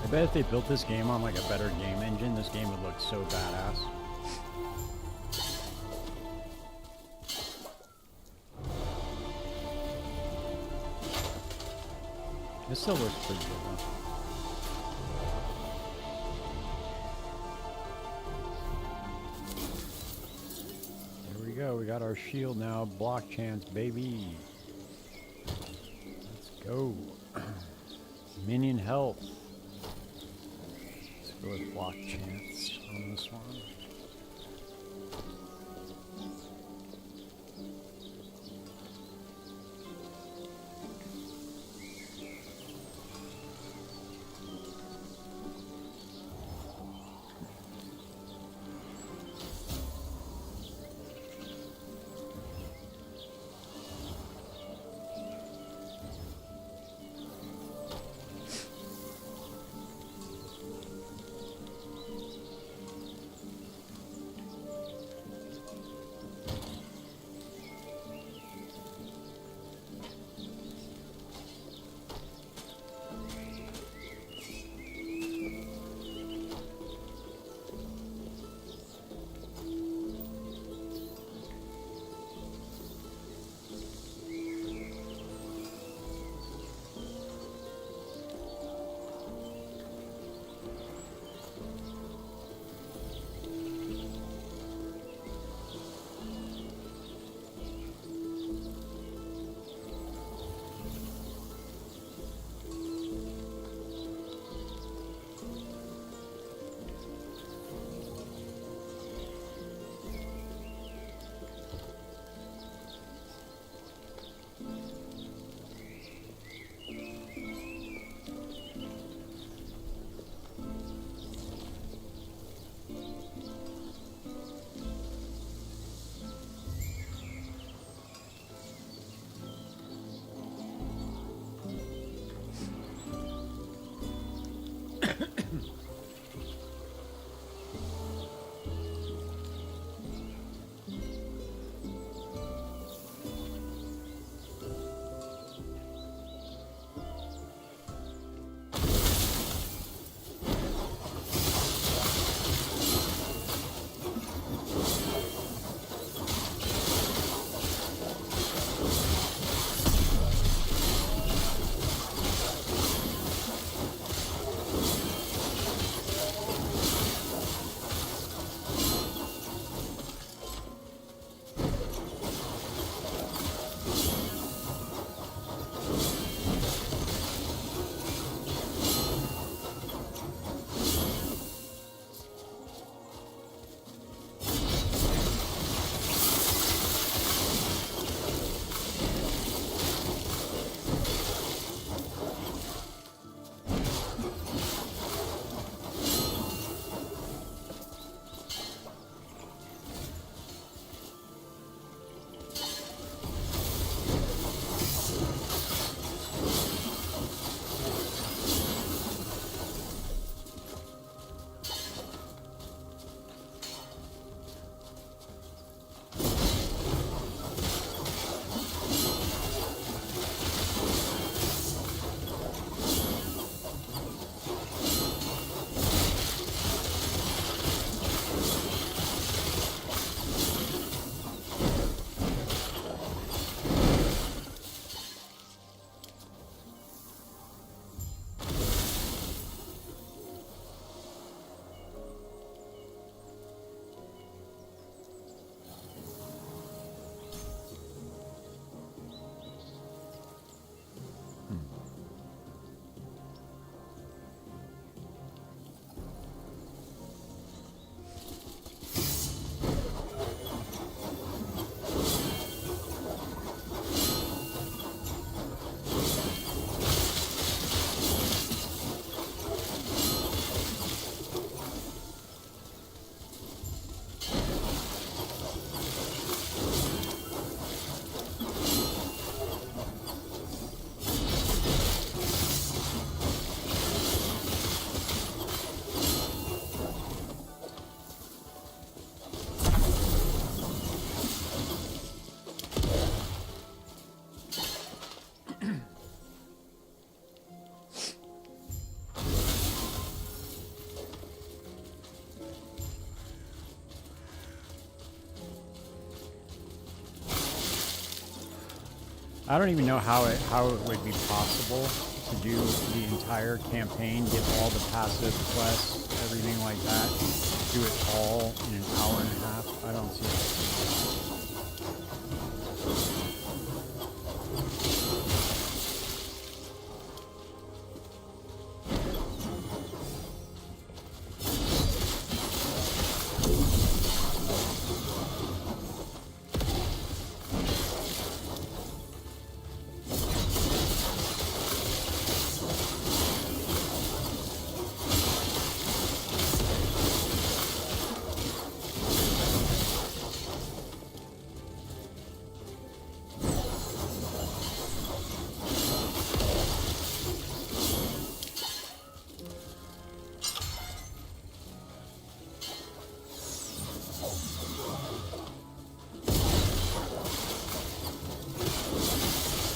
I bet if they built this game on like a better game engine, this game would look so badass. It still looks pretty good though. Here we go, we got our shield now, block chance, baby. Let's go. Minion health. Let's go with block chance on this one. I don't even know how it would be possible to do the entire campaign, get all the passive quests, everything like that, do it all in an hour and a half. I don't see it.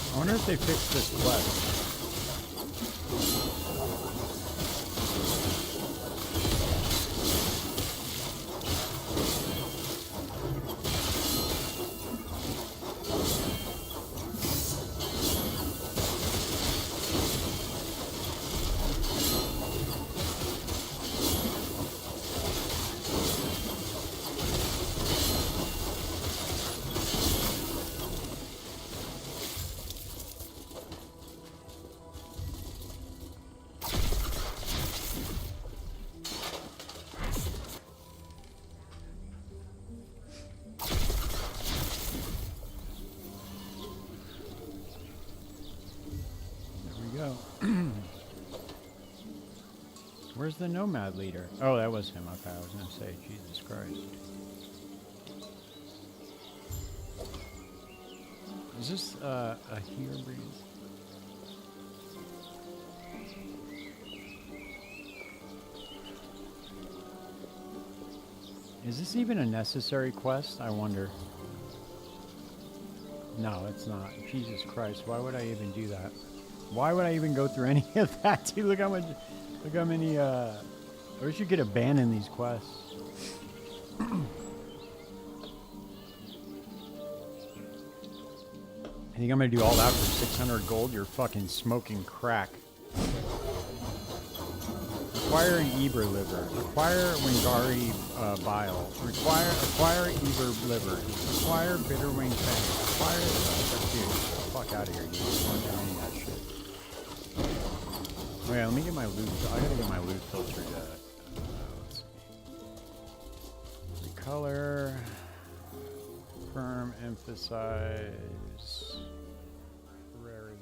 I wonder if they fixed this quest. Where's the nomad leader? Oh, that was him. Okay, I was going to say, Jesus Christ. Is this a here breeze? Is this even a necessary quest? I wonder. No, it's not. Jesus Christ, why would I even do that? Why would I even go through any of that, dude? Look how much... Look how many, I wish you could abandon these quests. I think I'm gonna do all that for 600 gold. You're fucking smoking crack. Acquire an Eber liver. Acquire Wingari bile. Acquire Eber liver. Acquire bitter wing fang. Acquire... Dude, fuck out of here, dude. I don't do any of that shit. Wait, let me get my loot. I gotta get my loot filtered. Let's see. Recolor. Confirm. Emphasize. Rarity.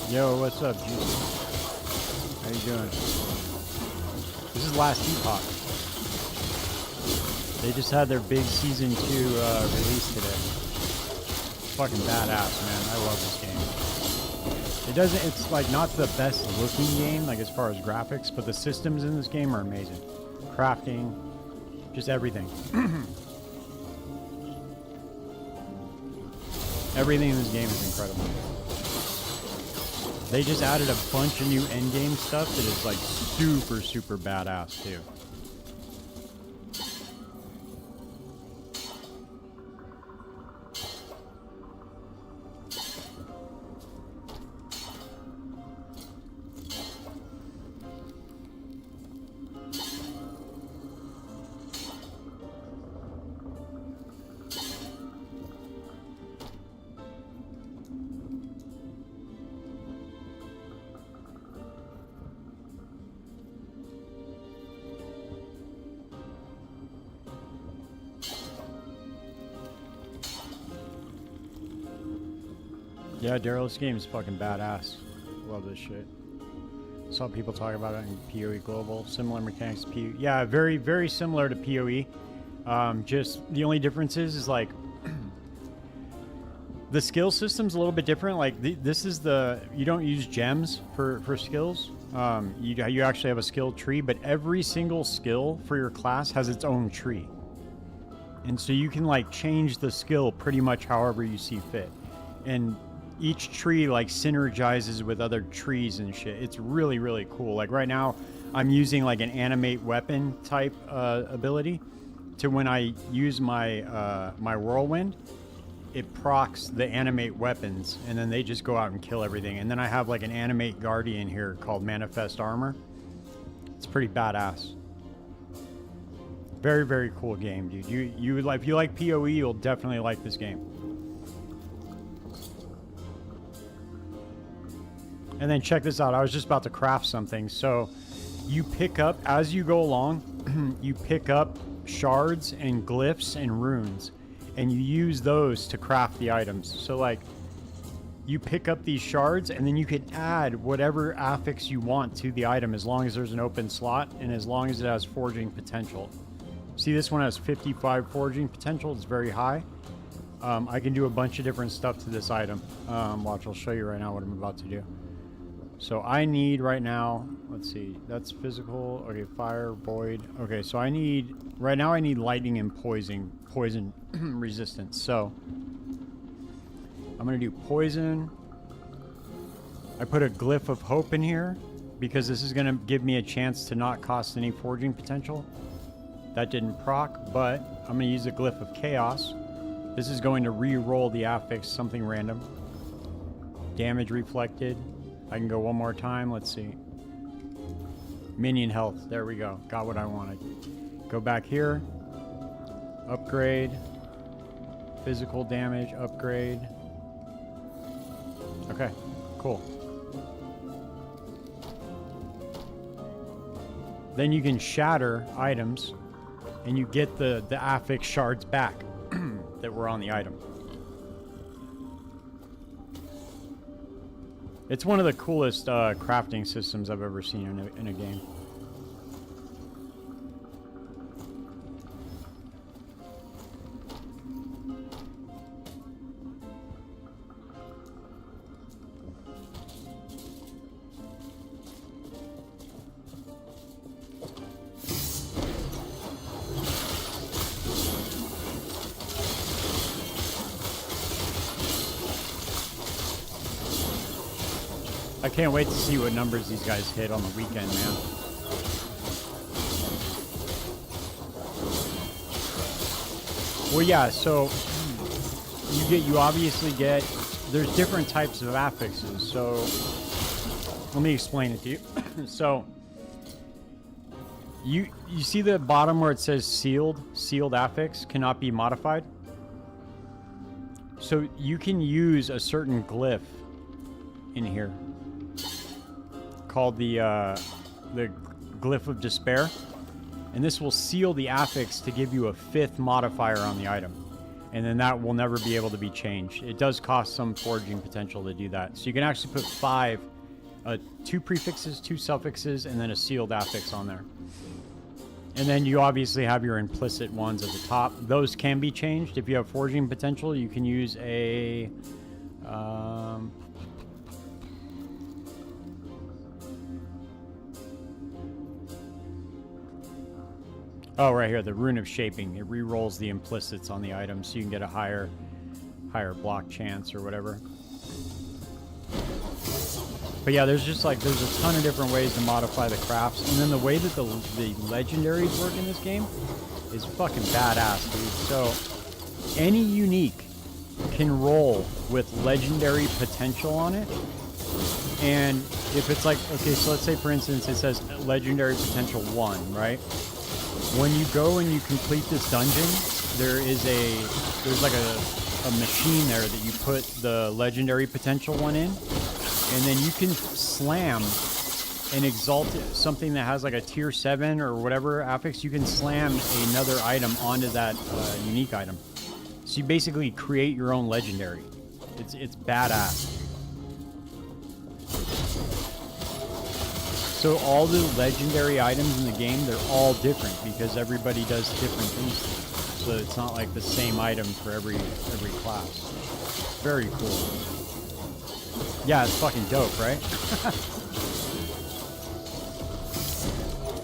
Yo, what's up, Juicy? How you doing? This is last Epoch. They just had their big season 2 release today. Fucking badass, man. I love this game. It's like not the best looking game, like as far as graphics, but the systems in this game are amazing. Crafting, just everything. Everything in this game is incredible. They just added a bunch of new endgame stuff that is like super, super badass too. Yeah, Daryl, this game is fucking badass. Love this shit. Saw people talk about it in PoE Global. Similar mechanics to PoE. Yeah, very, very similar to PoE. Just the only difference is like the skill system's a little bit different. Like this is you don't use gems for skills. You actually have a skill tree, but every single skill for your class has its own tree. And so you can like change the skill pretty much however you see fit. And each tree like synergizes with other trees and shit. It's really, really cool. Like right now I'm using like an animate weapon type ability to when I use my my whirlwind, it procs the animate weapons and then they just go out and kill everything. And then I have like an animate guardian here called Manifest Armor. It's pretty badass. Very, very cool game, dude. You like, if you like PoE, you'll definitely like this game. And then check this out. I was just about to craft something. So you pick up, as you go along, you pick up shards and glyphs and runes. And you use those to craft the items. So like, you pick up these shards and then you can add whatever affix you want to the item as long as there's an open slot and as long as it has forging potential. See, this one has 55 forging potential. It's very high. I can do a bunch of different stuff to this item. Watch, I'll show you right now what I'm about to do. So I need right now, let's see, that's physical. Okay, fire, void. Okay, so I need, right now I need lightning and poison resistance. So I'm gonna do poison. I put a glyph of hope in here because this is gonna give me a chance to not cost any forging potential. That didn't proc, but I'm gonna use a glyph of chaos. This is going to re-roll the affix, something random. Damage reflected. I can go one more time. Let's see. Minion health. There we go. Got what I wanted. Go back here. Upgrade. Physical damage. Upgrade. Okay. Cool. Then you can shatter items and you get the affix shards back that were on the item. It's one of the coolest crafting systems I've ever seen in a game. I can't wait to see what numbers these guys hit on the weekend, man. Well, yeah, so you obviously get, there's different types of affixes. So let me explain it to you. So you see the bottom where it says sealed affix cannot be modified. So you can use a certain glyph in here called the glyph of despair, and this will seal the affix to give you a 5th modifier on the item. And then that will never be able to be changed. It does cost some forging potential to do that. So you can actually put 5, 2 prefixes, 2 suffixes, and then a sealed affix on there. And then you obviously have your implicit ones at the top. Those can be changed. If you have forging potential, you can use a... oh, right here, the Rune of Shaping. It re-rolls the implicits on the items, so you can get a higher block chance or whatever. But yeah, there's a ton of different ways to modify the crafts, and then the way that the legendaries work in this game is fucking badass, dude. So any unique can roll with legendary potential on it, and if it's like, okay, so let's say for instance it says legendary potential 1, right? When you go and you complete this dungeon, there's like a machine there that you put the legendary potential 1 in, and then you can slam and exalt something that has like a tier 7 or whatever affix. You can slam another item onto that unique item. So you basically create your own legendary. It's badass. So all the legendary items in the game, they're all different because everybody does different things. So it's not like the same item for every class. Very cool. Yeah, it's fucking dope, right?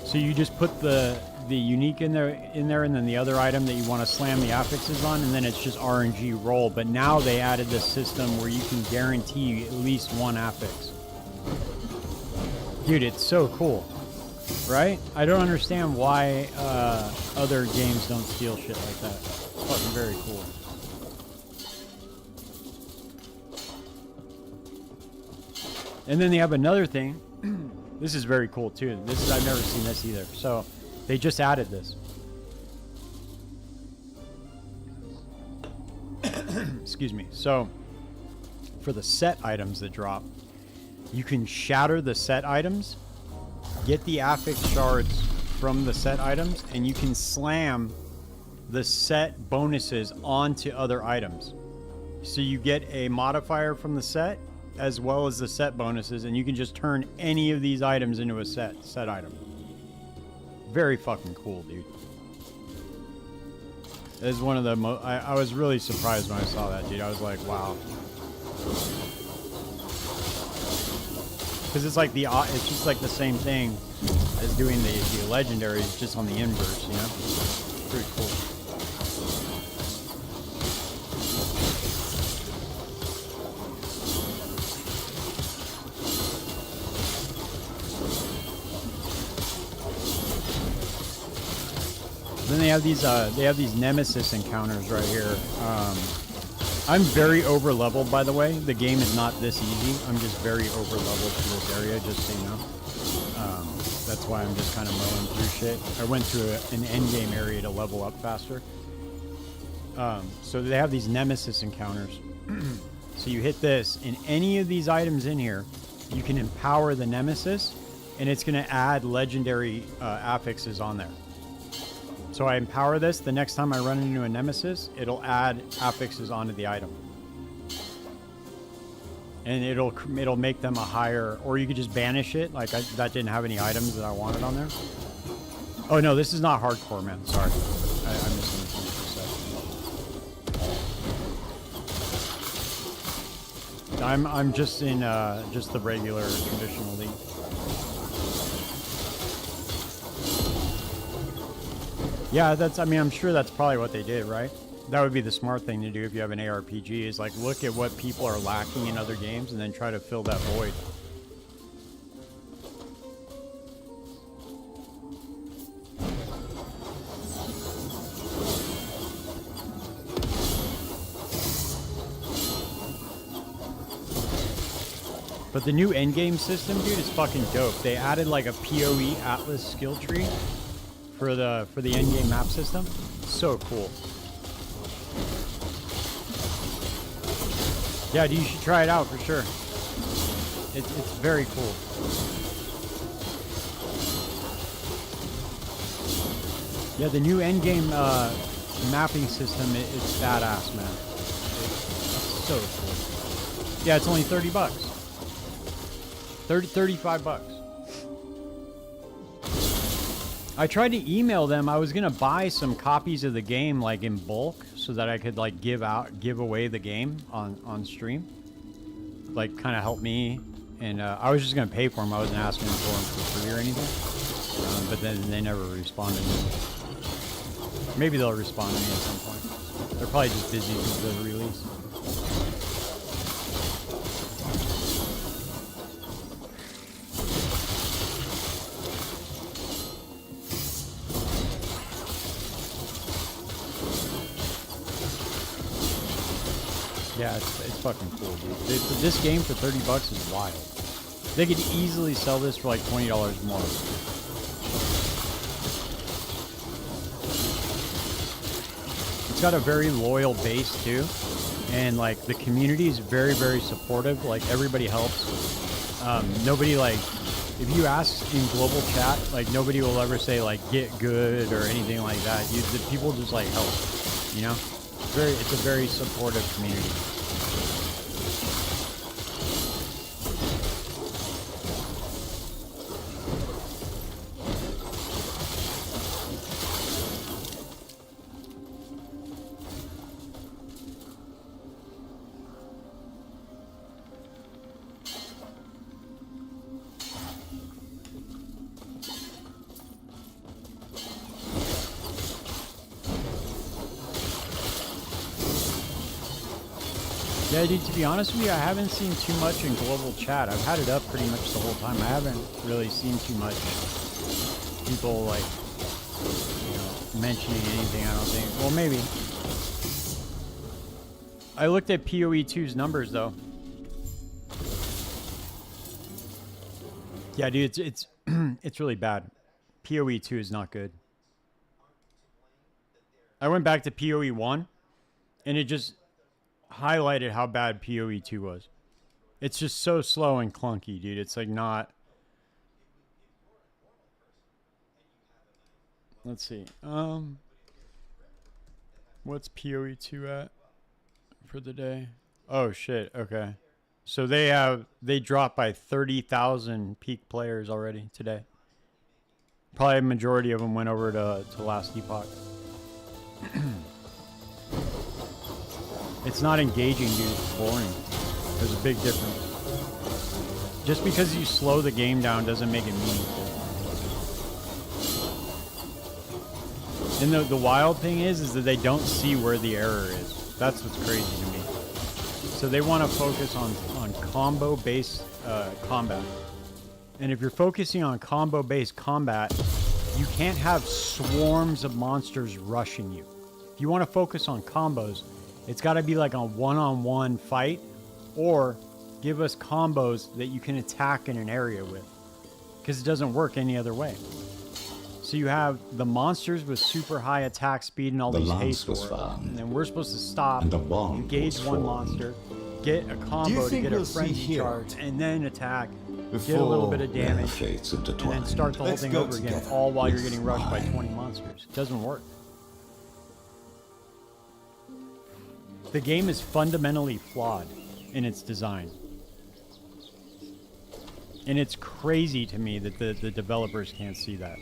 So you just put the unique in there, and then the other item that you want to slam the affixes on, and then it's just RNG roll. But now they added this system where you can guarantee at least 1 affix. Dude, it's so cool, right? I don't understand why other games don't steal shit like that. It's fucking very cool. And then they have another thing. This is very cool too. I've never seen this either. So they just added this. Excuse me. So for the set items that drop, you can shatter the set items, get the affix shards from the set items, and you can slam the set bonuses onto other items. So you get a modifier from the set as well as the set bonuses, and you can just turn any of these items into a set item. Very fucking cool, dude. That is one of the I was really surprised when I saw that, dude. I was like, wow. Because it's like it's just like the same thing as doing the legendaries, just on the inverse, you know? Pretty cool. Then they have these nemesis encounters right here. I'm very over leveled, by the way. The game is not this easy. I'm just very over leveled for this area, just so you know. That's why I'm just kind of mowing through shit. I went through an end game area to level up faster. So they have these nemesis encounters. So you hit this, and any of these items in here, you can empower the nemesis, and it's going to add legendary affixes on there. So I empower this. The next time I run into a nemesis, it'll add affixes onto the item, and it'll make them a higher. Or you could just banish it. Like that didn't have any items that I wanted on there. Oh no, this is not hardcore, man. Sorry, I misunderstood what you said. I'm just in just the regular traditional league. Yeah, I'm sure that's probably what they did, right? That would be the smart thing to do if you have an ARPG, is like look at what people are lacking in other games and then try to fill that void. But the new endgame system, dude, is fucking dope. They added like a PoE Atlas skill tree for the endgame map system. So cool. Yeah, dude, you should try it out for sure. It's very cool. Yeah, the new endgame mapping system, it's badass, man. It's so cool. Yeah, it's only $30. 35 bucks. I tried to email them. I was gonna buy some copies of the game like in bulk so that I could like give away the game on stream. Like kind of help me, and I was just gonna pay for them. I wasn't asking for them for free or anything. But then they never responded. Maybe they'll respond to me at some point. They're probably just busy with the release. Yeah, it's fucking cool, dude. This game for $30 is wild. They could easily sell this for like $20 more. It's got a very loyal base too, and like the community is very, very supportive. Like everybody helps. Nobody like, if you ask in global chat, like nobody will ever say like get good or anything like that. The people just like help, you know. It's a very supportive community. Yeah, dude, to be honest with you, I haven't seen too much in global chat. I've had it up pretty much the whole time. I haven't really seen too much people, like, you know, mentioning anything, I don't think. Well, maybe. I looked at PoE2's numbers, though. Yeah, dude, it's it's really bad. PoE2 is not good. I went back to PoE1, and it just highlighted how bad PoE2 was. It's just so slow and clunky, dude. It's like not. Let's see. What's PoE2 at for the day? Oh shit. Okay. So they dropped by 30,000 peak players already today. Probably a majority of them went over to last Epoch. It's not engaging, dude. It's boring. There's a big difference. Just because you slow the game down doesn't make it meaningful. And the wild thing is that they don't see where the error is. That's what's crazy to me. So they want to focus on combo-based combat. And if you're focusing on combo-based combat, you can't have swarms of monsters rushing you. If you want to focus on combos, it's got to be like a one-on-one fight, or give us combos that you can attack in an area with, because it doesn't work any other way. So you have the monsters with super high attack speed and all these haste orbs, and then we're supposed to stop, engage one monster, get a combo to get a frenzy charge, and then attack, get a little bit of damage, and then start the whole thing over again, all while you're getting rushed by 20 monsters. It doesn't work. The game is fundamentally flawed in its design. And it's crazy to me that the developers can't see that.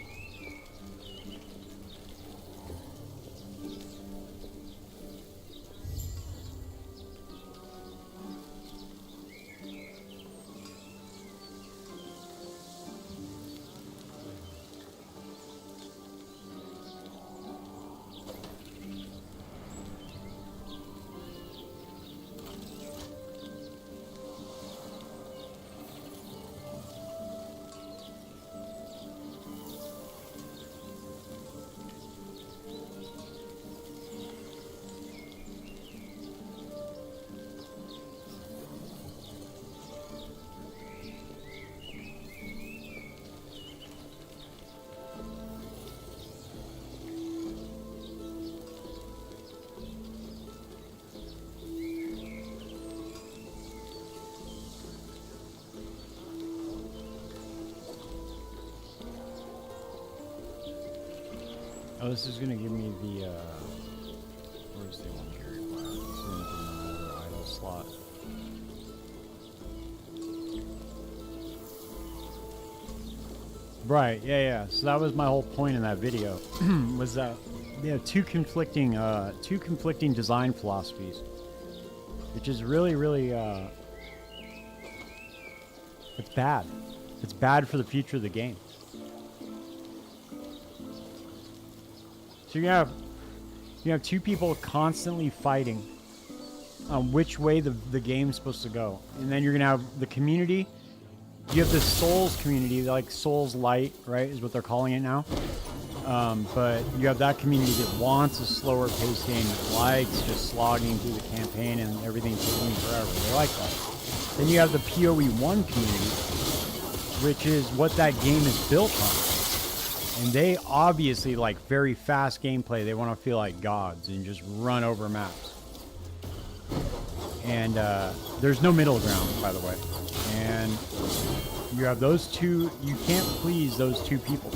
Oh, this is gonna give me the stay one carry flat. As soon as another idle slot. Right, yeah. So that was my whole point in that video. Was that two conflicting design philosophies. Which is really, really it's bad. It's bad for the future of the game. So you have two people constantly fighting on which way the game's supposed to go. And then you're gonna have the community. You have the Souls community, like Souls Light, right, is what they're calling it now. But you have that community that wants a slower paced game, that likes just slogging through the campaign and everything taking forever. They like that. Then you have the PoE1 community, which is what that game is built on. And they obviously like very fast gameplay. They want to feel like gods and just run over maps. And there's no middle ground, by the way. And you have those two. You can't please those two people.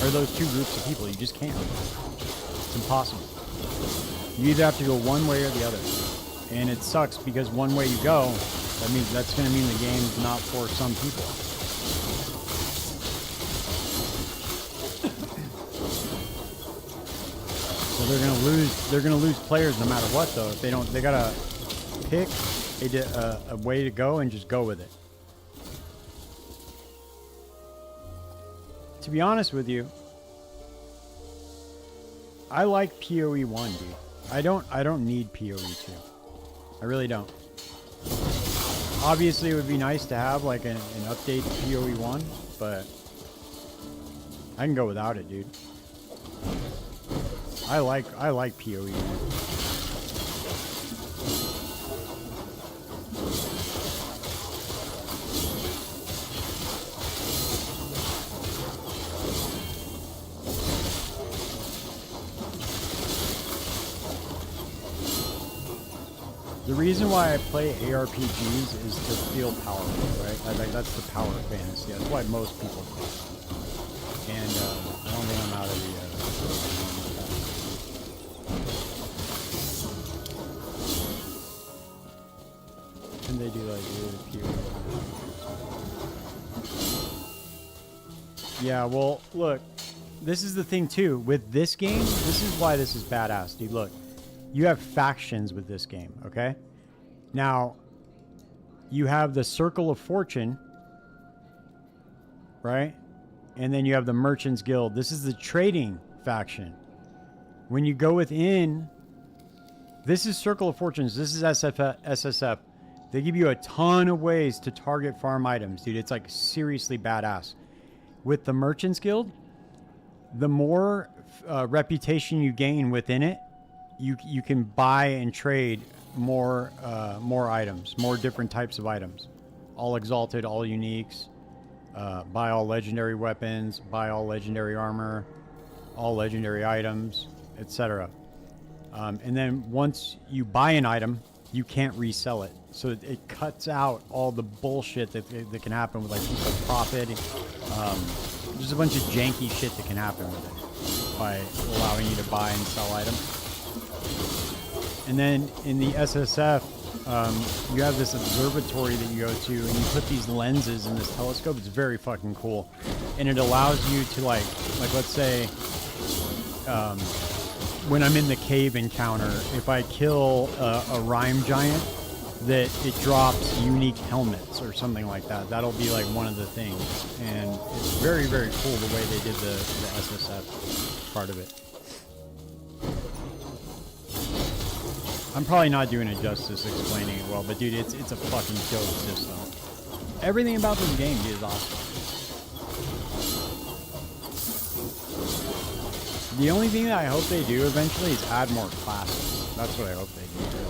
Or those two groups of people. You just can't. It's impossible. You either have to go one way or the other. And it sucks because one way you go, that's going to mean the game's not for some people. So they're going to lose players no matter what, though. If they don't, they got to pick a way to go and just go with it. To be honest with you, I like PoE1, dude. I don't need PoE2. I really don't. Obviously, it would be nice to have like an update to PoE1, but I can go without it, dude. I like PoE1. The reason why I play ARPGs is to feel powerful, right? That's the power of fantasy. That's why most people play. And I don't think I'm out of the... And they do like PoE. Yeah, well, look. This is the thing, too. With this game, this is why this is badass, dude. Look. You have factions with this game, okay? Now, you have the Circle of Fortune, right? And then you have the Merchants Guild. This is the trading faction. When you go within, this is Circle of Fortunes. This is SSF. They give you a ton of ways to target farm items, dude. It's like seriously badass. With the Merchants Guild, the more reputation you gain within it, you can buy and trade more items, more different types of items, all exalted, all uniques, buy all legendary weapons, buy all legendary armor, all legendary items, etc. And then once you buy an item, you can't resell it, so it cuts out all the bullshit that can happen with like people profit. There's a bunch of janky shit that can happen with it by allowing you to buy and sell items. And then in the SSF, you have this observatory that you go to, and you put these lenses in this telescope. It's very fucking cool, and it allows you to like let's say, when I'm in the cave encounter, if I kill a rhyme giant, that it drops unique helmets or something like that. That'll be like one of the things, and it's very, very cool the way they did the SSF part of it. I'm probably not doing it justice explaining it well, but dude, it's a fucking killer system. Everything about this game, dude, is awesome. The only thing that I hope they do eventually is add more classes. That's what I hope they do, really.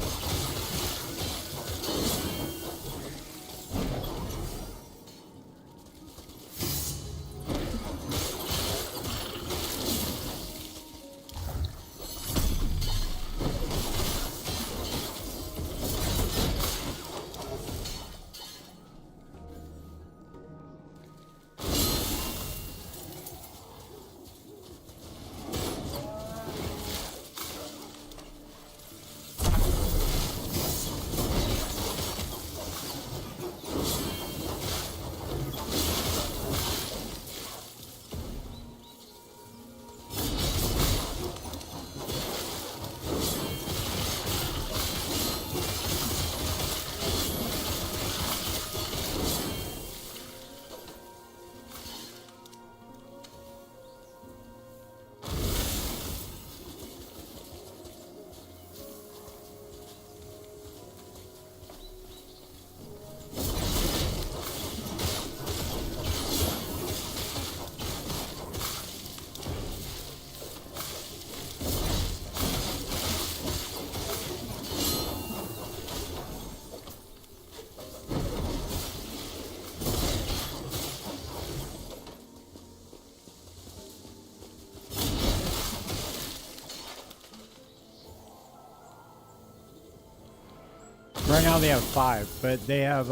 Right now they have 5, but they have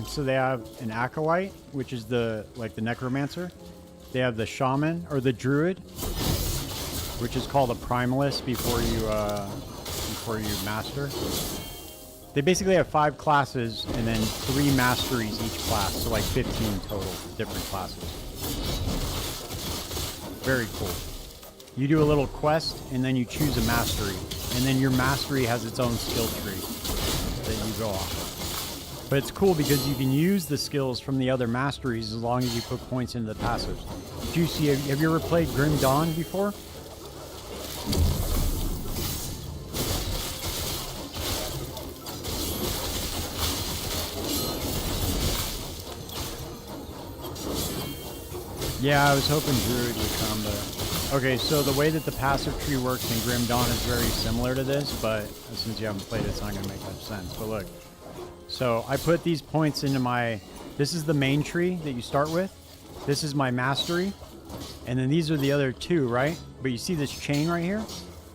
so they have an acolyte, which is the necromancer. They have the shaman or the druid, which is called a primalist before you master. They basically have 5 classes and then 3 masteries each class, so like 15 total different classes. Very cool. You do a little quest and then you choose a mastery, and then your mastery has its own skill tree that you go off of. But it's cool because you can use the skills from the other masteries as long as you put points into the passives. Juicy, have you ever played Grim Dawn before? Yeah, I was hoping Druid would come, but... Okay, so the way that the passive tree works in Grim Dawn is very similar to this, but since you haven't played it, it's not going to make much sense. But look, so I put these points into my... This is the main tree that you start with. This is my mastery. And then these are the other 2, right? But you see this chain right here?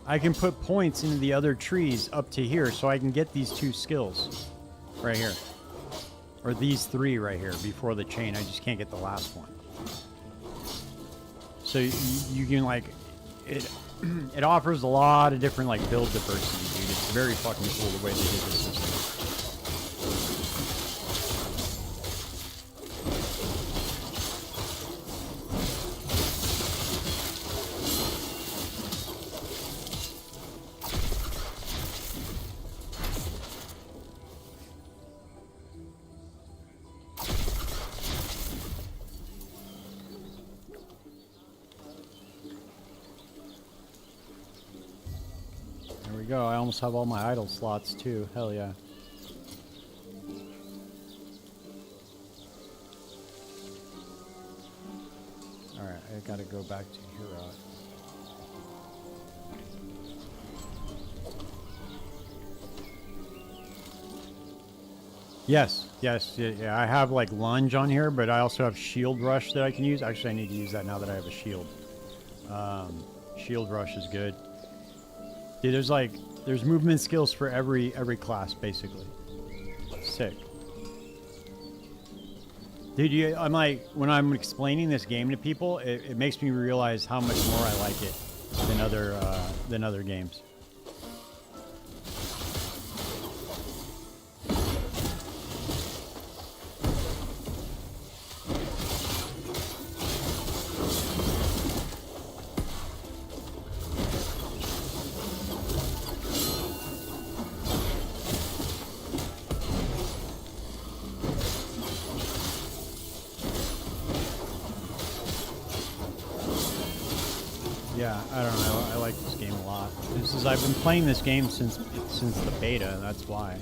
I can put points into the other trees up to here, so I can get these 2 skills right here. Or these 3 right here before the chain. I just can't get the last one. So you can like, it offers a lot of different like build diversity, dude. It's very fucking cool the way they did this system. Go. I almost have all my idle slots too. Hell yeah. Alright, I gotta go back to Hero. Yes, yeah. I have like lunge on here, but I also have shield rush that I can use. Actually, I need to use that now that I have a shield. Shield rush is good. Dude, there's movement skills for every class, basically. Sick. Dude, I'm like, when I'm explaining this game to people, it makes me realize how much more I like it than other games. Yeah, I don't know. I like this game a lot. I've been playing this game since the beta, and that's why.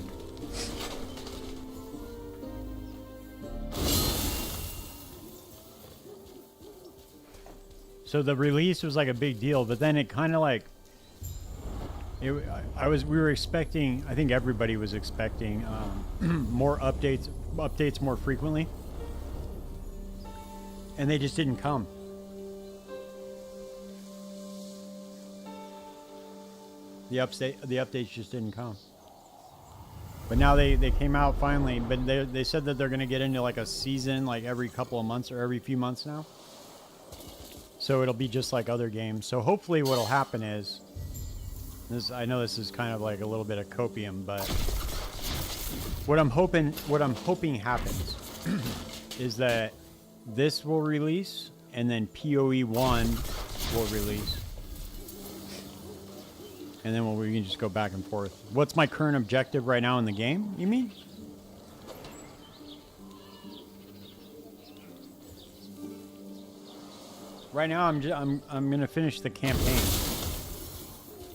So the release was like a big deal, but then it kind of like we were expecting. I think everybody was expecting more updates more frequently, and they just didn't come. The updates just didn't come. But now they came out finally, but they said that they're going to get into like a season like every couple of months or every few months now. So it'll be just like other games. So hopefully what'll happen is I know this is kind of like a little bit of copium, but what I'm hoping happens is that this will release and then PoE 1 will release. And then we can just go back and forth. What's my current objective right now in the game, you mean? Right now I'm going to finish the campaign.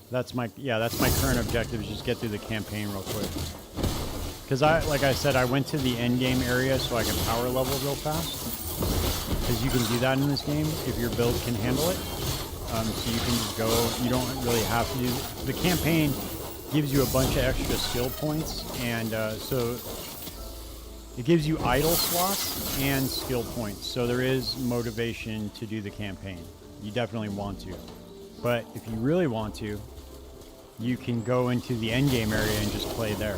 That's my current objective, is just get through the campaign real quick. Cuz like I said, I went to the end game area so I can power level real fast. Cuz you can do that in this game if your build can handle it. So you can just go, you don't really have to do... The campaign gives you a bunch of extra skill points, and so it gives you idle slots and skill points. So there is motivation to do the campaign. You definitely want to. But if you really want to, you can go into the endgame area and just play there.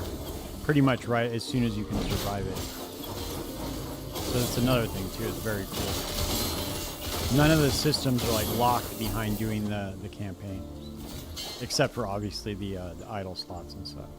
pretty much right as soon as you can survive it. So that's another thing too. It's very cool. None of the systems are like locked behind doing the campaign, except for obviously the idle slots and stuff.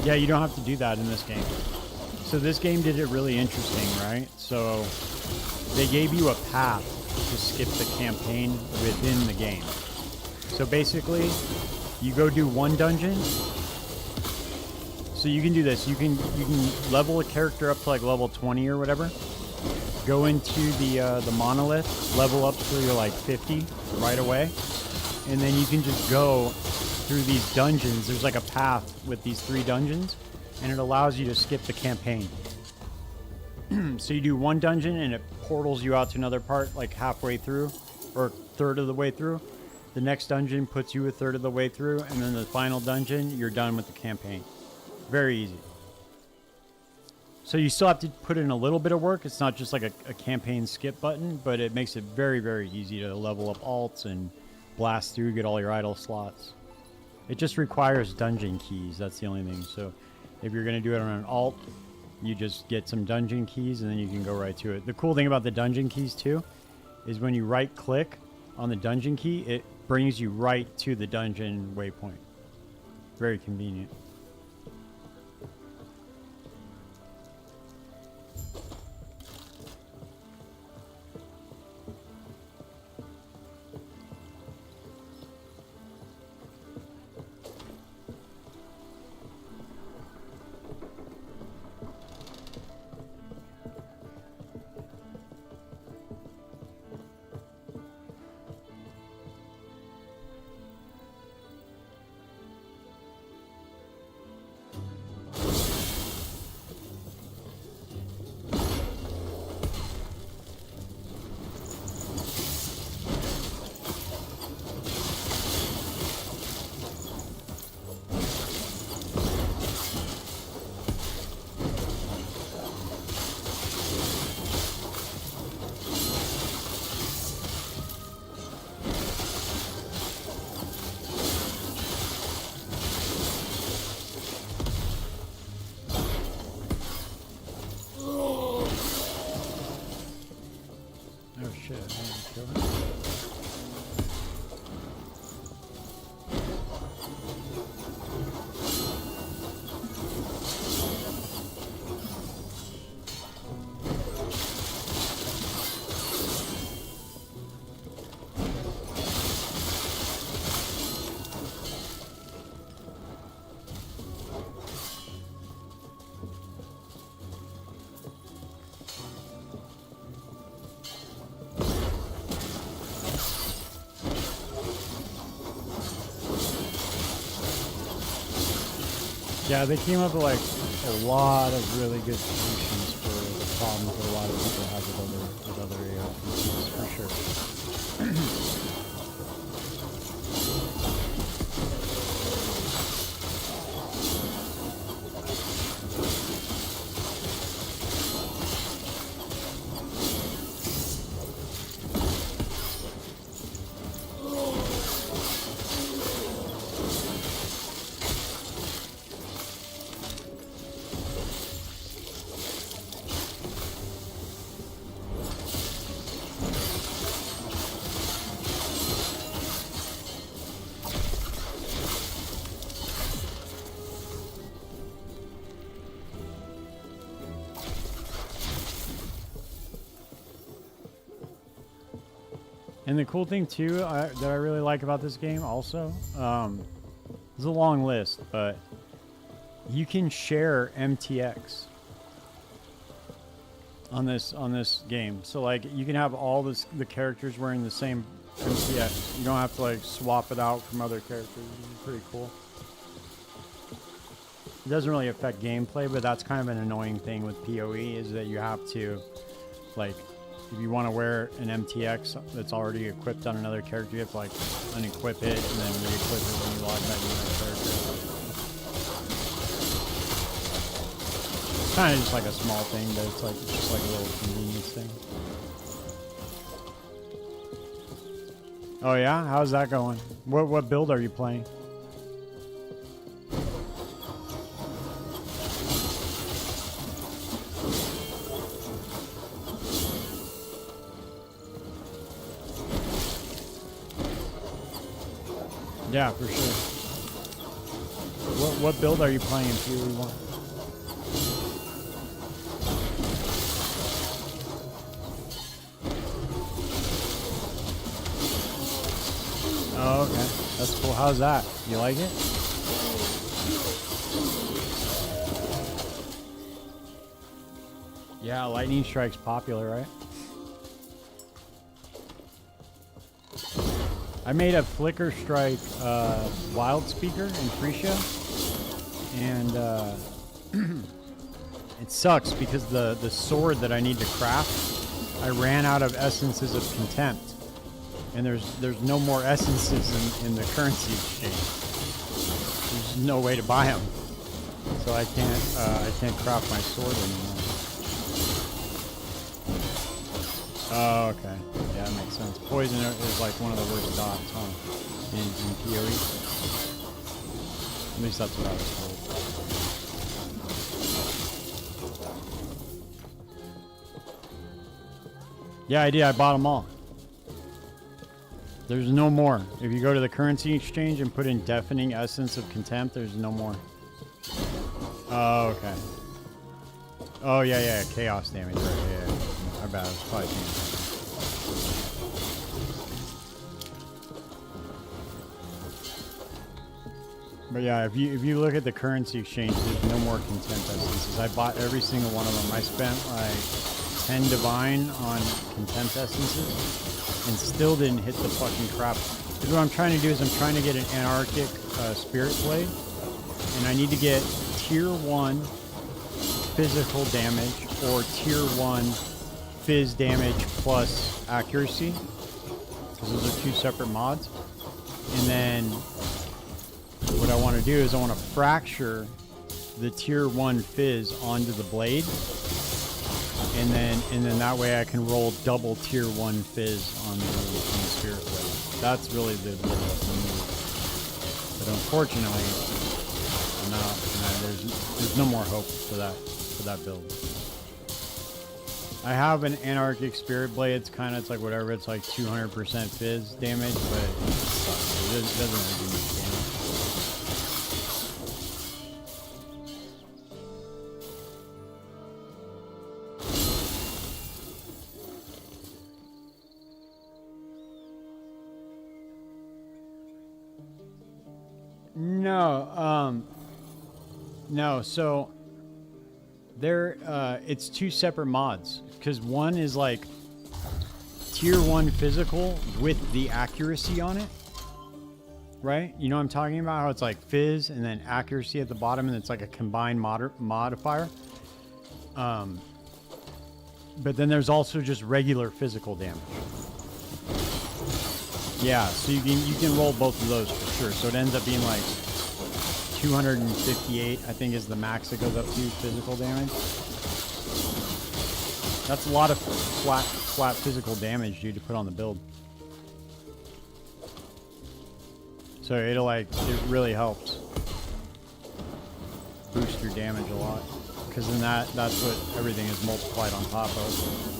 Yeah, you don't have to do that in this game. So this game did it really interesting, right? So they gave you a path to skip the campaign within the game. So basically, you go do one dungeon. So you can do this. You can level a character up to like level 20 or whatever. Go into the monolith, level up till you're like 50 right away, and then you can just go through these dungeons. There's like a path with these 3 dungeons, and it allows you to skip the campaign. So you do one dungeon and it portals you out to another part like halfway through or a third of the way through. The next dungeon puts you a third of the way through, and then the final dungeon, you're done with the campaign. Very easy. So you still have to put in a little bit of work. It's not just like a campaign skip button, but it makes it very, very easy to level up alts and blast through, get all your idle slots. It just requires dungeon keys. That's the only thing. So if you're going to do it on an alt, you just get some dungeon keys and then you can go right to it. The cool thing about the dungeon keys too is when you right click on the dungeon key, it brings you right to the dungeon waypoint. Very convenient. Yeah, they came up with like a lot of really good solutions for the problems that a lot of people have with other ARPGs, for sure. And the cool thing too that I really like about this game also, there's a long list, but you can share MTX on this game. So like you can have all the characters wearing the same MTX. You don't have to like swap it out from other characters. It's pretty cool. It doesn't really affect gameplay, but that's kind of an annoying thing with PoE is that you have to, like, if you want to wear an MTX that's already equipped on another character, you have to like unequip it and then re-equip it when you log back into that character. It's kind of just like a small thing, but it's like just like a little convenience thing. Oh yeah, how's that going? What build are you playing? Yeah, for sure. What build are you playing in PoE 1? Oh, okay. That's cool. How's that? You like it? Yeah, lightning strike's popular, right? I made a flicker strike wild speaker in Freesia, and it sucks because the sword that I need to craft, I ran out of essences of contempt, and there's no more essences in the currency exchange. There's no way to buy them, so I can't craft my sword anymore. Oh, okay. Yeah, that makes sense. Poison is like one of the worst dots, huh? In PoE. At least that's what I was told. Yeah, I did. I bought them all. There's no more. If you go to the currency exchange and put in deafening essence of contempt, there's no more. Oh, okay. Oh, yeah. Chaos damage, right? Yeah. My bad. I was probably thinking. But yeah, if you look at the currency exchange, there's no more contempt essences. I bought every single one of them. I spent like 10 divine on contempt essences and still didn't hit the fucking crap. Because what I'm trying to do is I'm trying to get an anarchic spirit blade, and I need to get tier 1 physical damage or tier 1 fizz damage plus accuracy, because those are two separate mods. And then what I want to do is I want to fracture the tier 1 fizz onto the blade, and then that way I can roll double tier 1 fizz on the spirit blade. That's really the move. But unfortunately, no, there's no more hope for that build. I have an anarchic spirit blade. It's like whatever. It's like 200% fizz damage, but it sucks. It doesn't really do much damage. No, so there, it's two separate mods, because one is like tier 1 physical with the accuracy on it, right? You know what I'm talking about? How it's like fizz and then accuracy at the bottom, and it's like a combined modifier. But then there's also just regular physical damage. Yeah, so you can roll both of those for sure. So it ends up being like 258, I think, is the max it goes up to physical damage. That's a lot of flat physical damage, dude, to put on the build. So it really helps boost your damage a lot, because then that's what everything is multiplied on top of.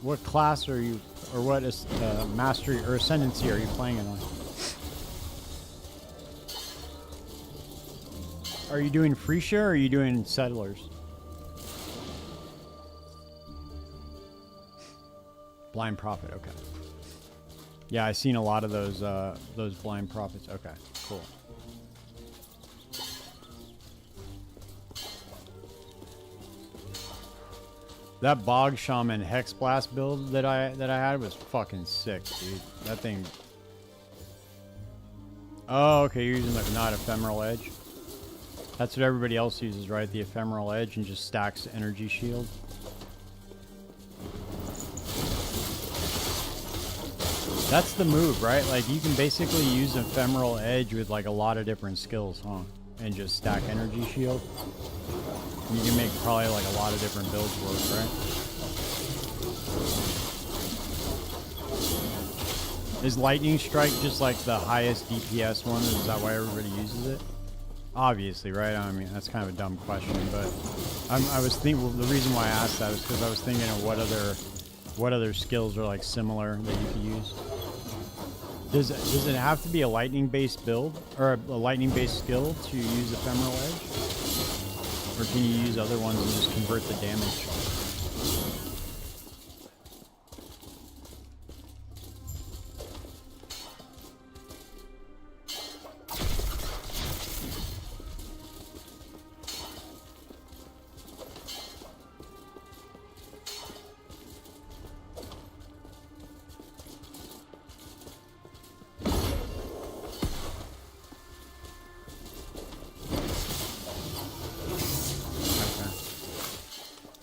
What class are you, or what is mastery or ascendancy are you playing it on? Are you doing free share or are you doing settlers? Blind profit, okay. Yeah, I've seen a lot of those blind profits. Okay, cool. That Bog Shaman Hex Blast build that I had was fucking sick, dude. That thing. Oh, okay, you're using the not ephemeral edge. That's what everybody else uses, right? The ephemeral edge and just stacks energy shield. That's the move, right? Like you can basically use ephemeral edge with like a lot of different skills, huh? And just stack energy shield. You can make probably like a lot of different builds work, right? Is Lightning Strike just like the highest DPS one? Is that why everybody uses it? Obviously, right? I mean, that's kind of a dumb question, but I was thinking, well, the reason why I asked that is because I was thinking of what other skills are like similar that you could use. Does it have to be a lightning-based build or a lightning-based skill to use ephemeral edge, or can you use other ones and just convert the damage?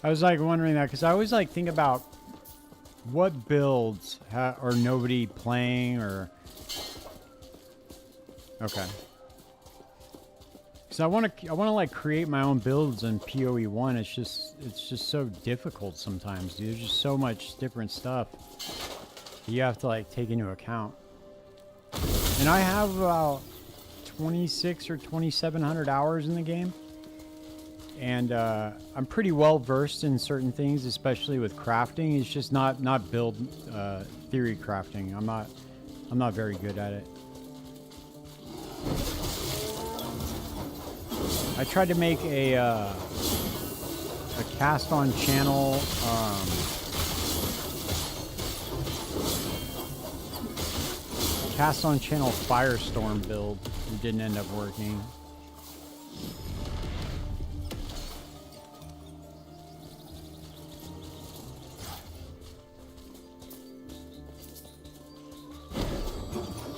I was like wondering that because I always like think about what builds or nobody playing or okay. Because I want to like create my own builds in PoE1. It's just so difficult sometimes, dude. There's just so much different stuff that you have to like take into account. And I have about 26 or 2,700 hours in the game. And I'm pretty well versed in certain things, especially with crafting. It's just not build theory crafting. I'm not very good at it. I tried to make a cast on channel Firestorm build. It didn't end up working.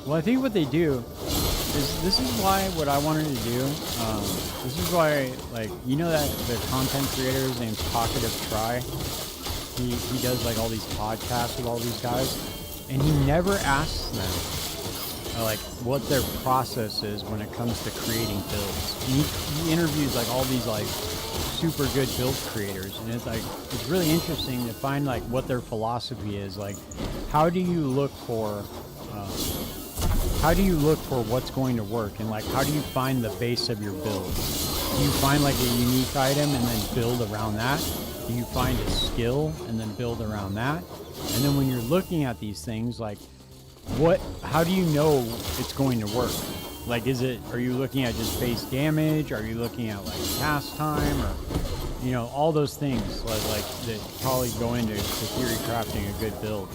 Well, I think what they do is this is why what I wanted to do. This is why, like, you know that the content creator, his name's Talkative Try. He does like all these podcasts with all these guys, and he never asks them like what their process is when it comes to creating builds. He interviews like all these like super good build creators, and it's like it's really interesting to find like what their philosophy is. Like, how do you look for what's going to work, and like how do you find the base of your build? Do you find like a unique item and then build around that? Do you find a skill and then build around that? And then when you're looking at these things, like how do you know it's going to work? Like, are you looking at just base damage? Are you looking at like cast time, or you know, all those things like that probably go into theory crafting a good build.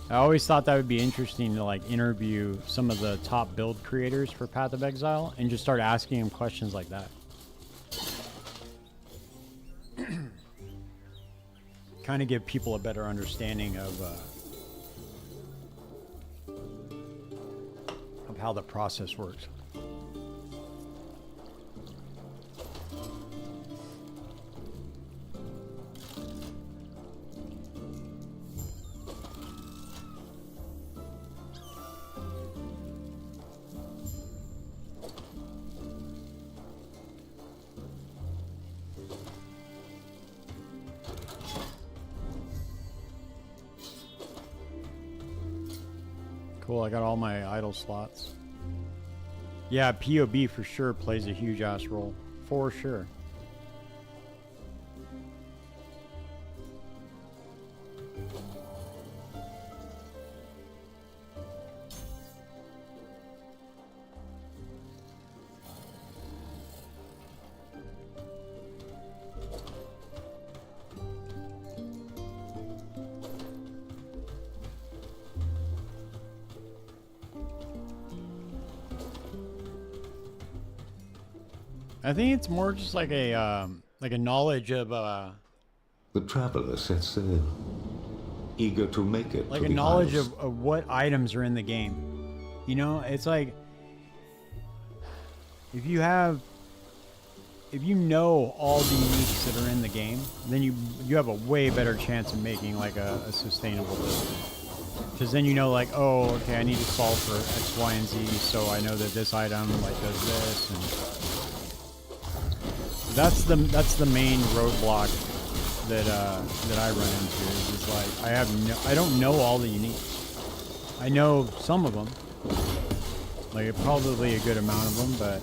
I always thought that would be interesting to like interview some of the top build creators for Path of Exile and just start asking them questions like that. Kind of give people a better understanding of how the process works. Cool, I got all my idle slots. Yeah, POB for sure plays a huge ass role. For sure. I think it's more just like a knowledge of The traveler sets sail, eager to make it like to a the knowledge Isles. of what items are in the game. You know, it's like if you know all the uniques that are in the game, then you have a way better chance of making like a sustainable build. Because then you know, like, oh, okay, I need to solve for X, Y, and Z, so I know that this item like does this, and that's the main roadblock that I run into. Is like I don't know all the uniques. I know some of them, like probably a good amount of them, but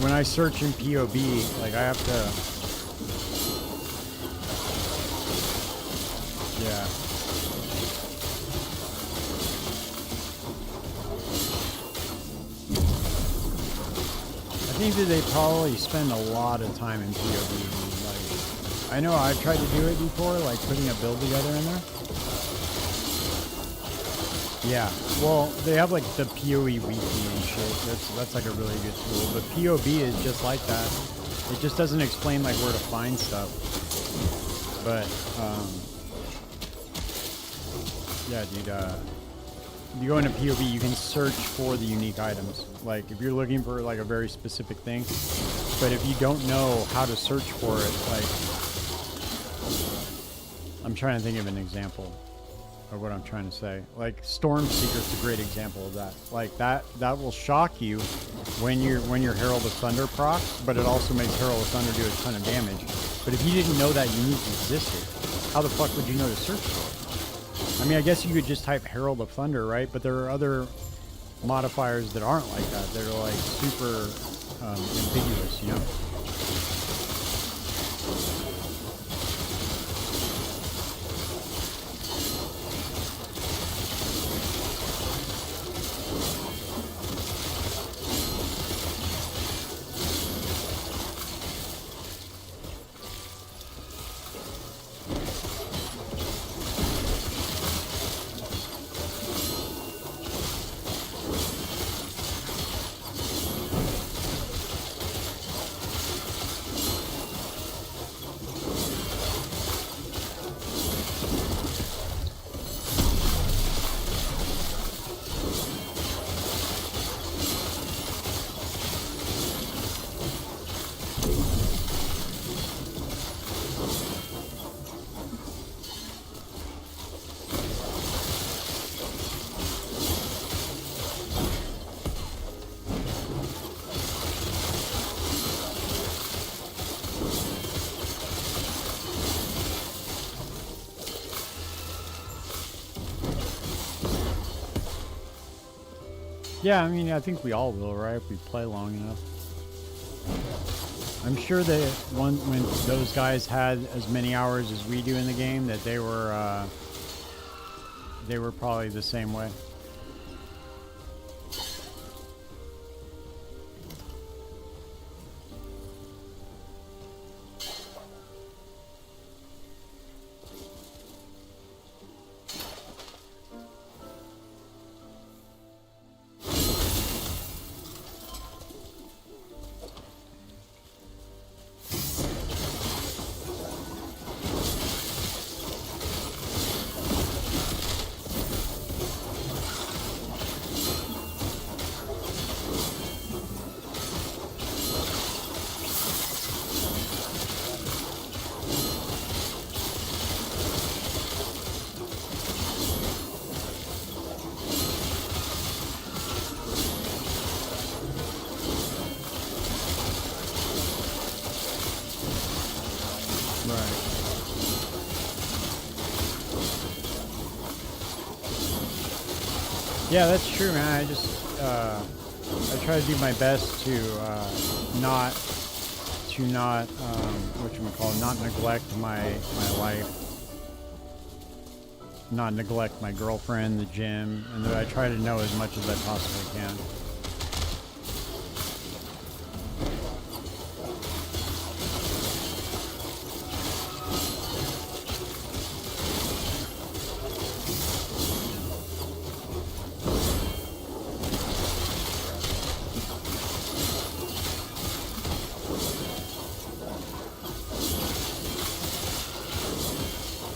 when I search in POB, like I have to. Yeah. I think that they probably spend a lot of time in POV. Like, I know I've tried to do it before, like putting a build together in there. Yeah. Well, they have like the POE wiki and shit. That's like a really good tool. But POB is just like that. It just doesn't explain like where to find stuff. But yeah, dude, if you go into POV, you can search for the unique items. Like, if you're looking for, like, a very specific thing, but if you don't know how to search for it, like, I'm trying to think of an example of what I'm trying to say. Like, Stormseeker's a great example of that. Like, that will shock you when your Herald of Thunder procs, but it also makes Herald of Thunder do a ton of damage. But if you didn't know that unique existed, how the fuck would you know to search for it? I mean, I guess you could just type Herald of Thunder, right? But there are other modifiers that aren't like that. They're like super ambiguous, you know? Yeah, I mean, I think we all will, right? If we play long enough. I'm sure that when those guys had as many hours as we do in the game, that they were probably the same way. Yeah, that's true, man. I just I try to do my best to not not neglect my life, not neglect my girlfriend, the gym, and I try to know as much as I possibly can.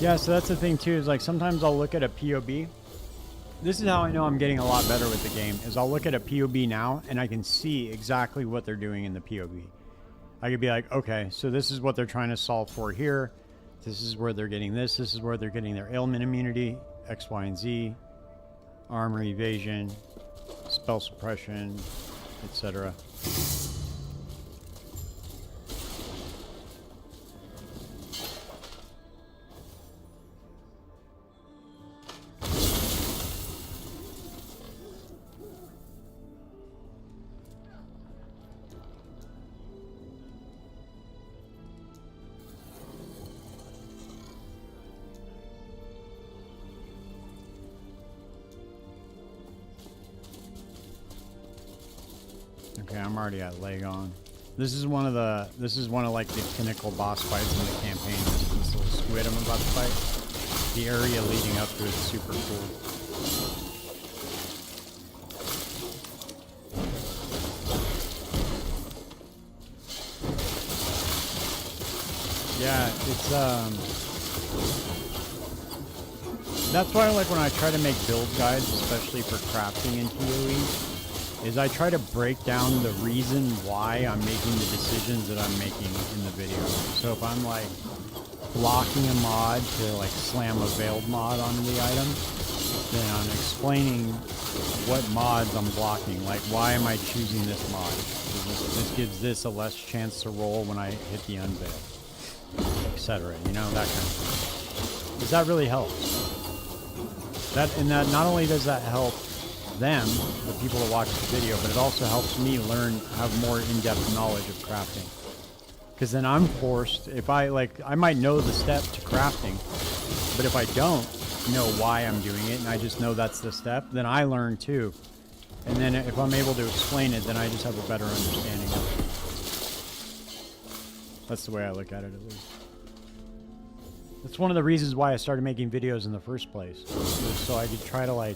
Yeah, so that's the thing too, is like sometimes I'll look at a POB. This is how I know I'm getting a lot better with the game, is I'll look at a POB now and I can see exactly what they're doing in the POB. I could be like, okay, so this is what they're trying to solve for here. This is where they're getting this. This is where they're getting their ailment immunity, X, Y, and Z, armor evasion, spell suppression, etc. Okay, I'm already at Lagon. This is one of like the pinnacle boss fights in the campaign. This little squid I'm about to fight. The area leading up to it is super cool. Yeah, it's that's why I like when I try to make build guides, especially for crafting in PoE. Is I try to break down the reason why I'm making the decisions that I'm making in the video. So if I'm like blocking a mod to like slam a veiled mod onto the item, then I'm explaining what mods I'm blocking. Like, why am I choosing this mod? This gives this a less chance to roll when I hit the unveil, etc. You know, that kind of thing. Because that really helps. That not only does that help them, the people that watch the video, but it also helps me have more in-depth knowledge of crafting. Because then I'm forced, if I might know the step to crafting, but if I don't know why I'm doing it, and I just know that's the step, then I learn too. And then if I'm able to explain it, then I just have a better understanding of it. That's the way I look at it, at least. That's one of the reasons why I started making videos in the first place. So I could try to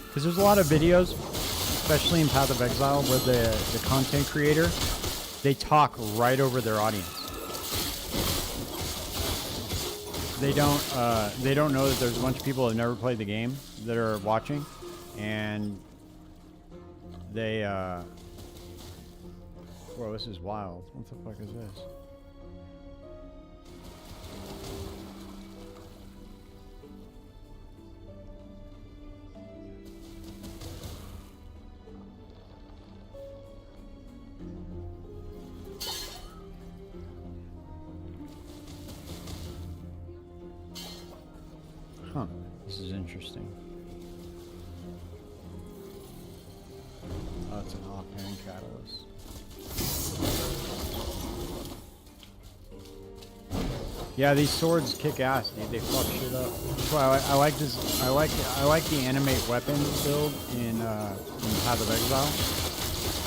because there's a lot of videos, especially in Path of Exile, where the content creator, they talk right over their audience. They don't know that there's a bunch of people that have never played the game that are watching, and they whoa, this is wild. What the fuck is this? Huh, this is interesting. Oh, it's an offhand catalyst. Yeah, these swords kick ass, dude. They fuck shit up. That's why I like this. I like the animate weapon build in Path of Exile.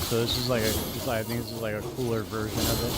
So this is like I think this is like a cooler version of it.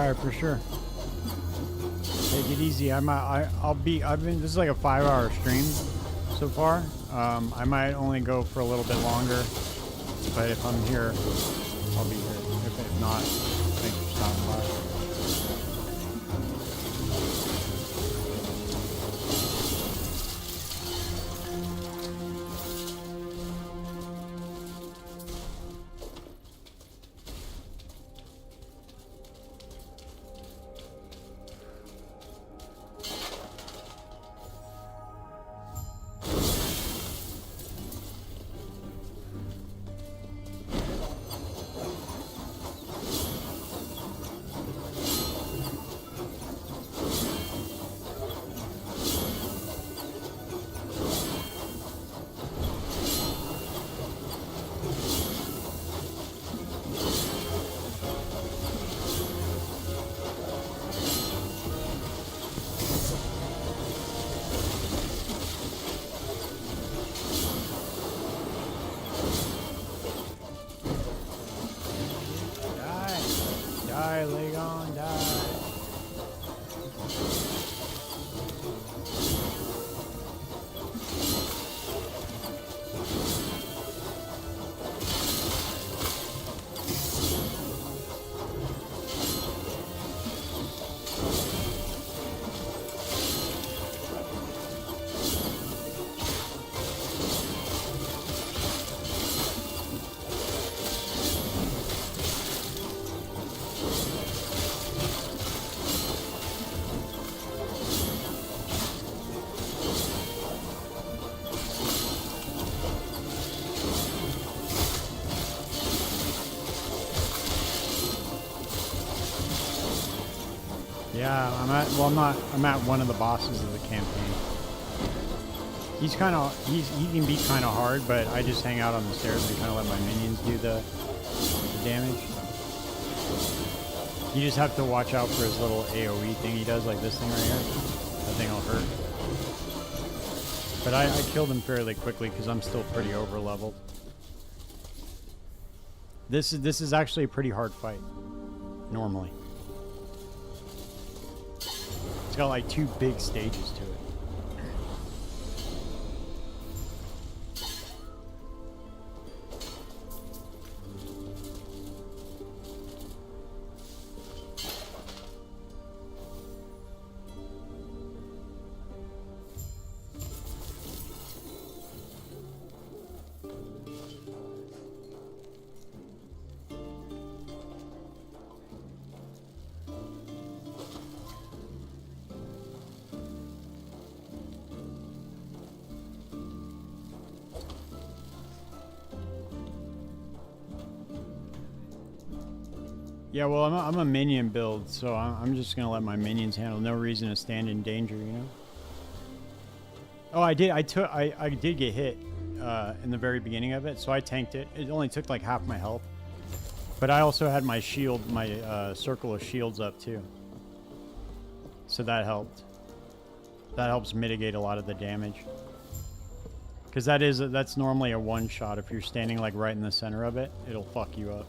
right, for sure. Take it easy. This is like a 5-hour stream so far. I might only go for a little bit longer, but if I'm here, I'll be here. If not, thanks for stopping by. Die, Legon, die. Yeah, I'm at one of the bosses of the campaign. He can be kind of hard, but I just hang out on the stairs and kind of let my minions do the damage. You just have to watch out for his little AoE thing he does, like this thing right here. That thing will hurt. But I killed him fairly quickly because I'm still pretty over leveled. This is actually a pretty hard fight, normally. It's got like 2 big stages to it. Yeah, well, I'm a minion build, so I'm just gonna let my minions handle. No reason to stand in danger, you know. Oh, I did get hit in the very beginning of it, so I tanked it. It only took like half my health, but I also had my shield, my circle of shields up too, so that helped. That helps mitigate a lot of the damage, because that's normally a one shot. If you're standing like right in the center of it, it'll fuck you up.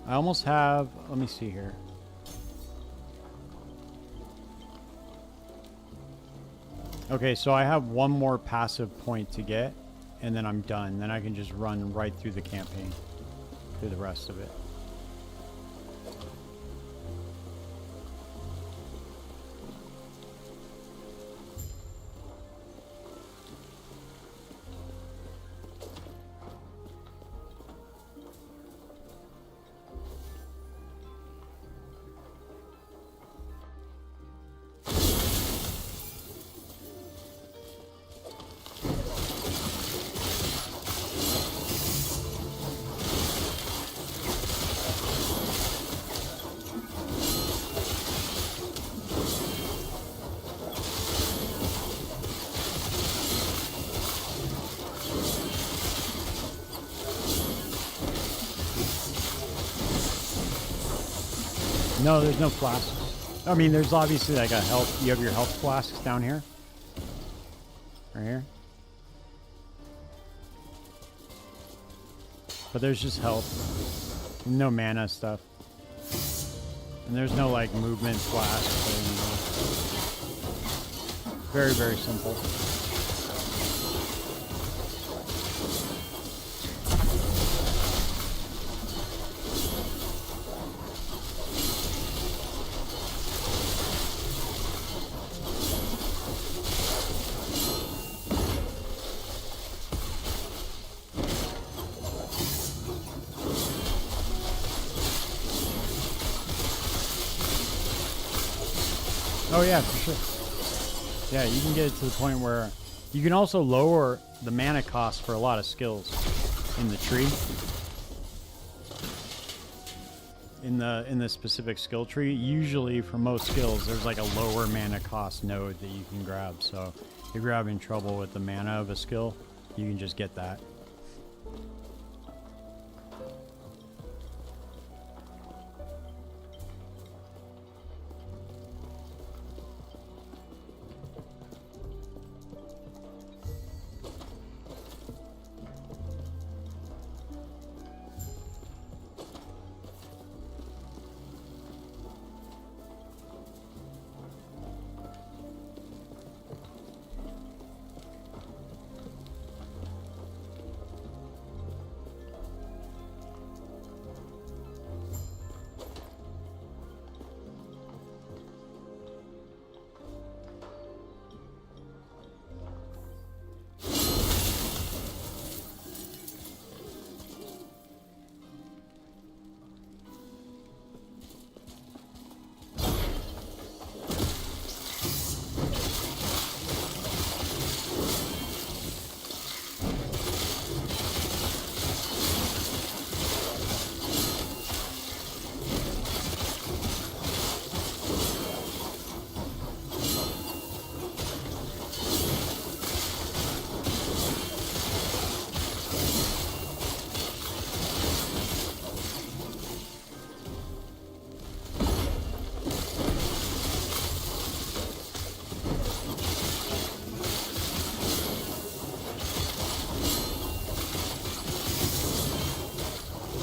I almost have, let me see here. Okay, so I have one more passive point to get, and then I'm done. Then I can just run right through the campaign, through the rest of it. No, there's no flasks. I mean, there's obviously like a health. You have your health flasks down here. Right here. But there's just health. No mana stuff. And there's no like movement flash. Very, very simple. Oh yeah, for sure. Yeah, you can get it to the point where you can also lower the mana cost for a lot of skills in the tree. In the specific skill tree, usually for most skills, there's like a lower mana cost node that you can grab. So if you're having trouble with the mana of a skill, you can just get that.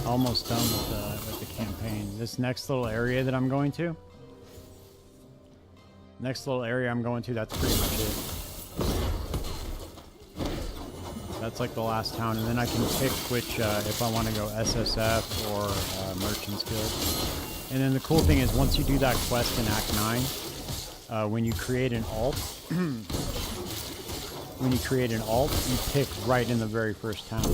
Almost done with the campaign. This next little area that I'm going to, that's pretty much it. That's like the last town, and then I can pick which, if I want to go SSF or Merchant's Guild. And then the cool thing is, once you do that quest in Act 9, when you create an alt, you pick right in the very first town.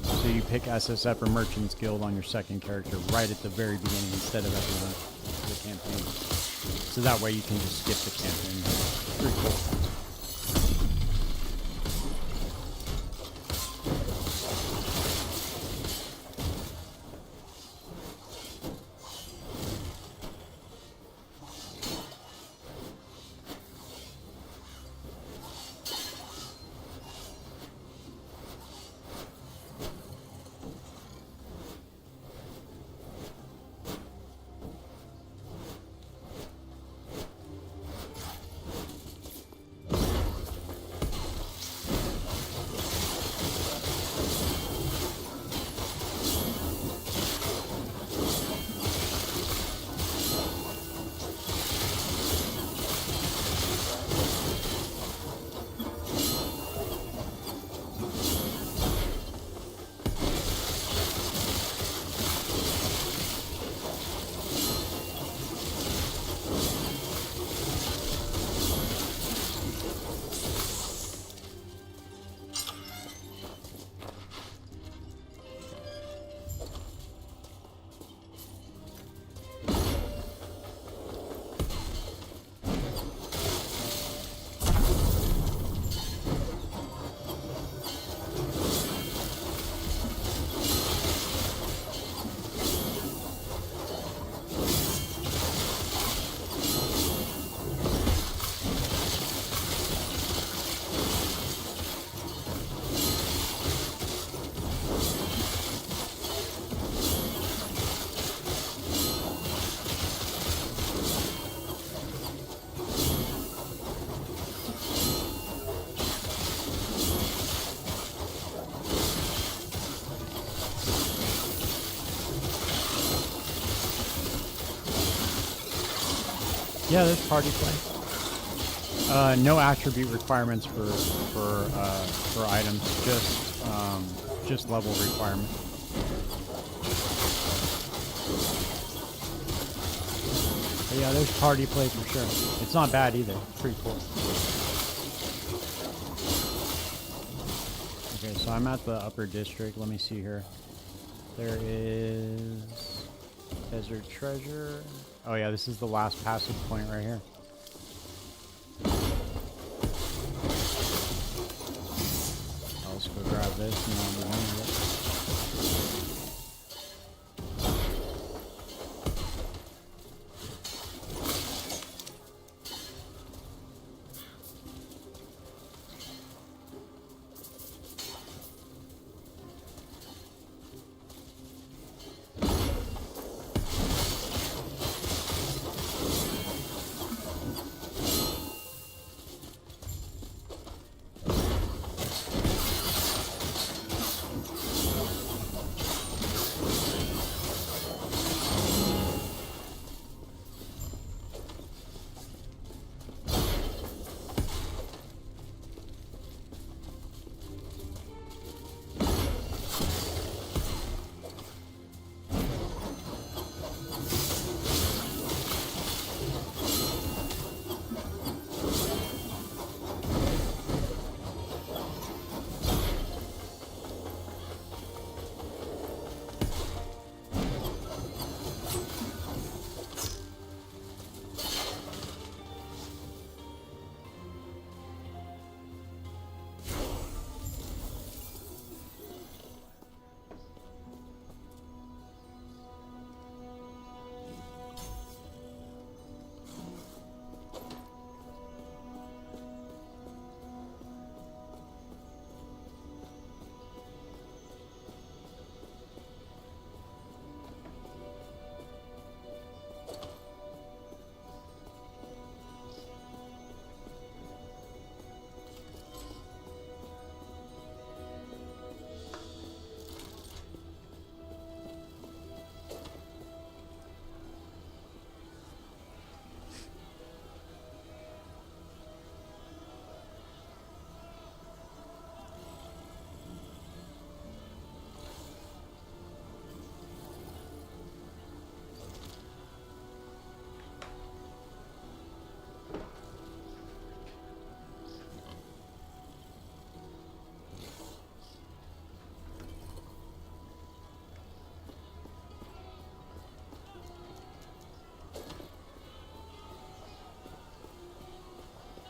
So you pick SSF or Merchant's Guild on your second character right at the very beginning instead of at the end of the campaign. So that way you can just skip the campaign. Pretty cool. Yeah, there's party play. No attribute requirements for items, just level requirement. But yeah, there's party play for sure. It's not bad either. It's pretty cool. Okay, so I'm at the upper district. Let me see here. There is desert treasure. Oh yeah, this is the last passive point right here. Let's go grab this and I'll be done with it.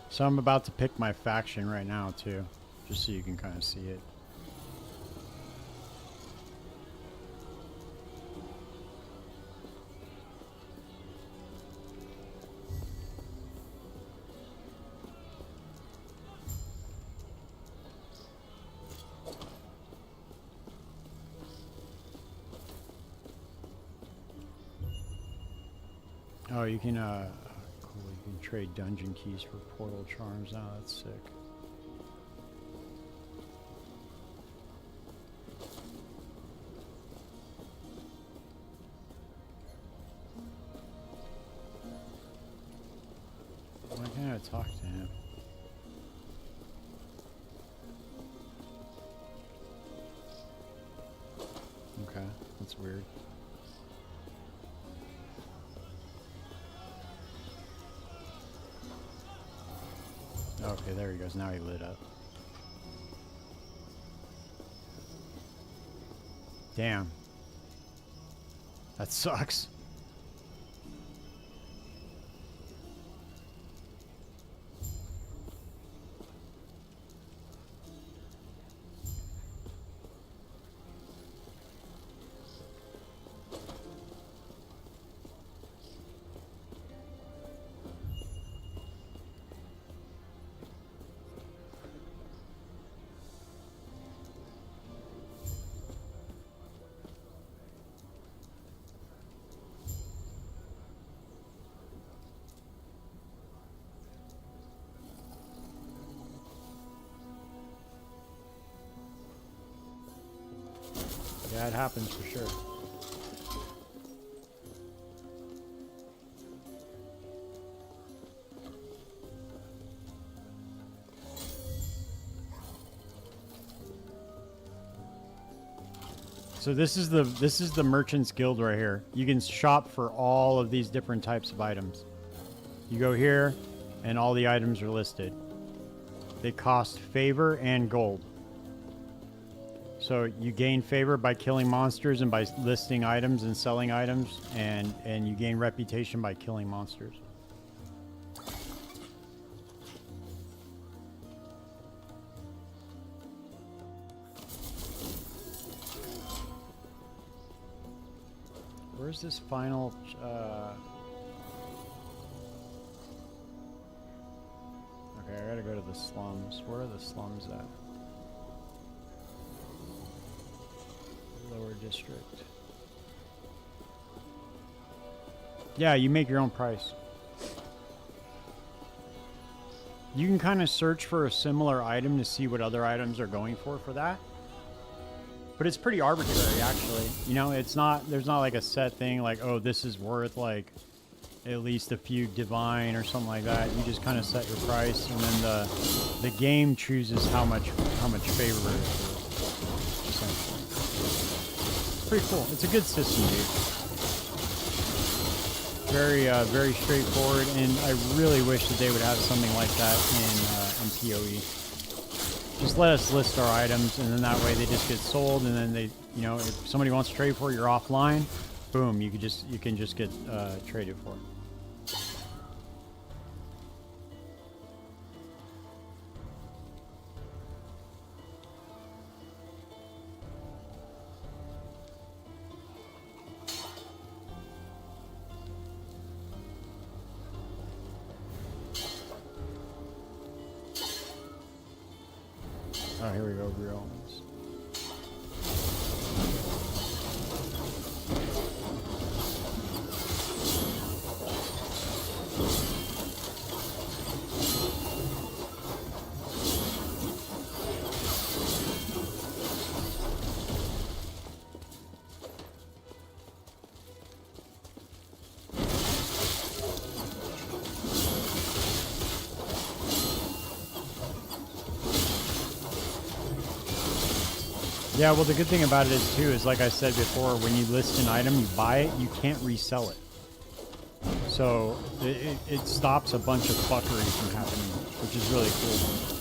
So I'm about to pick my faction right now too, just so you can kind of see it. Oh, you can cool, you can trade dungeon keys for portal charms now. That's sick. Why can't I talk to him? Okay, that's weird. Okay, there he goes. Now he lit up. Damn. That sucks. Yeah, it happens for sure. So this is the Merchants Guild right here. You can shop for all of these different types of items. You go here, and all the items are listed. They cost favor and gold. So you gain favor by killing monsters and by listing items and selling items, and you gain reputation by killing monsters. Where's this final? Okay, I gotta go to the slums. Where are the slums at? Lower district. Yeah, you make your own price. You can kind of search for a similar item to see what other items are going for that. But it's pretty arbitrary, actually. You know, it's not, there's not like a set thing like, oh, this is worth like at least a few divine or something like that. You just kind of set your price, and then the game chooses how much favor it is, essentially. It's pretty cool. It's a good system, dude. Very straightforward, and I really wish that they would have something like that in PoE. Just let us list our items, and then that way they just get sold, and then they, you know, if somebody wants to trade for it, you're offline, boom, you can just get traded for it. Oh, here we go, realms. Yeah, well, the good thing about it is, too, is like I said before, when you list an item, you buy it, you can't resell it. So it stops a bunch of fuckery from happening, which is really cool.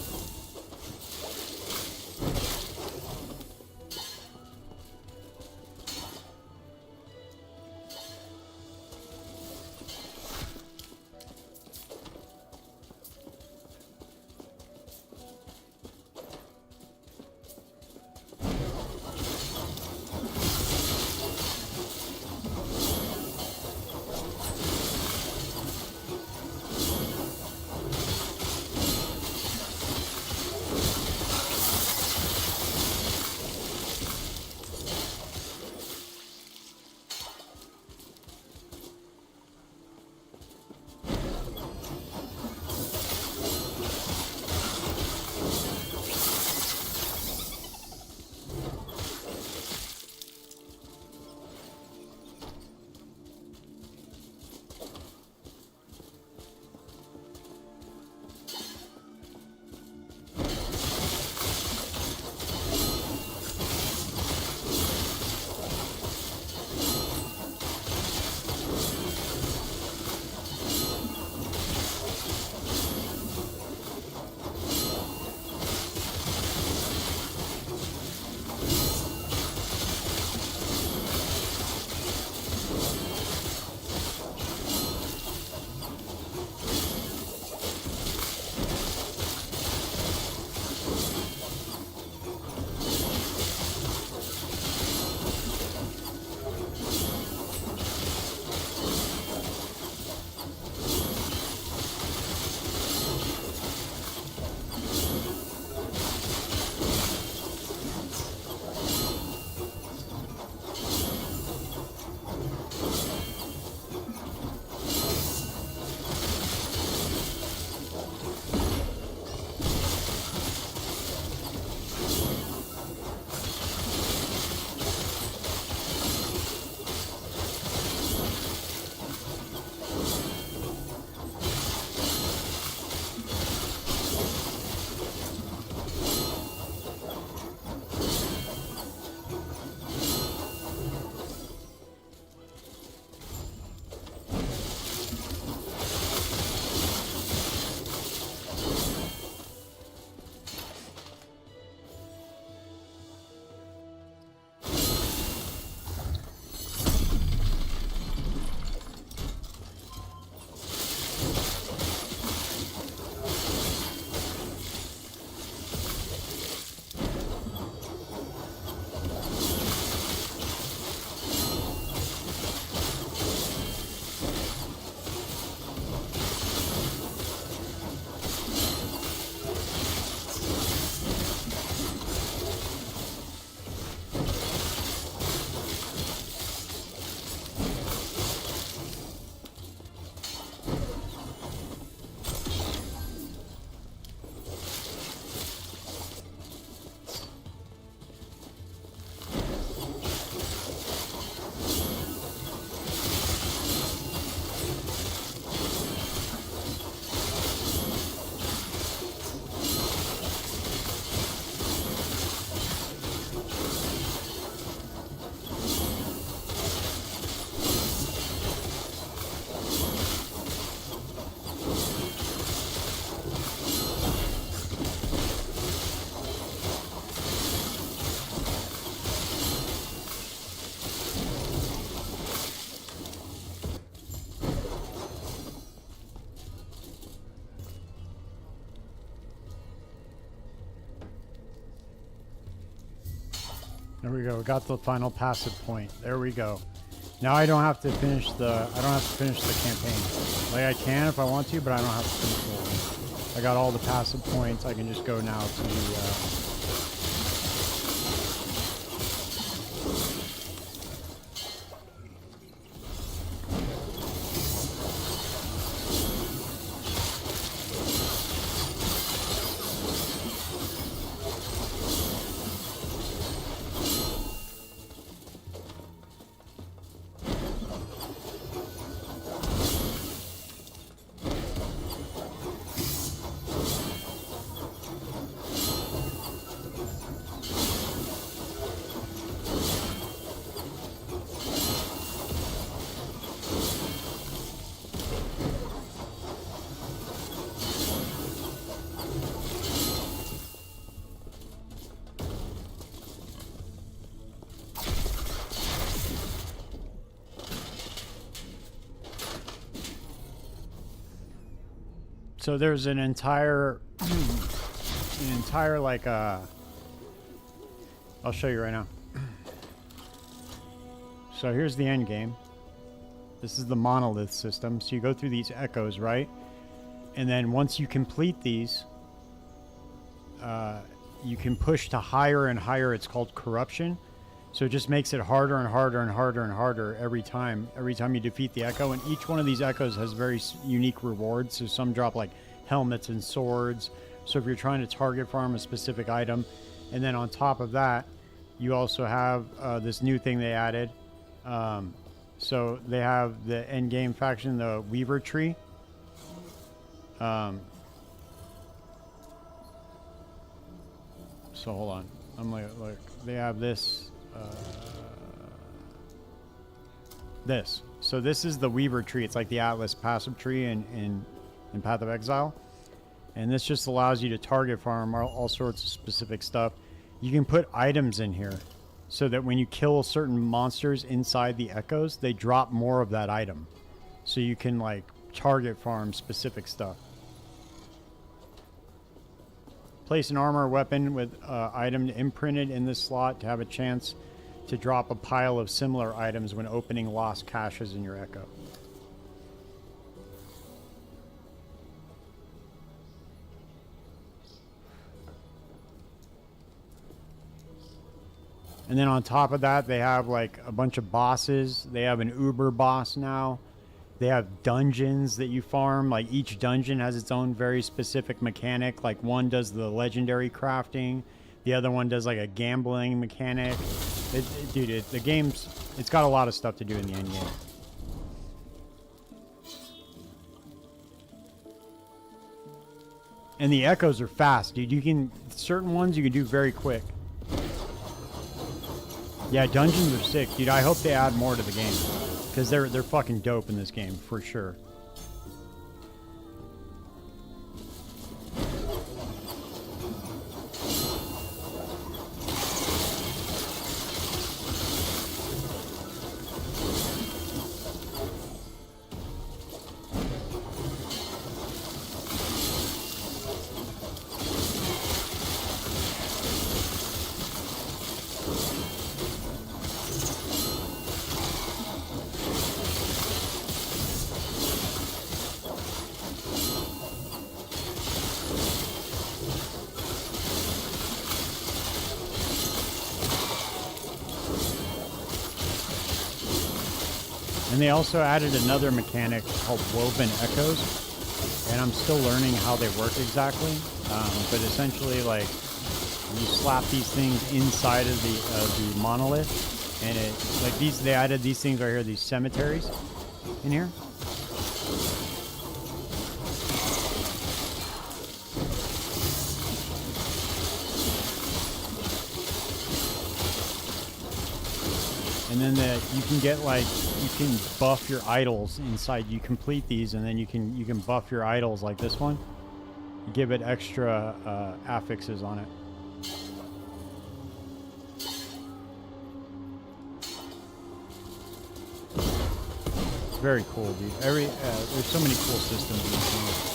There we go. We got the final passive point. There we go. Now I don't have to finish the campaign. Like I can if I want to, but I don't have to finish the whole thing. I got all the passive points. I can just go now to the So there's an entire like I'll show you right now. So here's the end game. This is the monolith system. So you go through these echoes, right? And then once you complete these, you can push to higher and higher. It's called corruption. So it just makes it harder and harder and harder and harder every time you defeat the echo. And each one of these echoes has very unique rewards. So some drop like helmets and swords. So if you're trying to target farm a specific item, and then on top of that, you also have this new thing they added. So they have the end game faction, the Weaver Tree. So hold on. I'm like, look, they have this. So this is the Weaver Tree. It's like the Atlas passive tree in Path of Exile. And this just allows you to target farm all sorts of specific stuff. You can put items in here so that when you kill certain monsters inside the echoes, they drop more of that item. So you can like target farm specific stuff. Place an armor or weapon with item imprinted in this slot to have a chance to drop a pile of similar items when opening lost caches in your echo. And then on top of that, they have like a bunch of bosses. They have an Uber boss now. They have dungeons that you farm. Like each dungeon has its own very specific mechanic. Like one does the legendary crafting. The other one does like a gambling mechanic. The game's, it's got a lot of stuff to do in the end game. And the echoes are fast, dude. You can, certain ones you can do very quick. Yeah, dungeons are sick, dude. I hope they add more to the game. Because they're fucking dope in this game, for sure. And they also added another mechanic called Woven Echoes, and I'm still learning how they work exactly. But essentially, like, you slap these things inside of the monolith, and it like these. They added these things right here, these cemeteries in here. And then you can get like, you can buff your idols inside. You complete these, and then you can buff your idols like this one. You give it extra affixes on it. It's very cool, dude. There's so many cool systems in this game.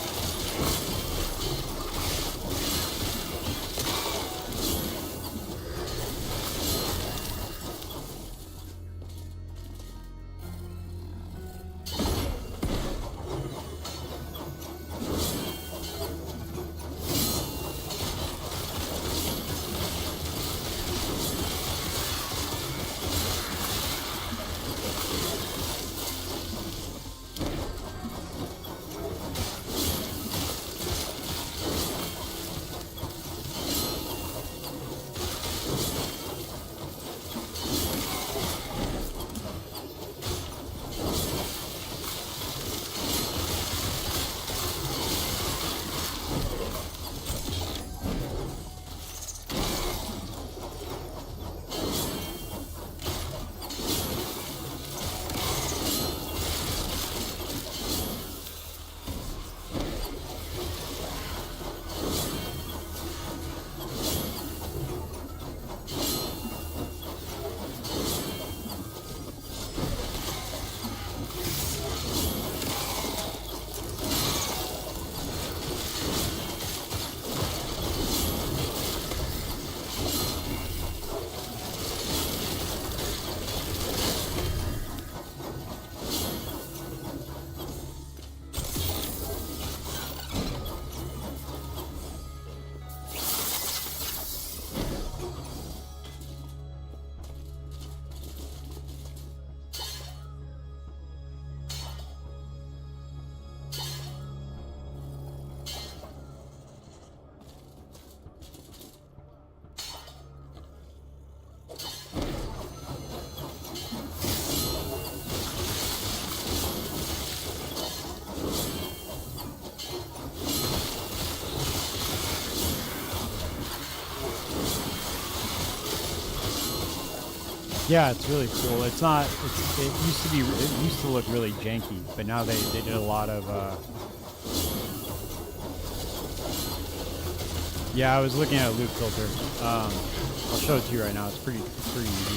Yeah, it's really cool. It's not. It used to be. It used to look really janky, but now they did a lot of. Yeah, I was looking at a loop filter. I'll show it to you right now. It's pretty easy.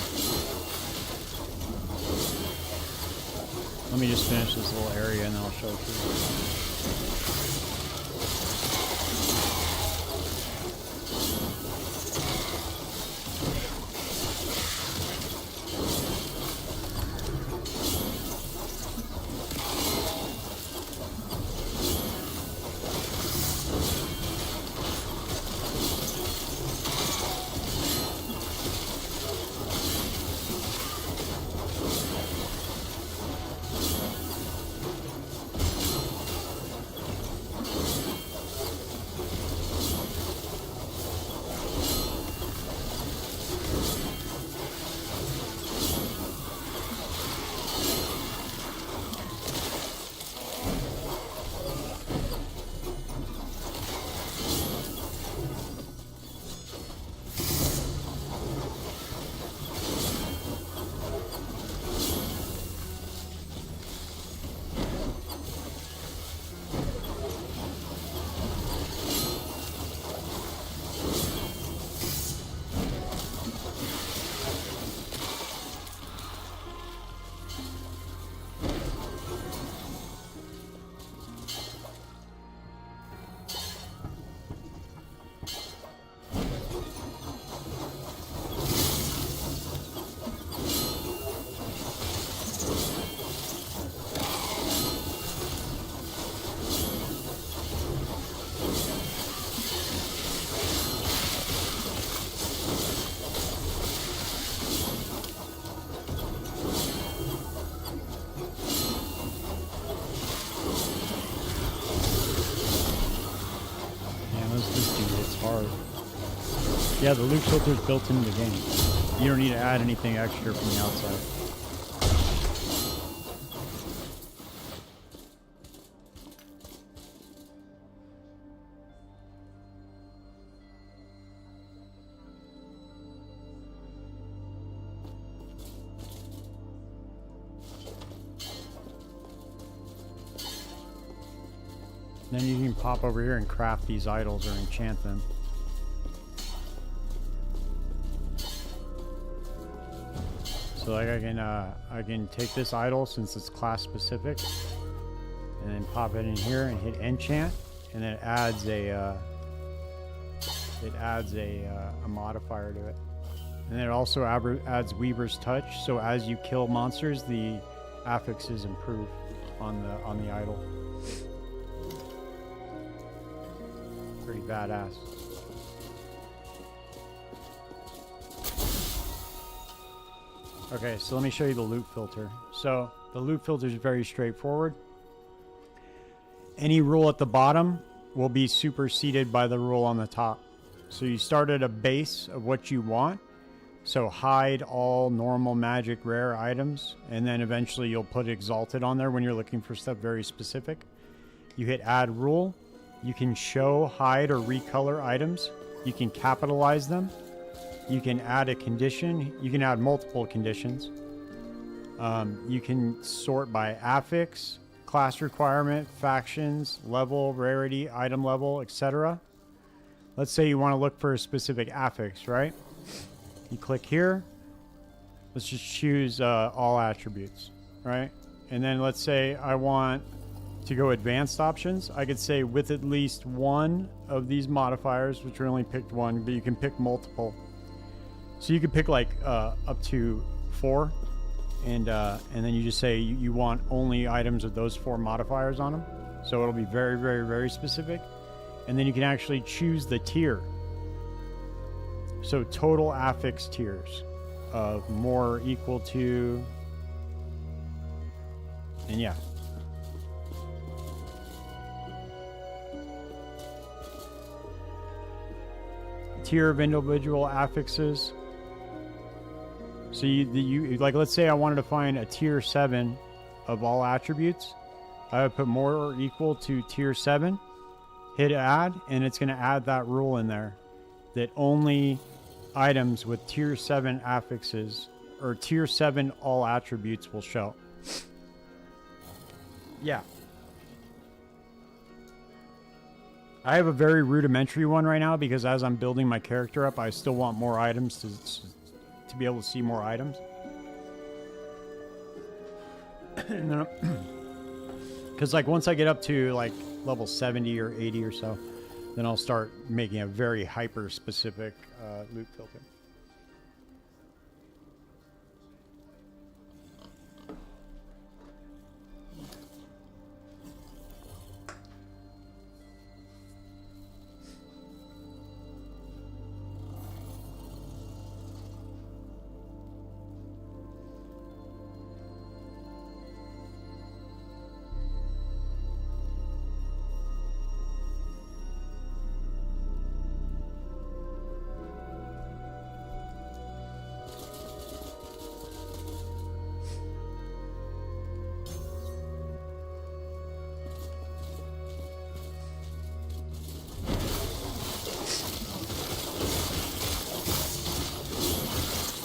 Let me just finish this little area and then I'll show it to you. Yeah, the loop filter is built into the game. You don't need to add anything extra from the outside. Then you can pop over here and craft these idols or enchant them. So like I can take this idol since it's class specific, and then pop it in here and hit enchant, and then it adds a modifier to it, and then it also adds Weaver's Touch. So as you kill monsters, the affixes improve on the idol. Pretty badass. Okay, so let me show you the loop filter. So the loop filter is very straightforward. Any rule at the bottom will be superseded by the rule on the top. So you start at a base of what you want. So hide all normal magic rare items, and then eventually you'll put exalted on there when you're looking for stuff very specific. You hit add rule. You can show, hide, or recolor items. You can capitalize them. You can add a condition. You can add multiple conditions. You can sort by affix, class requirement, factions, level, rarity, item level, etc. Let's say you want to look for a specific affix, right? You click here. Let's just choose all attributes, right? And then let's say I want to go advanced options. I could say with at least one of these modifiers, which we only picked one, but you can pick multiple. So you could pick like up to 4, and then you just say you want only items with those 4 modifiers on them. So it'll be very, very, very specific. And then you can actually choose the tier. So total affix tiers of more equal to, and yeah. Tier of individual affixes. So you like, let's say I wanted to find a tier 7 of all attributes. I would put more or equal to tier 7, hit add, and it's going to add that rule in there that only items with tier 7 affixes or tier 7 all attributes will show. Yeah. I have a very rudimentary one right now because as I'm building my character up, I still want more items to be able to see more items. Because like once I get up to like level 70 or 80 or so, then I'll start making a very hyper specific loot filter.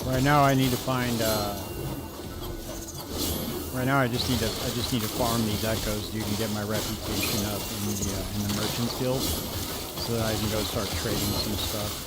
Right now, I need to find. Right now, I just need to farm these echoes, dude, and get my reputation up in the merchants guild, so that I can go start trading some stuff.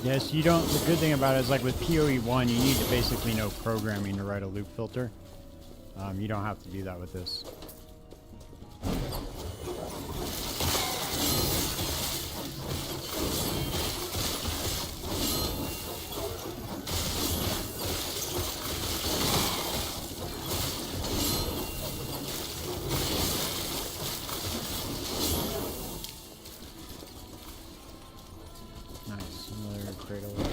Yes, you don't. The good thing about it is, like with PoE1, you need to basically know programming to write a loop filter. You don't have to do that with this. Nice, another cradle of those.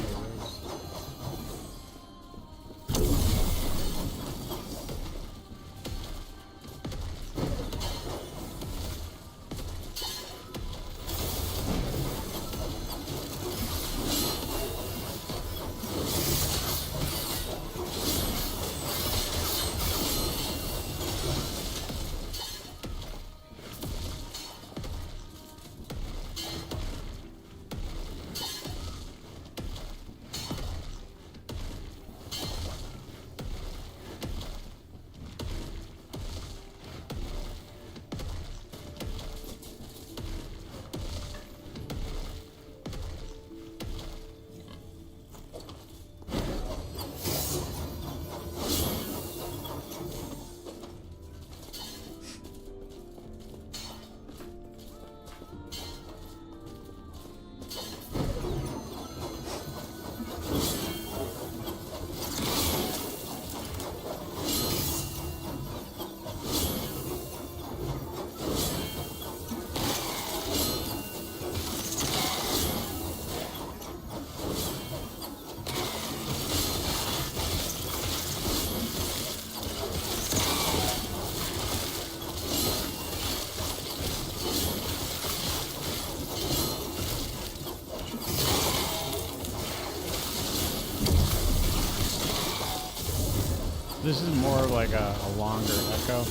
This is more of like a longer echo,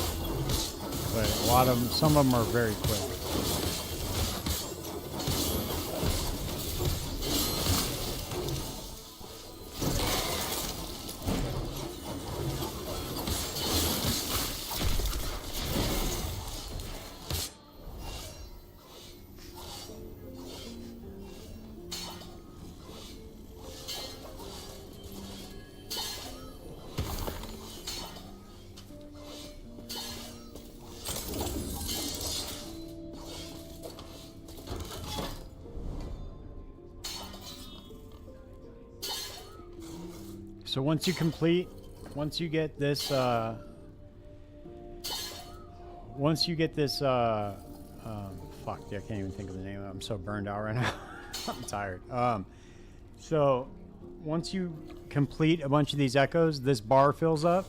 but some of them are very quick. So once you get this, fuck, I can't even think of the name of it. I'm so burned out right now. I'm tired. So once you complete a bunch of these echoes, this bar fills up.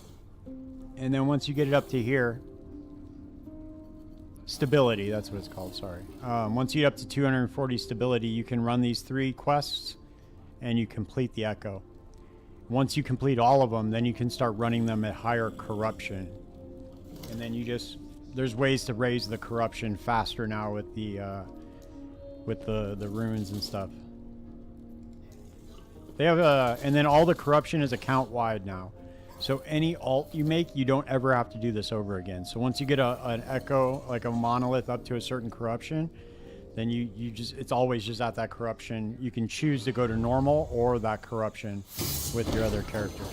And then once you get it up to here, stability, that's what it's called, sorry. Once you get up to 240 stability, you can run these 3 quests and you complete the echo. Once you complete all of them, then you can start running them at higher corruption. And then you just, there's ways to raise the corruption faster now with the runes and stuff. They have and then all the corruption is account wide now. So any alt you make, you don't ever have to do this over again. So once you get an echo, like a monolith up to a certain corruption, then you just, it's always just at that corruption. You can choose to go to normal or that corruption with your other characters.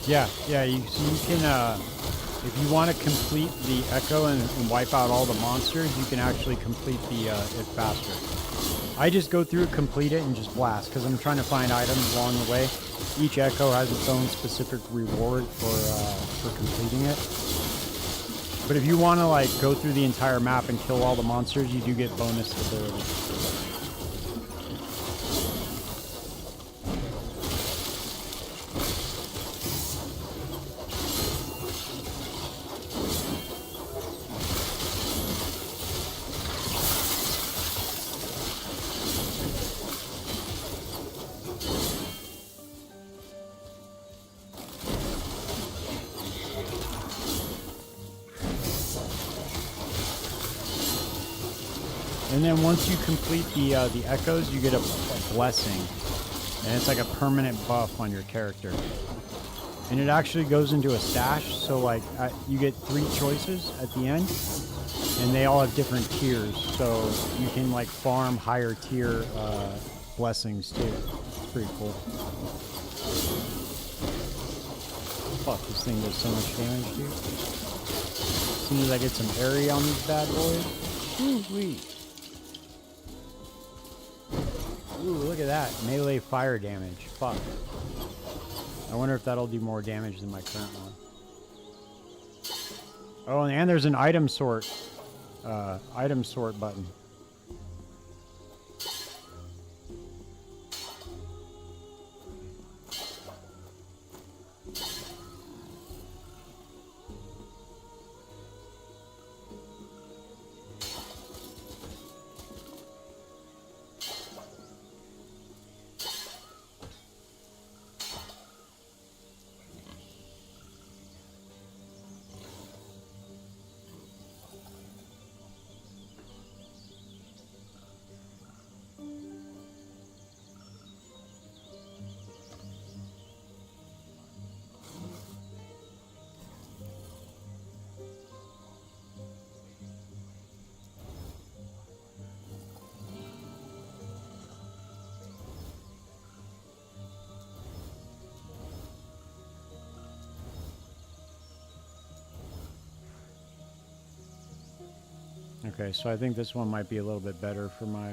Yeah, you can, if you want to complete the echo and wipe out all the monsters, you can actually complete it faster. I just go through it, complete it, and just blast, because I'm trying to find items along the way. Each echo has its own specific reward for completing it. But if you want to, like, go through the entire map and kill all the monsters, you do get bonus stability. And then once you complete the echoes, you get a blessing, and it's like a permanent buff on your character. And it actually goes into a stash, so like you get 3 choices at the end, and they all have different tiers. So you can like farm higher tier blessings too. It's pretty cool. Fuck, this thing does so much damage, dude. As soon as I get some area on these bad boys. Woo-wee. Ooh, look at that. Melee fire damage. Fuck. I wonder if that'll do more damage than my current one. Oh, and there's an item sort button. Okay, so I think this one might be a little bit better for my,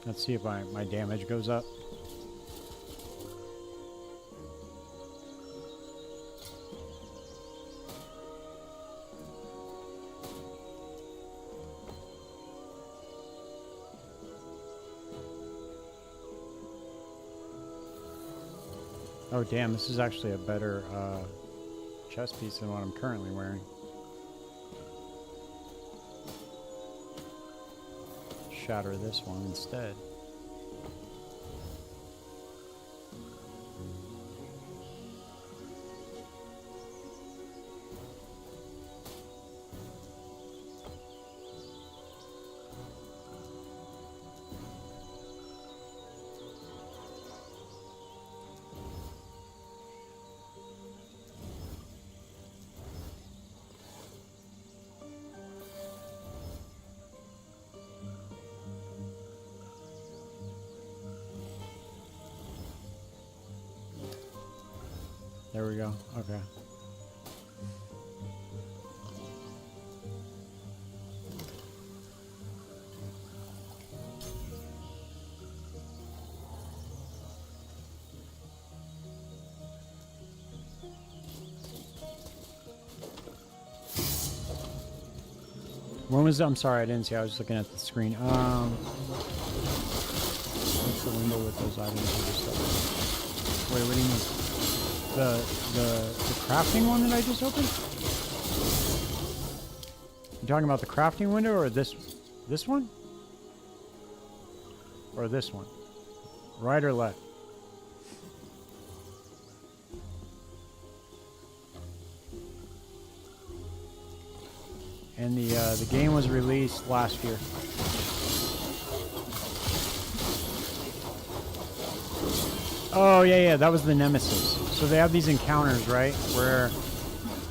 let's see if my damage goes up. Oh damn, this is actually a better chest piece than what I'm currently wearing. Shatter this one instead. There we go. Okay. When was I'm sorry, I didn't see. I was looking at the screen. What's the window with those items? Wait, what do you mean? The crafting one that I just opened? You talking about the crafting window or this one? Or this one? Right or left? And the game was released last year. Oh yeah, that was the Nemesis. So they have these encounters, right, where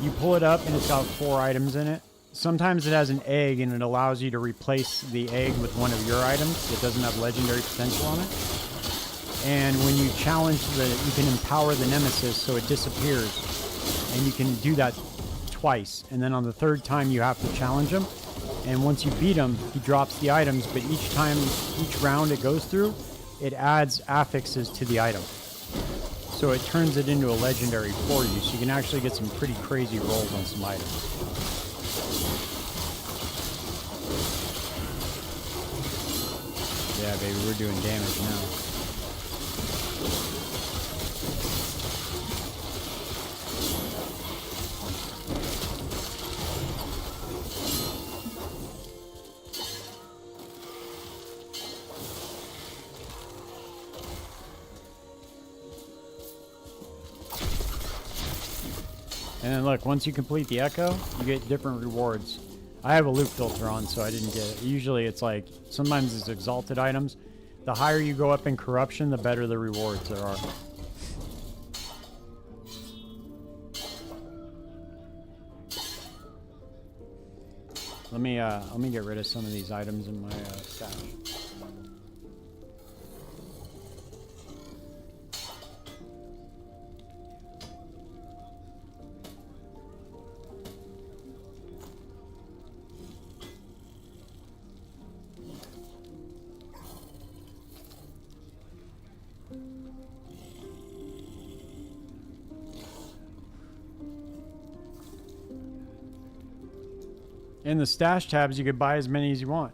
you pull it up and it's got 4 items in it. Sometimes it has an egg and it allows you to replace the egg with one of your items that doesn't have legendary potential on it. And when you challenge you can empower the Nemesis so it disappears. And you can do that twice. And then on the 3rd time you have to challenge him. And once you beat him, he drops the items, but each round it goes through, it adds affixes to the item. So it turns it into a legendary for you, so you can actually get some pretty crazy rolls on some items. Yeah, baby, we're doing damage now. And then look, once you complete the echo, you get different rewards. I have a loot filter on, so I didn't get it. Usually it's like, sometimes it's exalted items. The higher you go up in corruption, the better the rewards there are. Let me get rid of some of these items in my stash. In the stash tabs, you could buy as many as you want.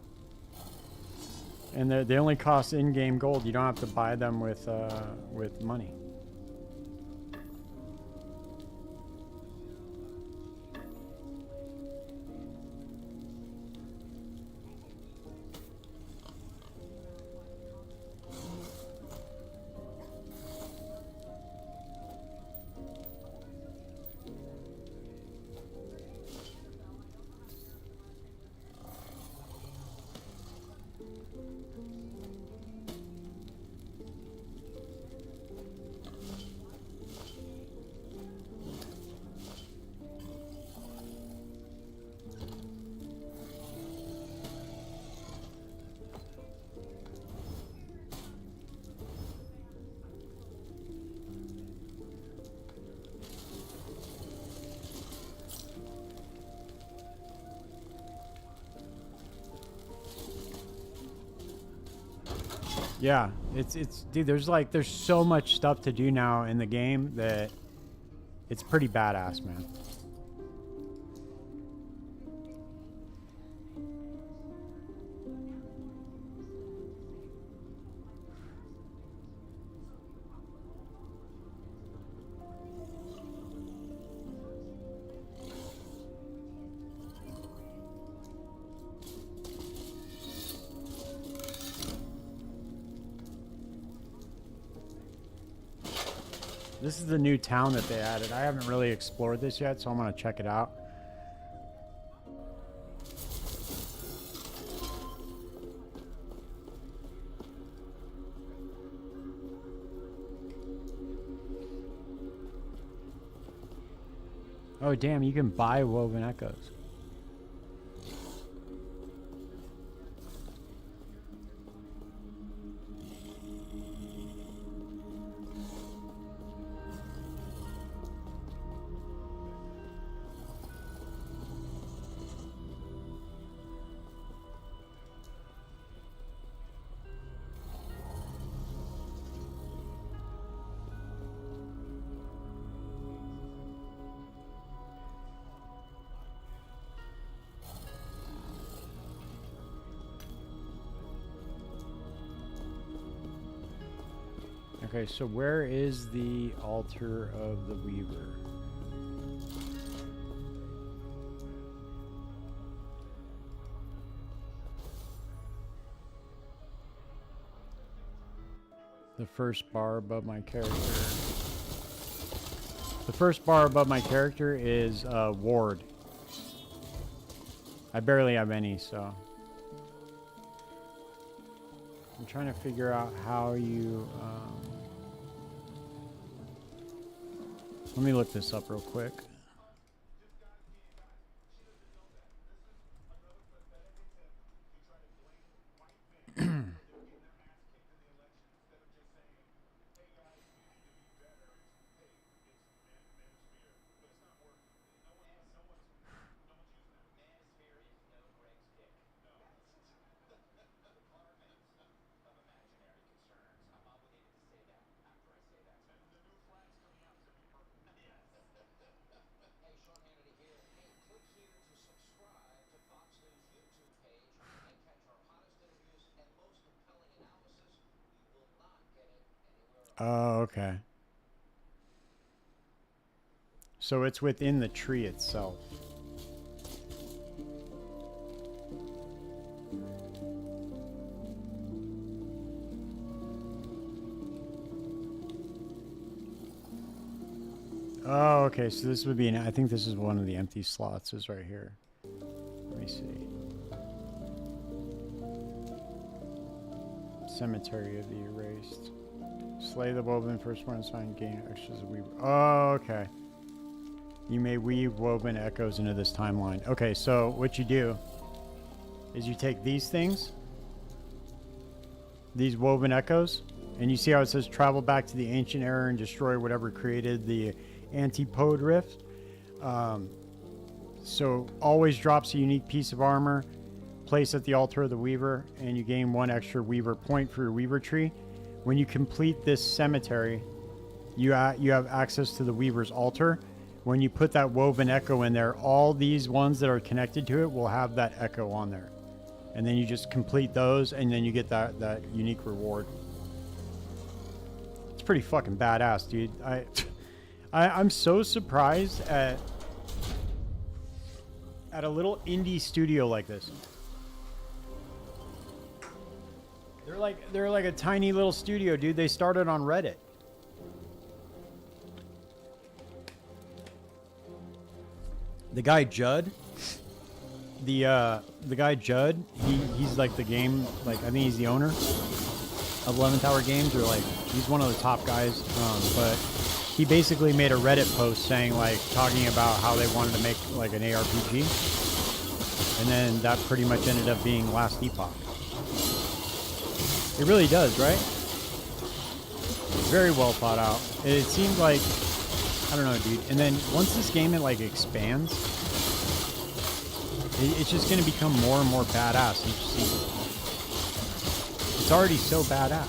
And they only cost in-game gold. You don't have to buy them with money. Yeah, it's dude, there's so much stuff to do now in the game that it's pretty badass, man. This is the new town that they added. I haven't really explored this yet, so I'm gonna check it out. Oh damn, you can buy woven echoes. Okay, so where is the altar of the Weaver? The first bar above my character. The first bar above my character is Ward. I barely have any, so I'm trying to figure out how you let me look this up real quick. Oh, okay. So it's within the tree itself. Oh, okay. So this would be I think this is one of the empty slots is right here. Let me see. Cemetery of the Erased. Slay the woven first one assigned gain extras of weave. Oh, okay. You may weave woven echoes into this timeline. Okay, so what you do is you take these things, these woven echoes, and you see how it says travel back to the ancient era and destroy whatever created the antipode rift. So always drops a unique piece of armor, place at the altar of the Weaver, and you gain 1 extra Weaver point for your Weaver tree. When you complete this cemetery, you have access to the Weaver's altar. When you put that woven echo in there, all these ones that are connected to it will have that echo on there. And then you just complete those, and then you get that unique reward. It's pretty fucking badass, dude. I'm so surprised at a little indie studio like this. They're like a tiny little studio, dude. They started on Reddit. The guy Judd, the guy Judd, he's like the game, like I think he's the owner of 11th Hour Games, or like he's one of the top guys. But he basically made a Reddit post saying like talking about how they wanted to make like an ARPG, and then that pretty much ended up being Last Epoch. It really does, right? Very well thought out. It seemed like, I don't know, dude. And then once this game it like expands, it's just going to become more and more badass each season. It's already so badass.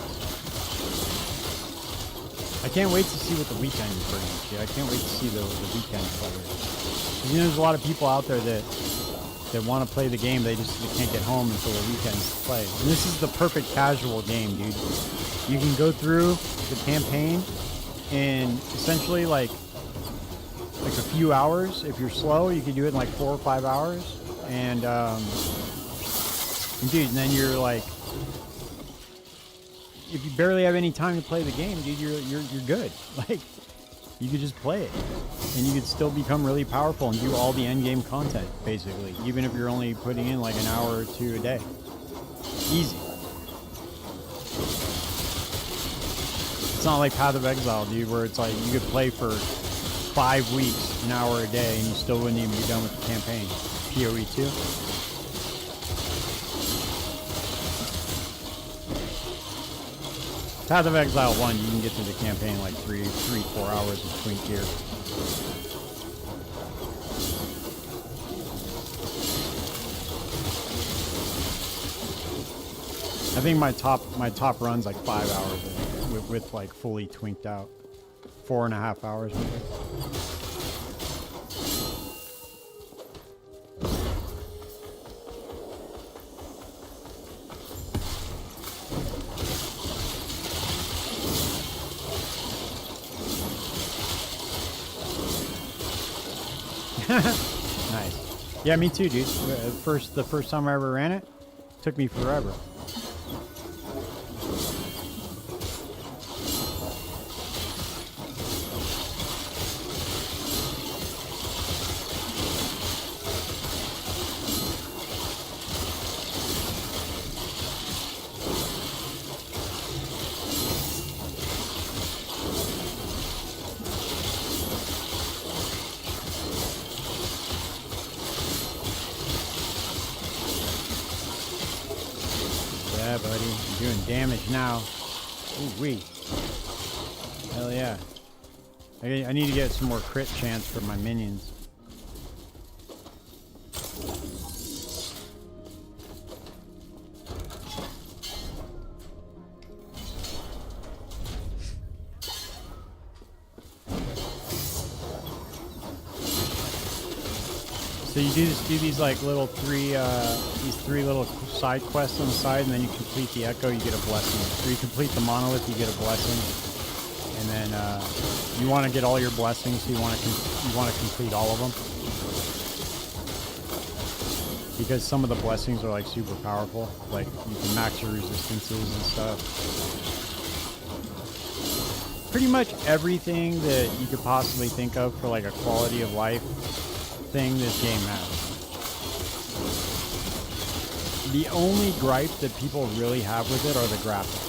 I can't wait to see what the weekend is bringing, dude. I can't wait to see the weekend players. Because, you know, there's a lot of people out there that want to play the game, they can't get home until the weekends to play. And this is the perfect casual game, dude. You can go through the campaign in essentially like a few hours. If you're slow, you can do it in like 4 or 5 hours. And dude, and then you're like, if you barely have any time to play the game, dude, you're good. Like, you could just play it. And you could still become really powerful and do all the endgame content, basically. Even if you're only putting in like an hour or two a day. Easy. It's not like Path of Exile, dude, where it's like you could play for 5 weeks, an hour a day, and you still wouldn't even be done with the campaign. PoE 2. Path of Exile 1, you can get to the campaign in like 4 hours with Twink Gear. I think my top run's like 5 hours with like fully twinked out. 4.5 hours maybe. Nice. Yeah, me too, dude. The first time I ever ran it, took me forever. Yeah, buddy. You're doing damage now. Ooh wee. Hell yeah. I need to get some more crit chance for my minions. So you do these like little three little side quests on the side, and then you complete the echo, you get a blessing. Or you complete the monolith, you get a blessing, and then you want to get all your blessings. So you want to complete all of them because some of the blessings are like super powerful. Like you can max your resistances and stuff. Pretty much everything that you could possibly think of for like a quality of life thing this game has. The only gripe that people really have with it are the graphics.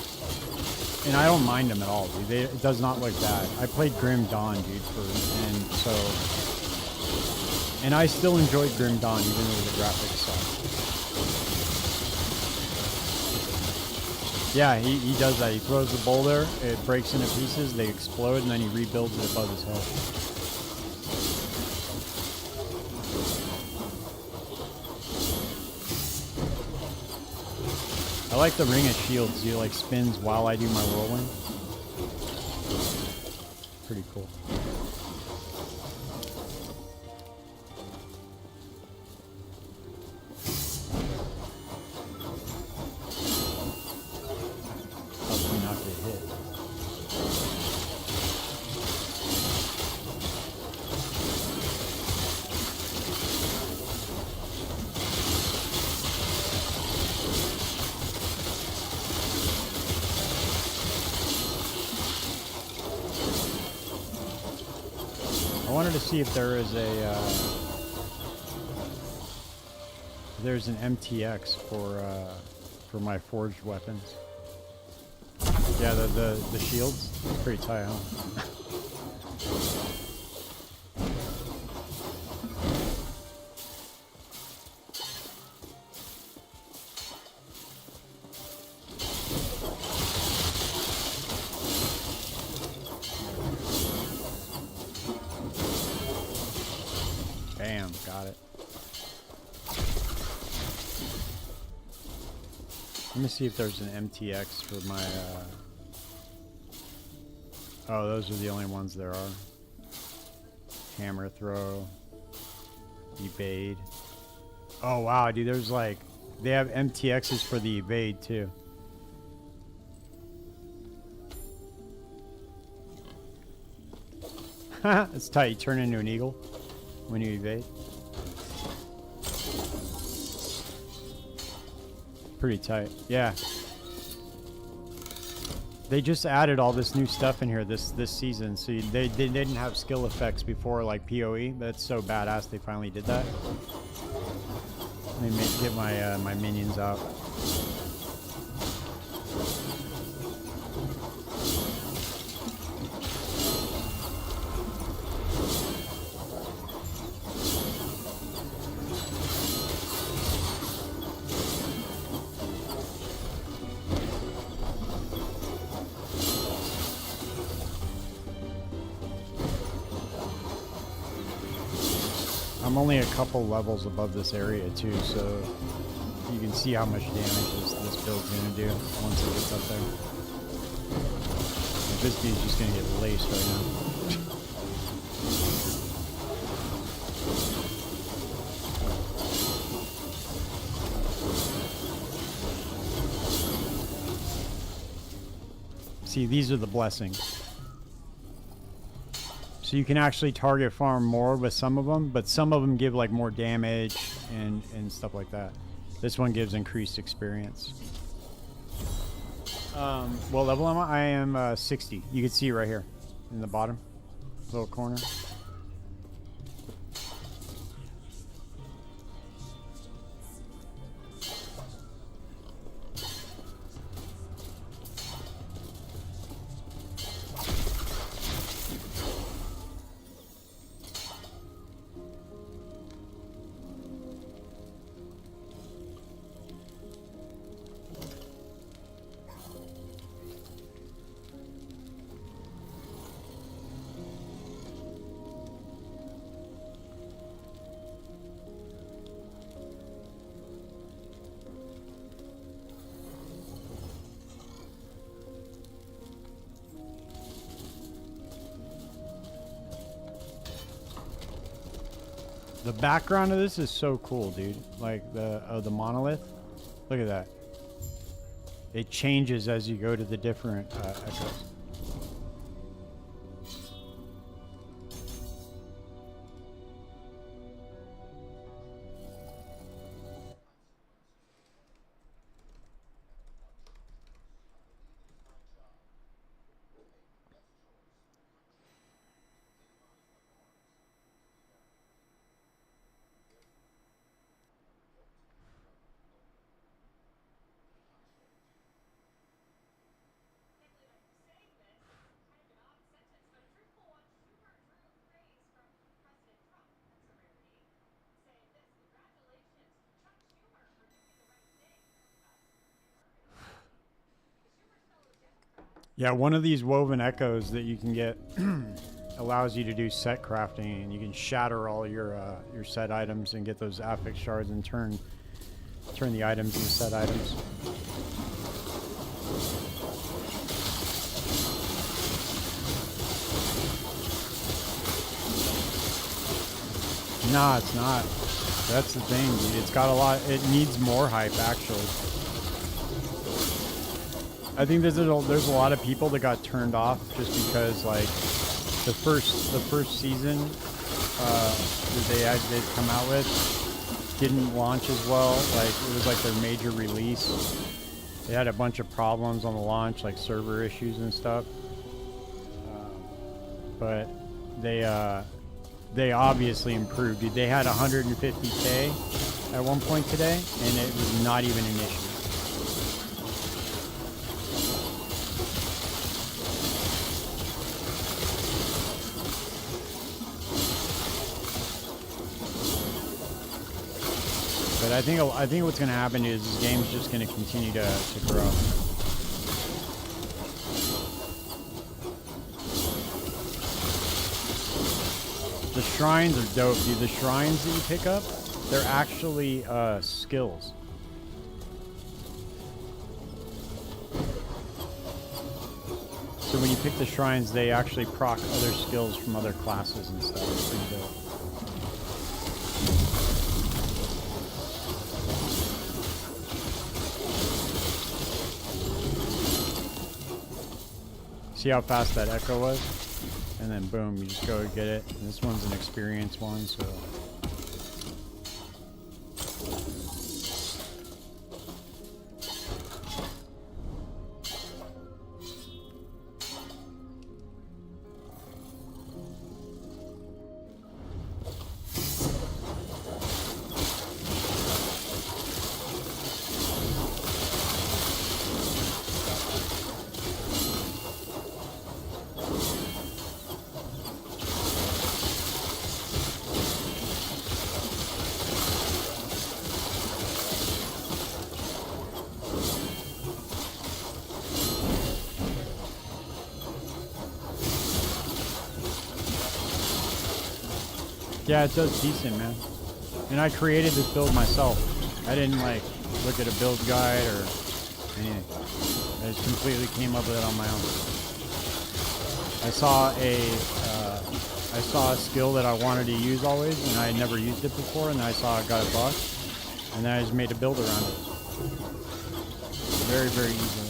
And I don't mind them at all, dude. It does not look bad. I played Grim Dawn, dude, and I still enjoyed Grim Dawn even though the graphics suck. Yeah, he does that. He throws the boulder, it breaks into pieces, they explode, and then he rebuilds it above his head. I like the Ring of Shields. It like spins while I do my whirlwind. Pretty cool. Helps me not get hit. I wanted to see if there is there's an MTX for my forged weapons. Yeah, the shields. It's pretty tight, huh? Bam, got it. Let me see if there's an MTX for my, oh, those are the only ones there are. Hammer throw. Evade. Oh, wow, dude, there's like, they have MTXs for the evade, too. It's tight, you turn into an eagle when you evade. Pretty tight, yeah. They just added all this new stuff in here this season. So they didn't have skill effects before, like PoE. That's so badass they finally did that. Let me get my my minions out. I'm only a couple levels above this area too, so you can see how much damage this build's gonna do once it gets up there. This dude's just gonna get laced right now. See, these are the blessings. So you can actually target farm more with some of them, but some of them give like more damage and stuff like that. This one gives increased experience. What level am I? I am 60. You can see right here in the bottom little corner. The background of this is so cool, dude. Like the monolith. Look at that. It changes as you go to the different echoes. Yeah, one of these woven echoes that you can get allows you to do set crafting, and you can shatter all your set items and get those affix shards and turn the items into set items. Nah, it's not. That's the thing, dude. It's got a lot. It needs more hype, actually. I think there's a lot of people that got turned off just because, like, the first season that they'd come out with didn't launch as well. Like, it was like their major release. They had a bunch of problems on the launch, like server issues and stuff. But they obviously improved. Dude, they had 150K at one point today, and it was not even an issue. But I think what's going to happen is this game's just going to continue to grow. The shrines are dope, dude. The shrines that you pick up, they're actually skills. So when you pick the shrines, they actually proc other skills from other classes and stuff. It's pretty dope. See how fast that echo was? And then boom, you just go and get it. And this one's an experience one, so. Yeah, it does decent, man. And I created this build myself. I didn't like look at a build guide or anything. I just completely came up with it on my own. I saw a skill that I wanted to use always, and I had never used it before, and then I saw it got a buff, and then I just made a build around it. Very, very easily.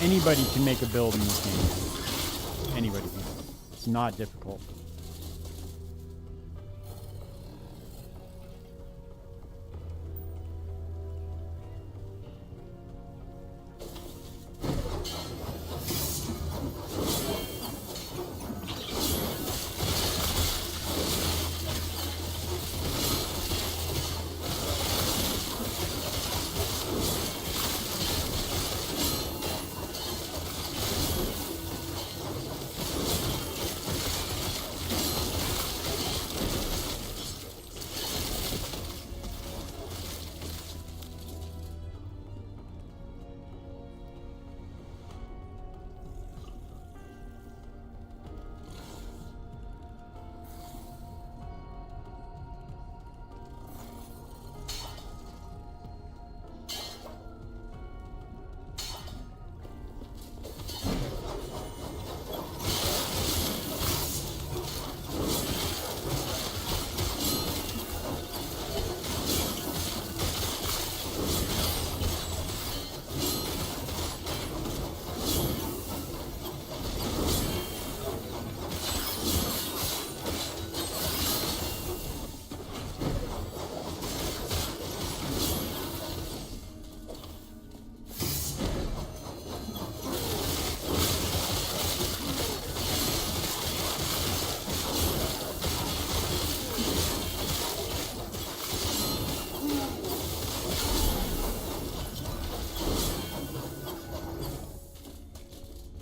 Anybody can make a build in this game. Anybody can. It's not difficult.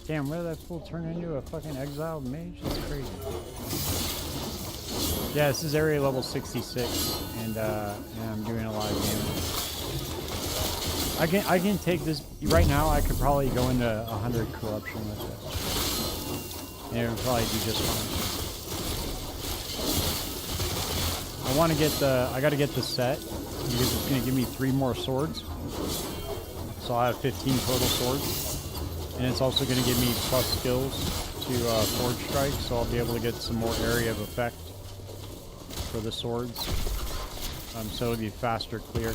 Damn, where did that fool turn into a fucking exiled mage? That's crazy. Yeah, this is area level 66, and I'm doing a lot of damage. I can take this right now. I could probably go into 100 corruption with it, and it would probably do just fine. I want to get I got to get the set because it's gonna give me 3 more swords, so I have 15 total swords. And it's also going to give me plus skills to Forge Strike, so I'll be able to get some more area of effect for the swords. So it'll be faster clear.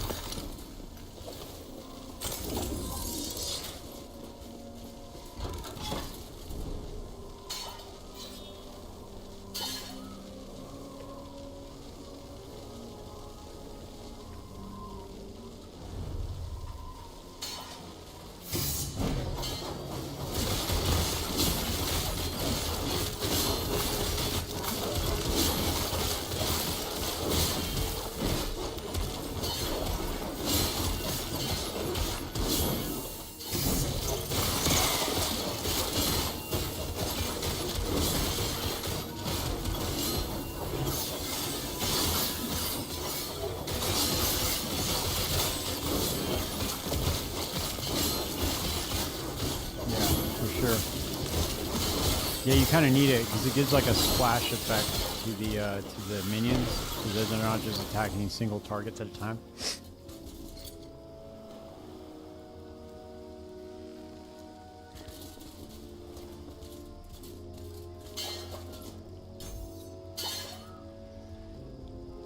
Yeah, you kind of need it because it gives like a splash effect to the minions, because they're not just attacking single targets at a time.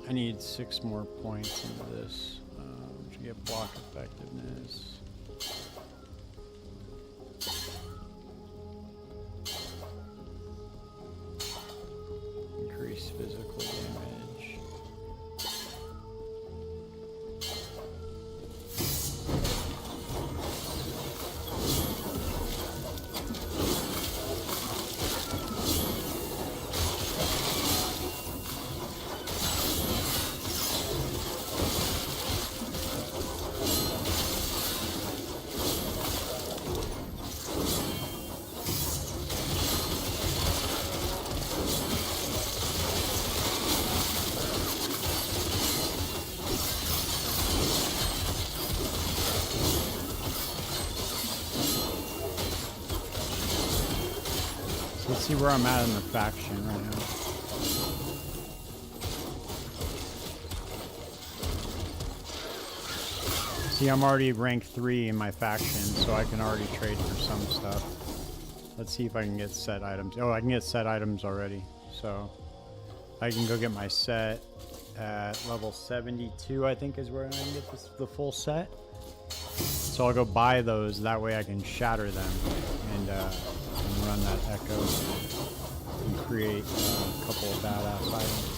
I need 6 more points into this to get block effectiveness. Increase physical damage. Let's see where I'm at in the faction right now. See, I'm already rank 3 in my faction, so I can already trade for some stuff. Let's see if I can get set items. Oh, I can get set items already. So I can go get my set at level 72, I think is where I can get the full set. So I'll go buy those. That way I can shatter them and run that echo and create a couple of badass items.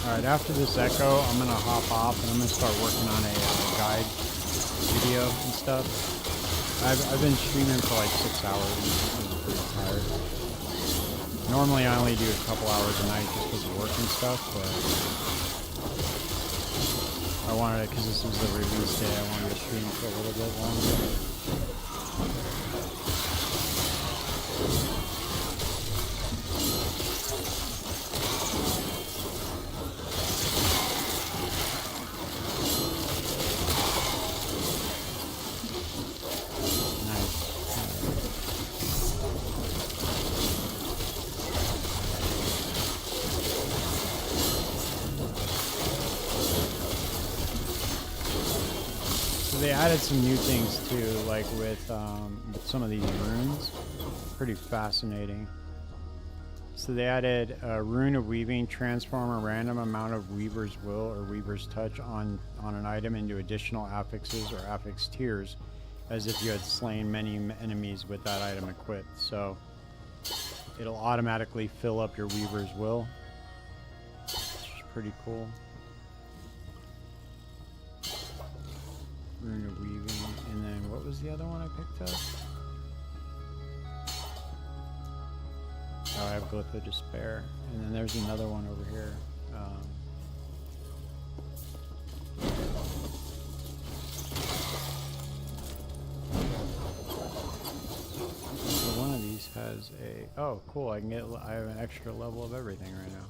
Alright, after this echo, I'm going to hop off and I'm going to start working on a guide video and stuff. I've been streaming for like 6 hours and I'm pretty tired. Normally I only do a couple hours a night just because of work and stuff, but I wanted to, because this was the release day, I wanted to stream for a little bit longer. They added some new things too, like with some of these runes. Pretty fascinating. So they added a rune of weaving, transform a random amount of Weaver's Will or Weaver's Touch on an item into additional affixes or affix tiers, as if you had slain many enemies with that item equipped. So it'll automatically fill up your Weaver's Will, which is pretty cool. Rune of Weaving, and then what was the other one I picked up? Oh, I have Glyph of Despair, and then there's another one over here. So one of these has a, oh cool, I have an extra level of everything right now.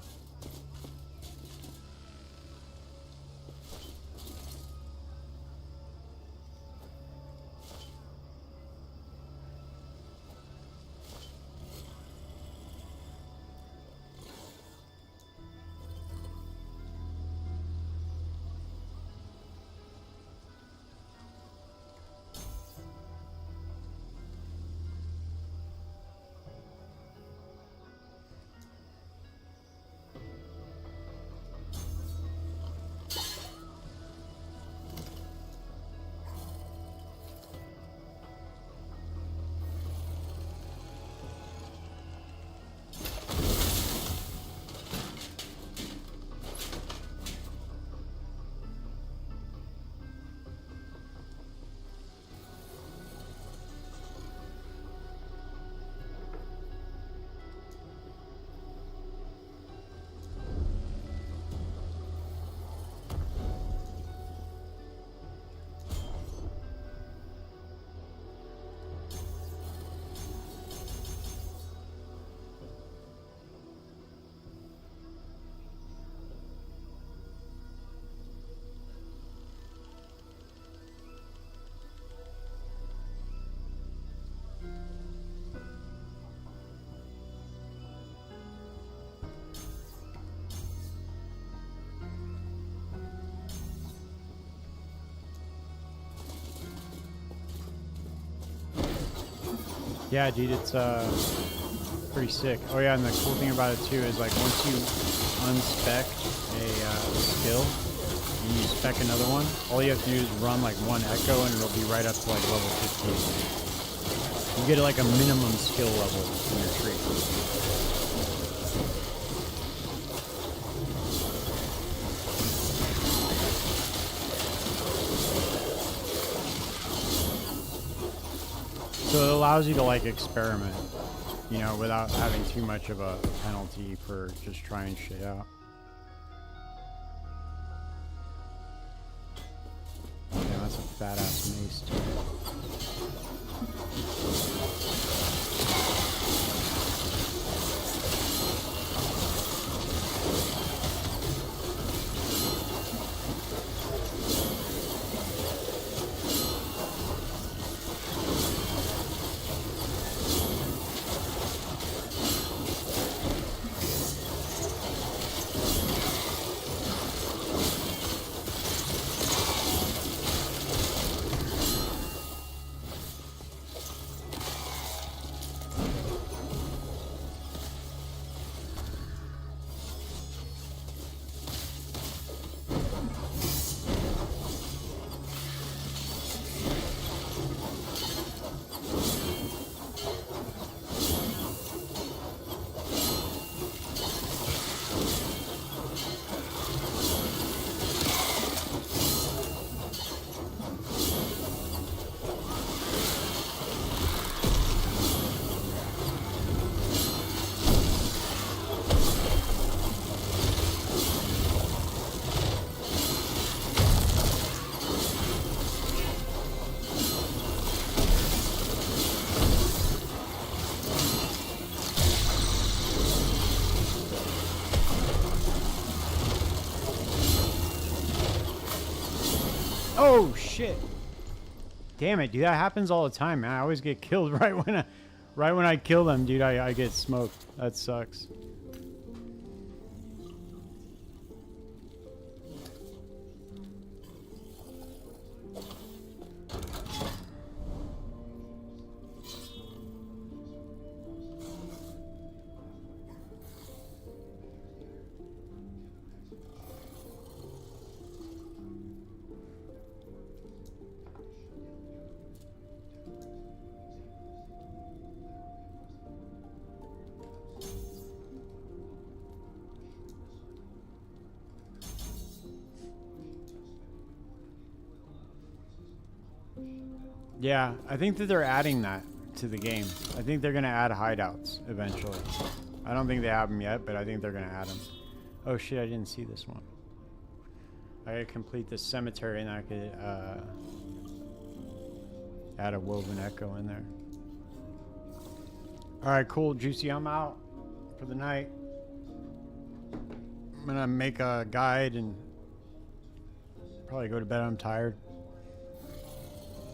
Yeah, dude, it's pretty sick. Oh yeah, and the cool thing about it too is like once you unspec a skill and you spec another one, all you have to do is run like one echo and it'll be right up to like level 15. You get like a minimum skill level in your tree. So it allows you to like experiment, you know, without having too much of a penalty for just trying shit out. Yeah, that's a fat ass mace too. Oh shit! Damn it, dude. That happens all the time, man. I always get killed right when I kill them, dude. I get smoked. That sucks. Yeah, I think that they're adding that to the game. I think they're going to add hideouts eventually. I don't think they have them yet, but I think they're going to add them. Oh shit, I didn't see this one. I gotta complete this cemetery and I could add a woven echo in there. Alright, cool. Juicy, I'm out for the night. I'm gonna make a guide and probably go to bed. I'm tired.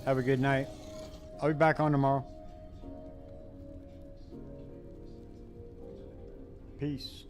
Have a good night. I'll be back on tomorrow. Peace.